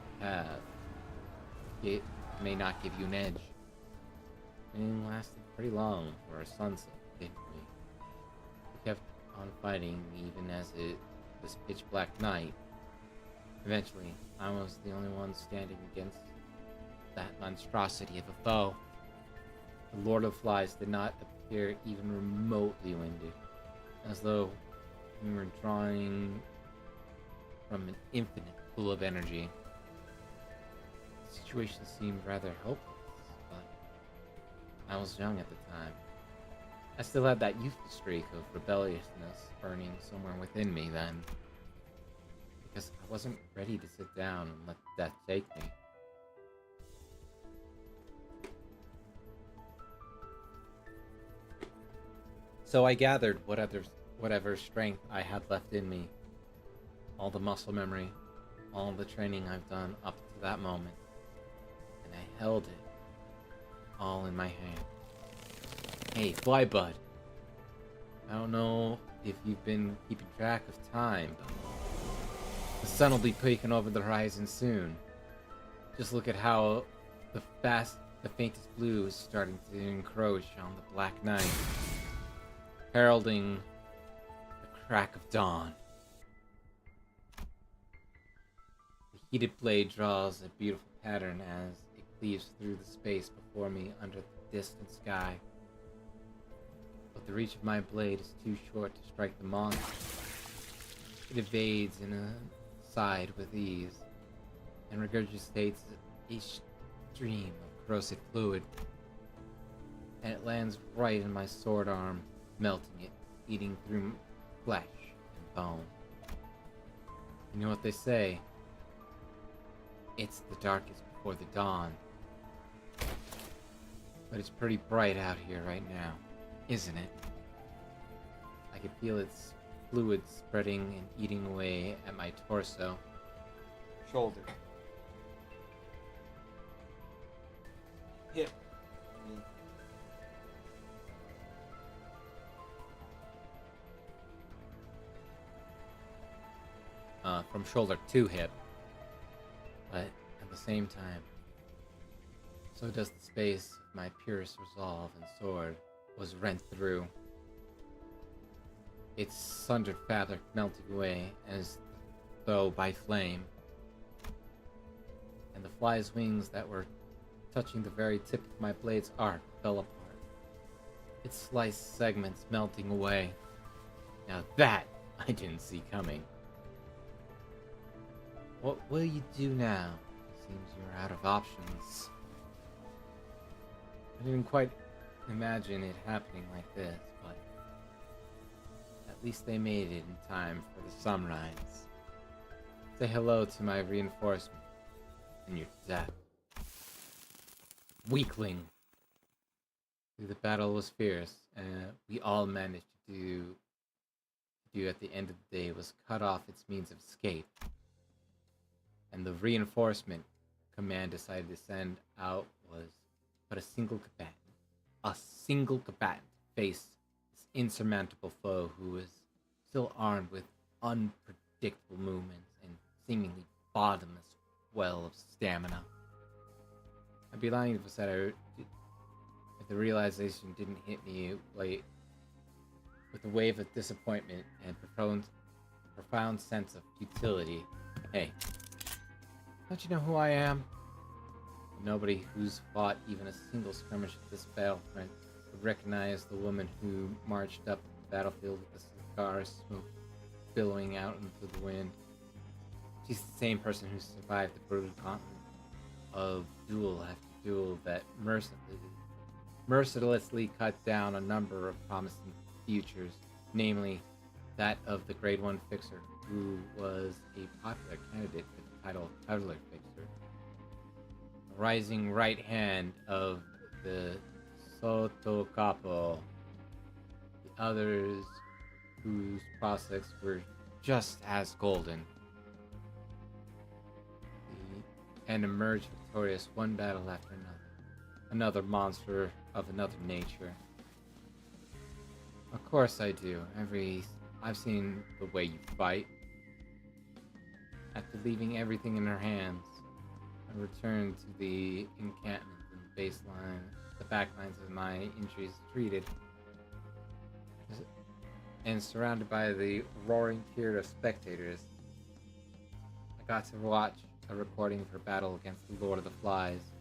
A: give you an edge. Training lasted pretty long for a sunset, didn't we? We kept on fighting even as it was pitch black night. Eventually, I was the only one standing against that monstrosity of a foe. The Lord of Flies did not appear even remotely winded, as though we were drawing from an infinite pool of energy. The situation seemed rather hopeless, but I was young at the time. I still had that youthful streak of rebelliousness burning somewhere within me then, because I wasn't ready to sit down and let death take me. So I gathered whatever strength I had left in me, all the muscle memory, all the training I've done up to that moment, and I held it all in my hand. Hey, Fly Bud. I don't know if you've been keeping track of time, but the sun will be peeking over the horizon soon. Just look at how the faintest blue is starting to encroach on the black night, heralding the crack of dawn. The heated blade draws a beautiful pattern as it cleaves through the space before me under the distant sky. But the reach of my blade is too short to strike the monster. It evades in a side with ease, and regurgitates a stream of corrosive fluid, and it lands right in my sword arm, melting it, eating through flesh and bone. You know what they say? It's the darkest before the dawn. But it's pretty bright out here right now, isn't it? I can feel its fluid spreading and eating away at my torso.
J: Shoulder. Hip. Knee.
A: From shoulder to hip. But at the same time, so does the space of my purest resolve and sword was rent through. Its sundered fabric melting away as though by flame, and the fly's wings that were touching the very tip of my blade's arc fell apart, its sliced segments melting away. Now that I didn't see coming. What will you do now? It seems you're out of options. I didn't quite imagine it happening like this, but at least they made it in time for the sunrise. Say hello to my reinforcement and your death. Weakling! The battle was fierce, and we all managed to do at the end of the day was cut off its means of escape. And the reinforcement command decided to send out was but a single combatant. A single combatant faced this insurmountable foe who was still armed with unpredictable movements and seemingly bottomless well of stamina. I'd be lying if I said if the realization didn't hit me with a wave of disappointment and profound sense of futility. Hey, don't you know who I am? Nobody who's fought even a single skirmish at this battlefront would recognize the woman who marched up the battlefield with the cigar smoke billowing out into the wind. She's the same person who survived the brutal gauntlet of duel after duel that mercilessly cut down a number of promising futures, namely that of the Grade 1 Fixer, who was a popular candidate for the title of Peddler Fixer. The rising right hand of the Soto Capo. The others whose prospects were just as golden. And emerged victorious one battle after another. Another monster of another nature. Of course I do. I've seen the way you fight. After leaving everything in her hands, I returned to the encampment and the backlines of my injuries treated, and surrounded by the roaring tier of spectators, I got to watch a recording of her battle against the Lord of the Flies.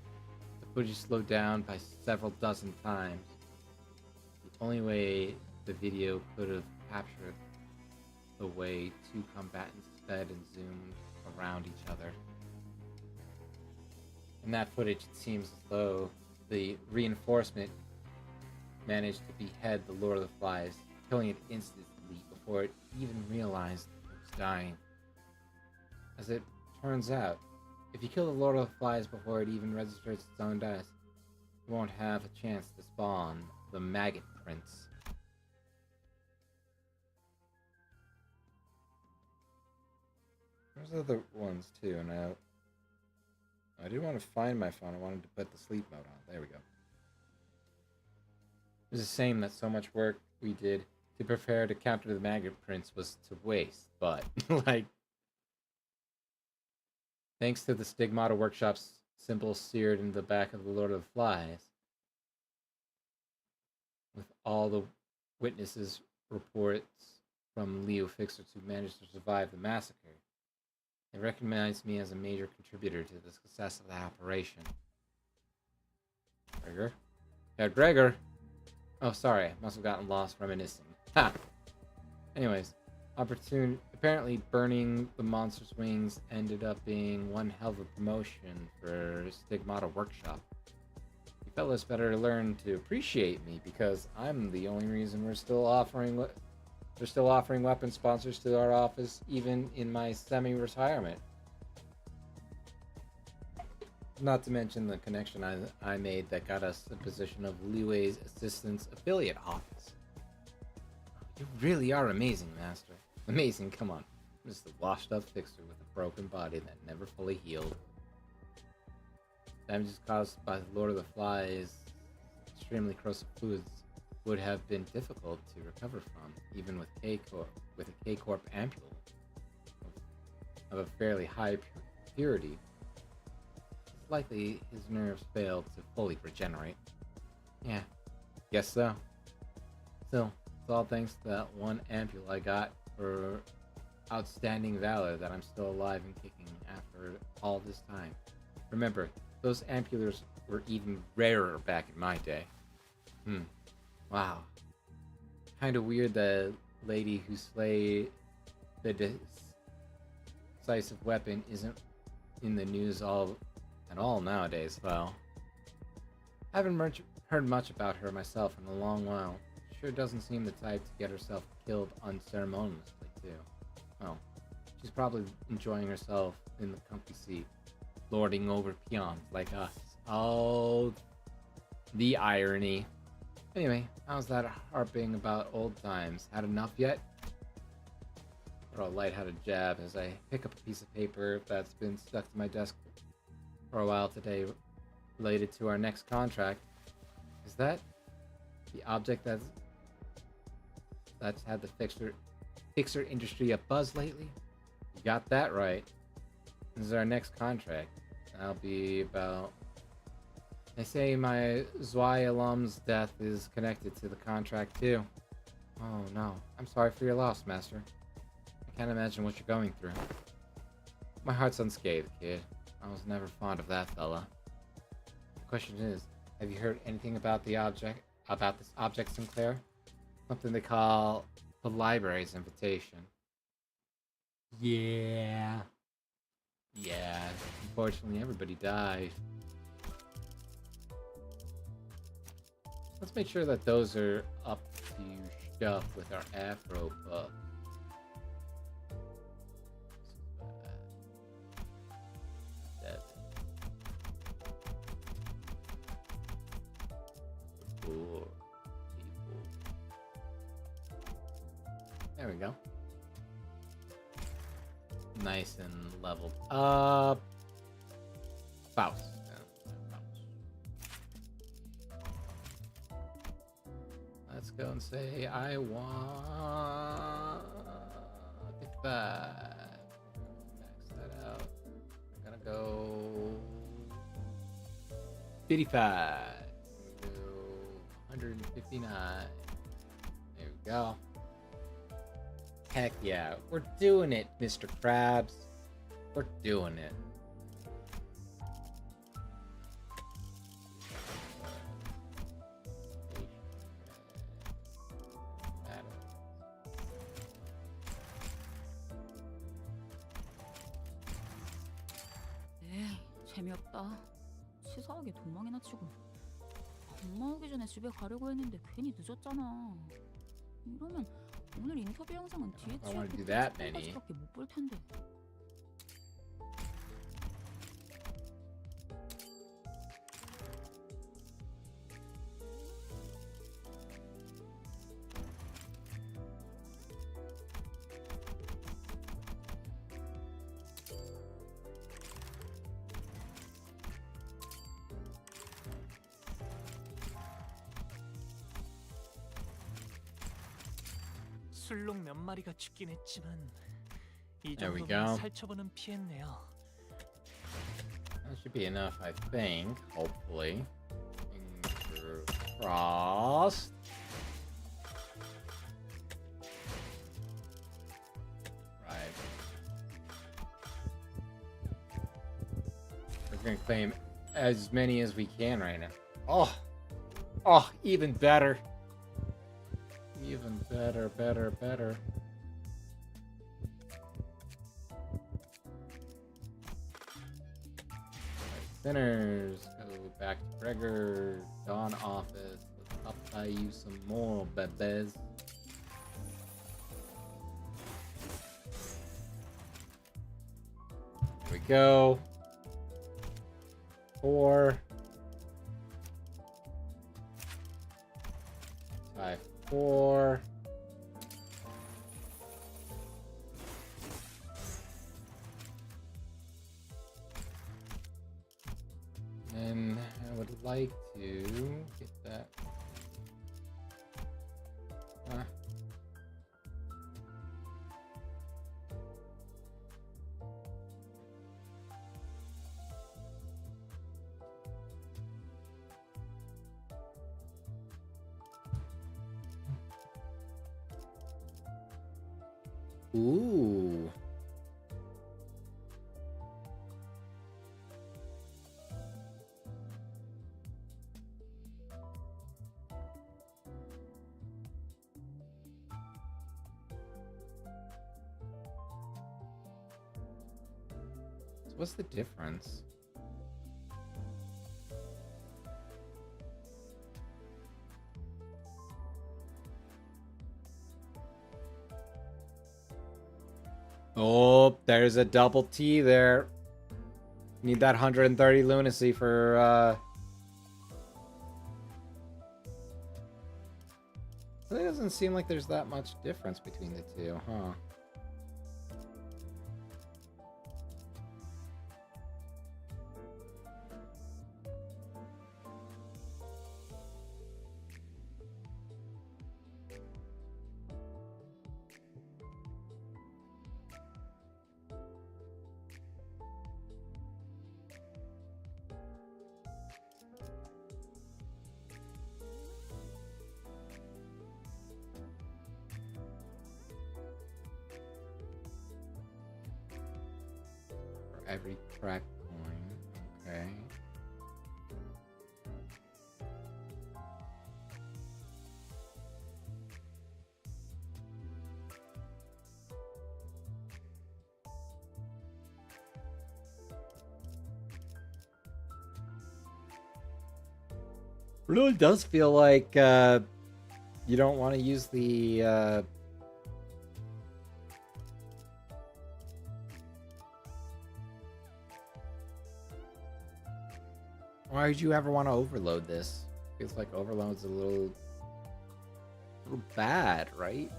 A: The footage slowed down by several dozen times. The only way the video could have captured the way two combatants sped and zoomed around each other. In that footage, it seems as though the reinforcement managed to behead the Lord of the Flies, killing it instantly before it even realized it was dying. As it turns out, if you kill the Lord of the Flies before it even registers its own dice, you won't have a chance to spawn the Maggot Prince. There's other ones too, and I didn't want to find my phone. I wanted to put the sleep mode on. There we go. It's a shame that so much work we did to prepare to capture the Maggot Prince was to waste, but like, thanks to the Stigmata Workshop's symbol seared in the back of the Lord of the Flies, with all the witnesses' reports from Leo Fixers who managed to survive the massacre, they recognized me as a major contributor to the success of the operation. Gregor? Yeah, Gregor! Oh, sorry, I must have gotten lost reminiscing. Ha! Anyways, apparently burning the monster's wings ended up being one hell of a promotion for Stigmata Workshop. You fellas better learn to appreciate me, because I'm the only reason we're still offering weapon sponsors to our office, even in my semi-retirement. Not to mention the connection I made that got us the position of Liwei's Assistant's Affiliate Office. You really are amazing, Master. Amazing, come on. I'm just a washed-up fixer with a broken body that never fully healed. Damages caused by the Lord of the Flies' extremely corrosive fluids would have been difficult to recover from, even with a K-Corp ampule of a fairly high purity. It's likely his nerves failed to fully regenerate. Yeah, guess so. Still, it's all thanks to that one ampule I got for outstanding valor that I'm still alive and kicking after all this time. Remember, those ampulars were even rarer back in my day. Wow. Kinda weird the lady who slayed the decisive weapon isn't in the news at all nowadays. Well, I haven't heard much about her myself in a long while. She sure doesn't seem the type to get herself killed unceremoniously, too. Well, she's probably enjoying herself in the comfy seat, lording over peons like us. Oh, the irony. Anyway, how's that harping about old times? Had enough yet? Throw a lighthearted jab as I pick up a piece of paper that's been stuck to my desk for a while today, related to our next contract. Is that the object that's had the fixer industry a buzz lately? You got that right. This is our next contract. That'll be about... They say my Zwei alum's death is connected to the contract too. Oh no, I'm sorry for your loss, Master. I can't imagine what you're going through. My heart's unscathed, kid. I was never fond of that fella. The question is, have you heard anything about this object, Sinclair? Something they call the library's invitation. Yeah. Yeah, unfortunately everybody died. Let's make sure that those are up to stuff with our afro puff. There we go. Nice and leveled up. Faust. Let's go and say I want 55. Max that out. We're gonna go 55. We're gonna go 159. There we go. Heck yeah, we're doing it, Mr. Krabs. We're doing it.
K: 에이, 재미없다. 치사하게 도망이나 치고. 엄마 오기 전에 집에 가려고 했는데 괜히 늦었잖아. 이러면 오늘 인터뷰 영상은 뒤에 치우고 까지밖에 못 볼 텐데.
L: 술록 몇 마리가 죽긴 했지만 이
A: There we
L: 정도면
A: go.
L: 살처분은 피했네요.
A: That should be enough, I think. Hopefully. Fingers crossed. Right. We're gonna claim as many as we can right now. Oh, even better. Even better. Sinners, go back to Gregor, Dawn office. Let's buy you some more, bebes. Here we go. 4. 5, 4. And I would like to get that. Ooh. So what's the difference? Oh, there's a double T there. Need that 130 lunacy for, It doesn't seem like there's that much difference between the two, huh? every cracked coin. Okay. Really does feel like you don't want to use the why would you ever want to overload this? Feels like overload's a little bad, right?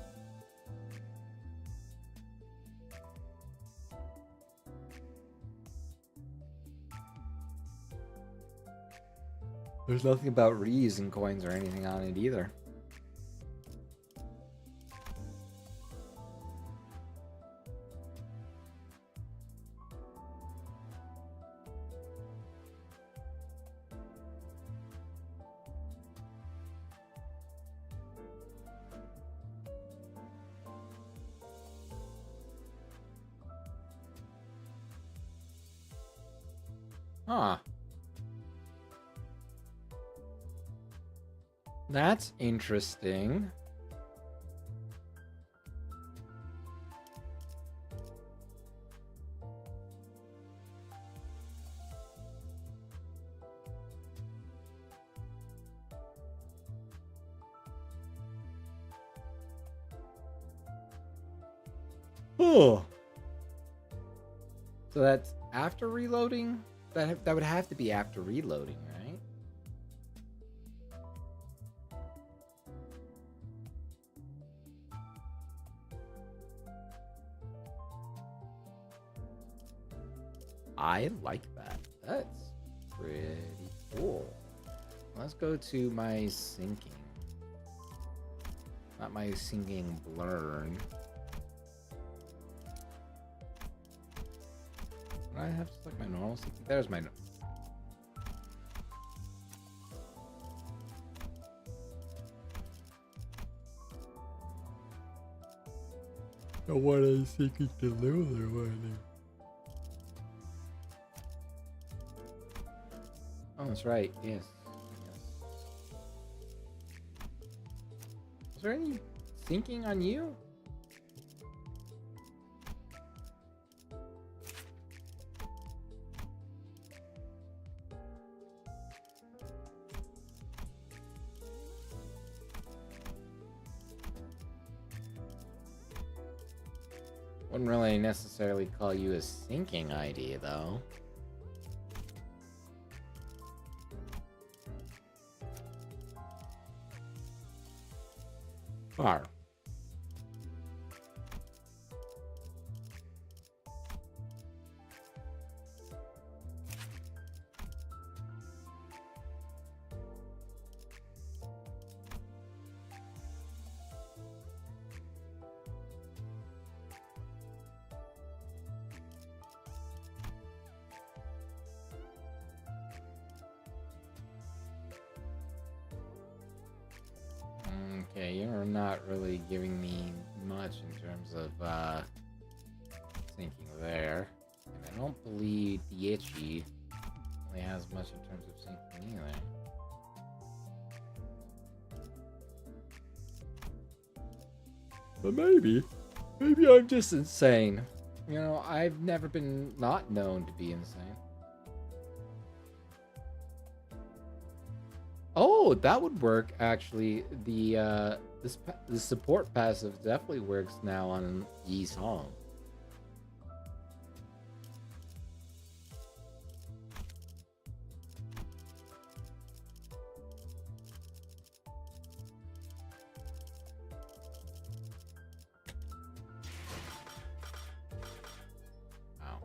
A: There's nothing about reusing coins or anything on it either. Huh. That's interesting. Oh. So that's after reloading? That would have to be after reloading, right? I like that. That's pretty cool. Let's go to my sinking. Not my sinking blurn. I have to select my normal sinking. There's my. I want to sinking to lose. Oh, that's right. Yes. Is there any sinking on you? Wouldn't really necessarily call you a sinking ID, though. Far. Okay, you're not really giving me much in terms of sinking there. And I don't believe the itchy really has much in terms of sinking either. But maybe I'm just insane. You know, I've never been not known to be insane. Oh, that would work actually. The support passive definitely works now on Yi's Home. Wow.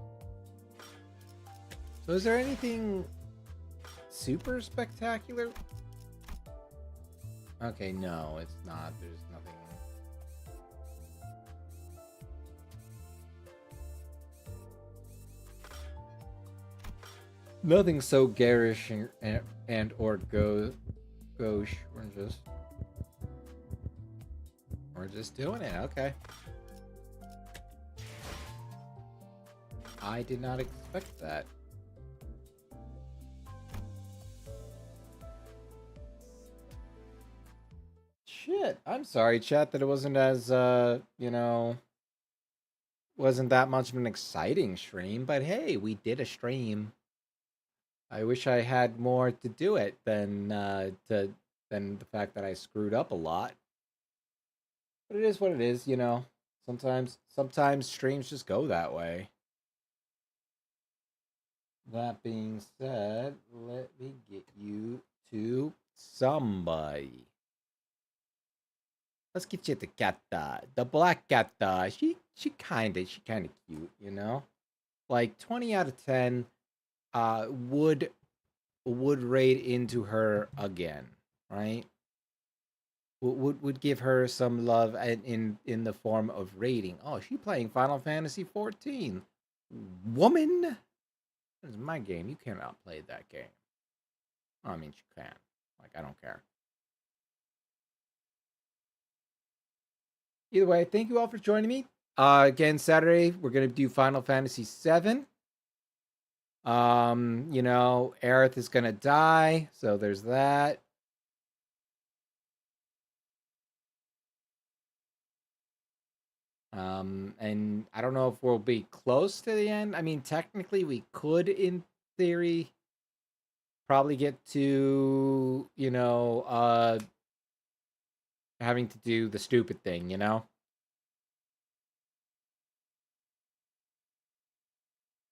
A: So is there anything super spectacular? Okay, no, it's not. There's nothing. Nothing so garish and or gauche. We're just doing it. Okay. I did not expect that. Shit, I'm sorry, chat, that it wasn't as, you know, wasn't that much of an exciting stream, but hey, we did a stream. I wish I had more to do it than the fact that I screwed up a lot. But it is what it is, you know. Sometimes streams just go that way. That being said, let me get you to somebody. Let's get you the cat, the black cat. She kind of cute, you know. Like 20 out of 10. Would raid into her again, right? Would give her some love in the form of raiding. Oh, she playing Final Fantasy 14. Woman, that is my game. You cannot play that game. I mean, you can. Like, I don't care. Either way, thank you all for joining me. Again, Saturday we're gonna do Final Fantasy 7. You know, Aerith is gonna die, so there's that. And I don't know if we'll be close to the end. I mean, technically we could, in theory, probably get to, you know, having to do the stupid thing, you know?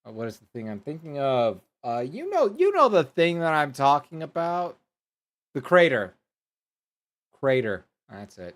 A: What is the thing I'm thinking of? You know the thing that I'm talking about? The crater. Crater. That's it.